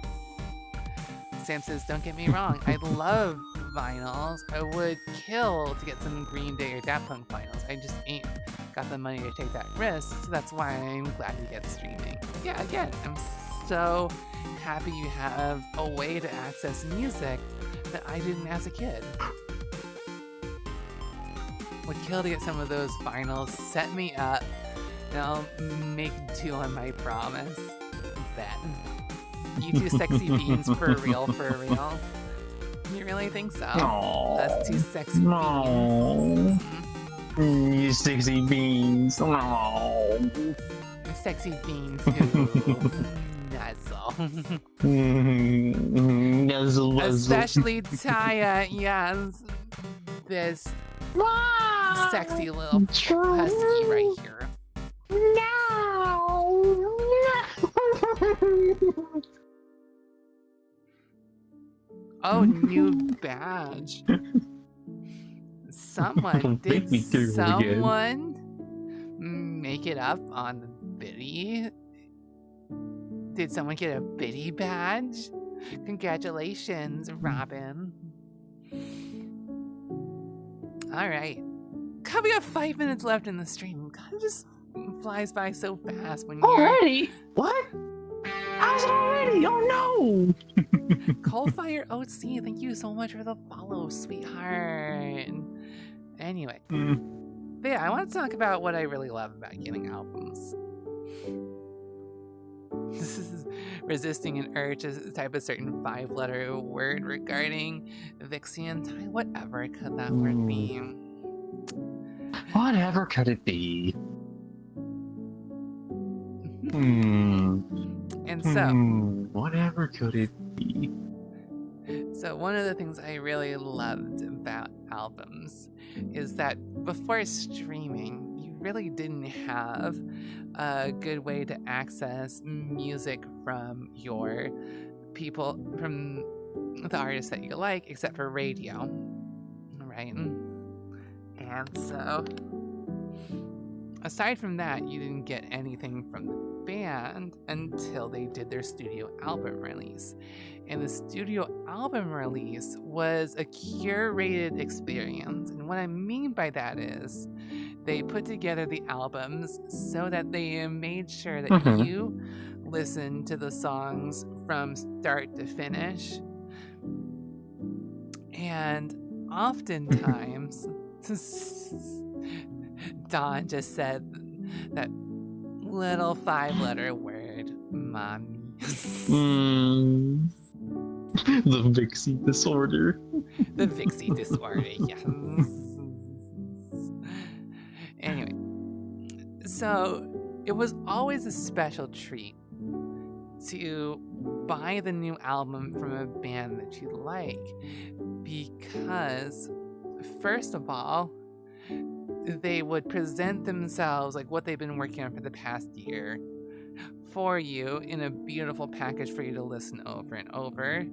Sam says, don't get me wrong, I love vinyls. I would kill to get some Green Day or Daft Punk vinyls. I just ain't got the money to take that risk, so that's why I'm glad you get streaming. Yeah, again, I'm so happy you have a way to access music that I didn't as a kid. Would kill to get some of those vinyls. Set me up, and I'll make do on my promise. Bet. You two sexy beans for real, for real. You really think so? Aww. Us two sexy No. beans. You sexy beans. No. Sexy beans who nuzzle. Nuzzle, nuzzle. Especially Taya, yes. This sexy little husky right here. Oh, new badge. Someone Don't make did me do it again. someone make it up on the biddy? Did someone get a biddy badge? Congratulations, Robin. Alright. God, we got 5 minutes left in the stream. God, it just flies by so fast when you're... Already? What? How's it already? Oh no! Coalfire OC, thank you so much for the follow, sweetheart. Anyway. But yeah, I want to talk about what I really love about getting albums. This is resisting an urge to type a certain 5-letter word regarding Vixie and Ty. Whatever could that word be? Whatever could it be? And so, Whatever could it be? So one of the things I really loved about albums is that before streaming, you really didn't have a good way to access music from your people, from the artists that you like, except for radio, right? And so, aside from that, you didn't get anything from the band until they did their studio album release. And the studio album release was a curated experience. And what I mean by that is they put together the albums so that they made sure that you listen to the songs from start to finish. And oftentimes, Dawn just said that little 5-letter word, mommy. The Vixie disorder. The Vixie disorder, yes. Anyway, so it was always a special treat to buy the new album from a band that you like because, first of all, they would present themselves, like what they've been working on for the past year, for you in a beautiful package for you to listen over and over,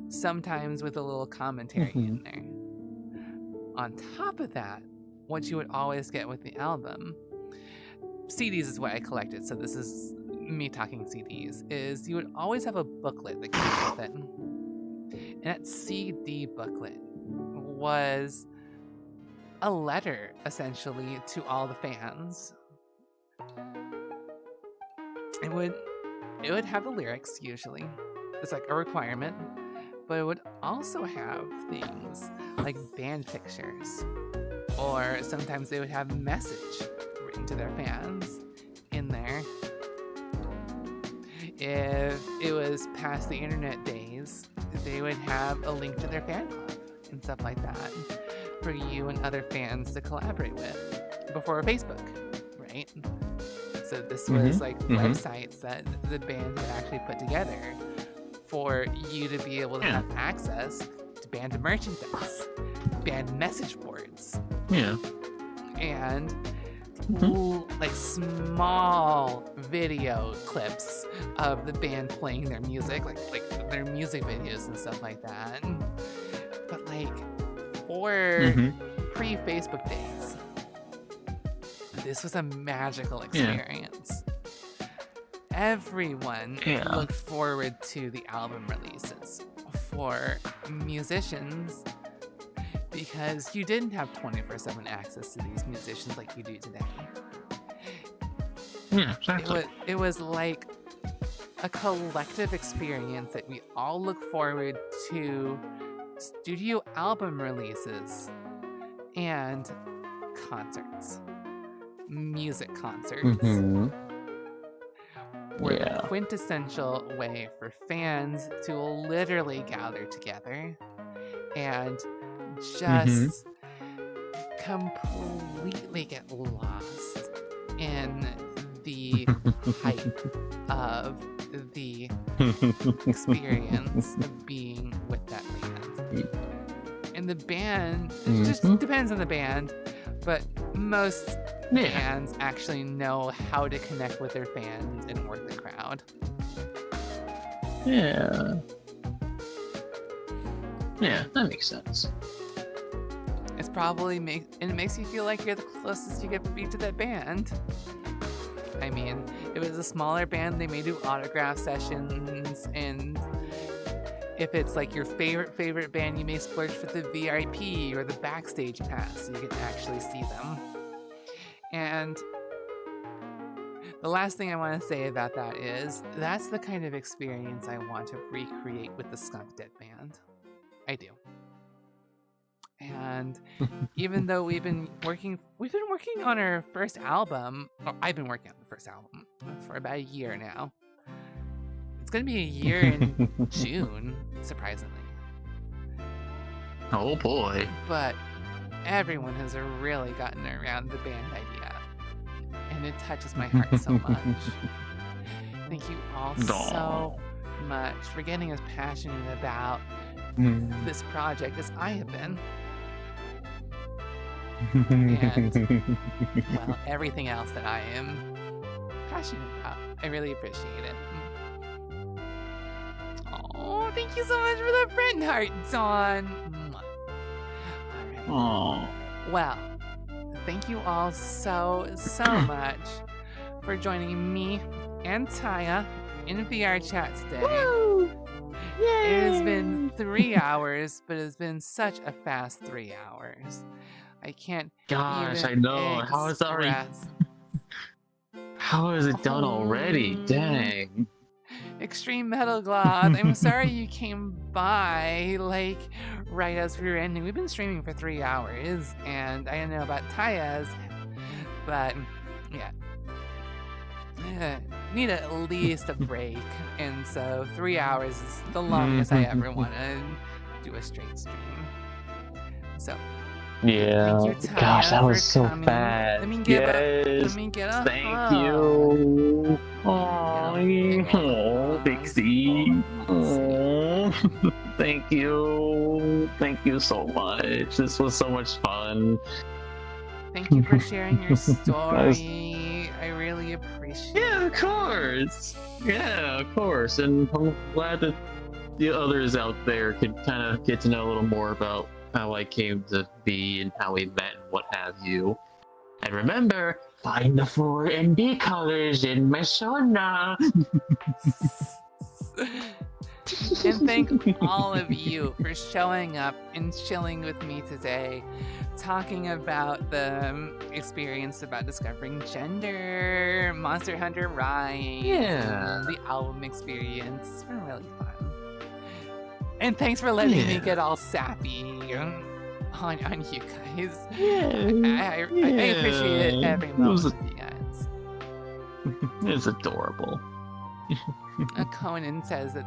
sometimes with a little commentary in there. On top of that, what you would always get with the album, CDs is what I collected, so this is me talking CDs, is you would always have a booklet that came with it. And that CD booklet was a letter, essentially, to all the fans. It would have the lyrics, usually. It's like a requirement. But it would also have things like band pictures, or sometimes they would have a message written to their fans in there. If it was past the internet days, they would have a link to their fan club and stuff like that for you and other fans to collaborate with before Facebook, right? So this was like websites that the band had actually put together for you to be able to have access to band merchandise, band message boards, and like small video clips of the band playing their music, like their music videos and stuff like that. But like for pre-Facebook days, this was a magical experience. Everyone looked forward to the album releases. For musicians, because you didn't have 24/7 access to these musicians like you do today. Yeah, exactly. It was like a collective experience that we all look forward to studio album releases and concerts. Music concerts were the quintessential way for fans to literally gather together and just completely get lost in the hype of the experience of being with that band. And the band, it just depends on the band, but most bands actually know how to connect with their fans and work the crowd. Yeah, that makes sense. It's probably it makes you feel like you're the closest you get to be to that band. I mean, if it was a smaller band, they may do autograph sessions, and if it's like your favorite band, you may splurge for the VIP or the backstage pass so you can actually see them. And the last thing I want to say about that is that's the kind of experience I want to recreate with the Skunk Dead Band. I do. And even though we've been working on our first album, or I've been working on the first album for about a year now. It's gonna be a year in June, surprisingly. Oh boy. But everyone has really gotten around the band idea. And it touches my heart so much. Thank you all so much for getting as passionate about this project as I have been. And, well, everything else that I am passionate about. I really appreciate it. Oh, thank you so much for the friend heart, Dawn. Alright. Well, thank you all so much for joining me and Taya in VRchat today. Woo! Yay! It has been 3 hours, but it's been such a fast 3 hours. I can't. Gosh, even I know. How is that already? How is it done already? Dang. Extreme Metal Gloth, I'm sorry you came by like right as we were ending. We've been streaming for 3 hours, and I don't know about Taya's, but yeah. Need at least a break, and so 3 hours is the longest I ever want to do a straight stream. So yeah, thank you, Taya, gosh, that was so coming. fast. Let me get a thank hug. you. Oh, Dixie. Oh, thank you so much. This was so much fun. Thank you for sharing your story. I really appreciate it. Yeah, of course. Yeah, of course. And I'm glad that the others out there could kind of get to know a little more about how I came to be and how we met and what have you. And remember, find the 4 NB colors in my sauna. And thank all of you for showing up and chilling with me today, talking about the experience about discovering gender, Monster Hunter Rise, Yeah. the album experience. It's been really fun. And thanks for letting me Yeah. get all sappy on you guys. Yeah. I appreciate every It moment was, with you guys. it was adorable. Conan says that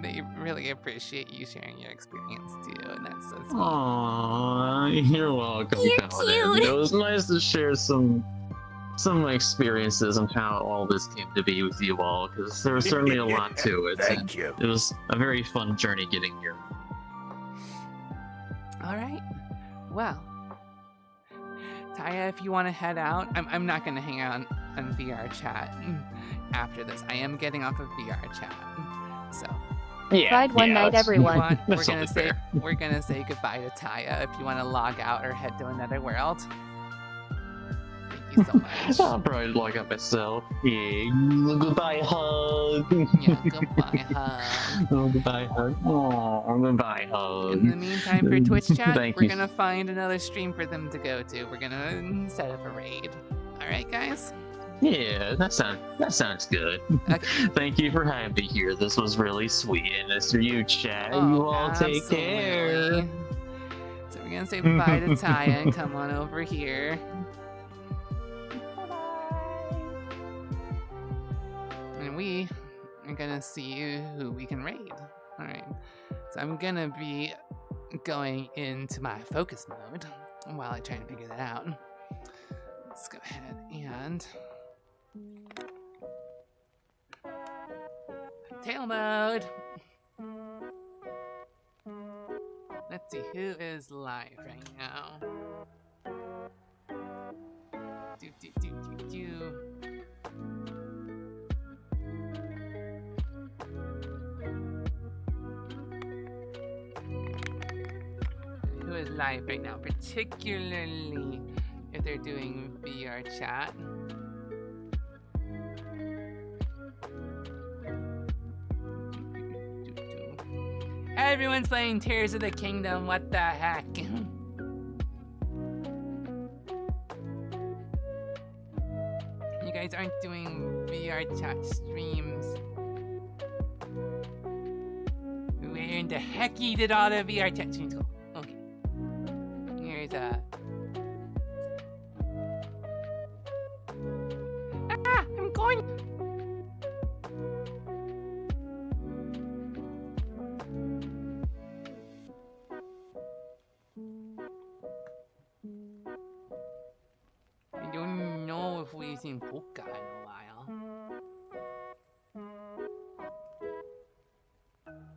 they really appreciate you sharing your experience too, and that's so sweet. Aww, you're welcome, Conan. It was nice to share some experiences on how all this came to be with you all, because there was certainly a lot to it. Thank you. It was a very fun journey getting here. All right. Well, Taya, if you want to head out, I'm not going to hang out on VRchat after this. I am getting off of VRchat, so. Yeah. Pride one night, that's- everyone. We're That's gonna only say fair. we're gonna say goodbye to Taya. If you want to log out or head to another world. Thank you so much. I'll probably log out myself. Yeah. Goodbye, hug. Yeah, goodbye, hug. Oh, goodbye, hug. Oh, goodbye, hug. In the meantime, for Twitch chat, Thank we're you. gonna find another stream for them to go to. We're gonna set up a raid. All right, guys. Yeah, that sounds good. Okay. Thank you for having me here. This was really sweet. And as for you, Chad, Oh, you all take care. absolutely. So we're gonna say bye to Taya and come on over here. And we are gonna see who we can raid. Alright. So I'm gonna be going into my focus mode while I try to figure that out. Let's go ahead and tail mode. Let's see who is live right now. Do. Who is live right now, particularly if they're doing VRchat. Everyone's playing Tears of the Kingdom, what the heck? You guys aren't doing VRchat streams. Where in the heck did all the VRchat streams go? Okay. Here's I'm going! I don't know if we've seen Polka in a while.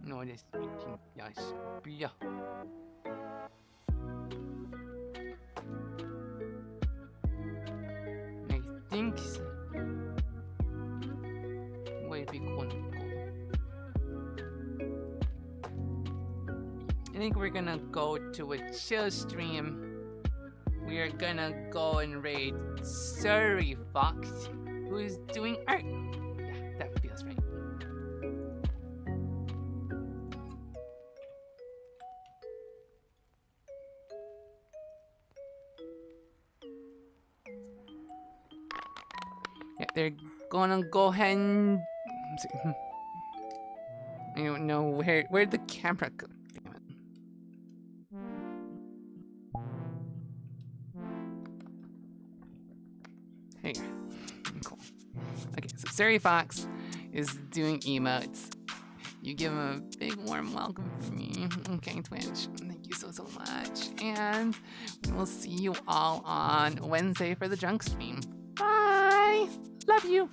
No, this speaking yes. Yeah. I think so. Wait, we can go. I think we're gonna go to a chill stream. We are gonna go and raid Surrey Fox, who is doing art. Yeah, that feels right. Yeah, they're gonna go ahead and... I don't know where'd the camera go? Damn it. Hey, cool. Okay, so Surrey Fox is doing emotes. You give him a big warm welcome from me. Okay, Twitch. Thank you so much. And we'll see you all on Wednesday for the junk stream. Bye! Love you!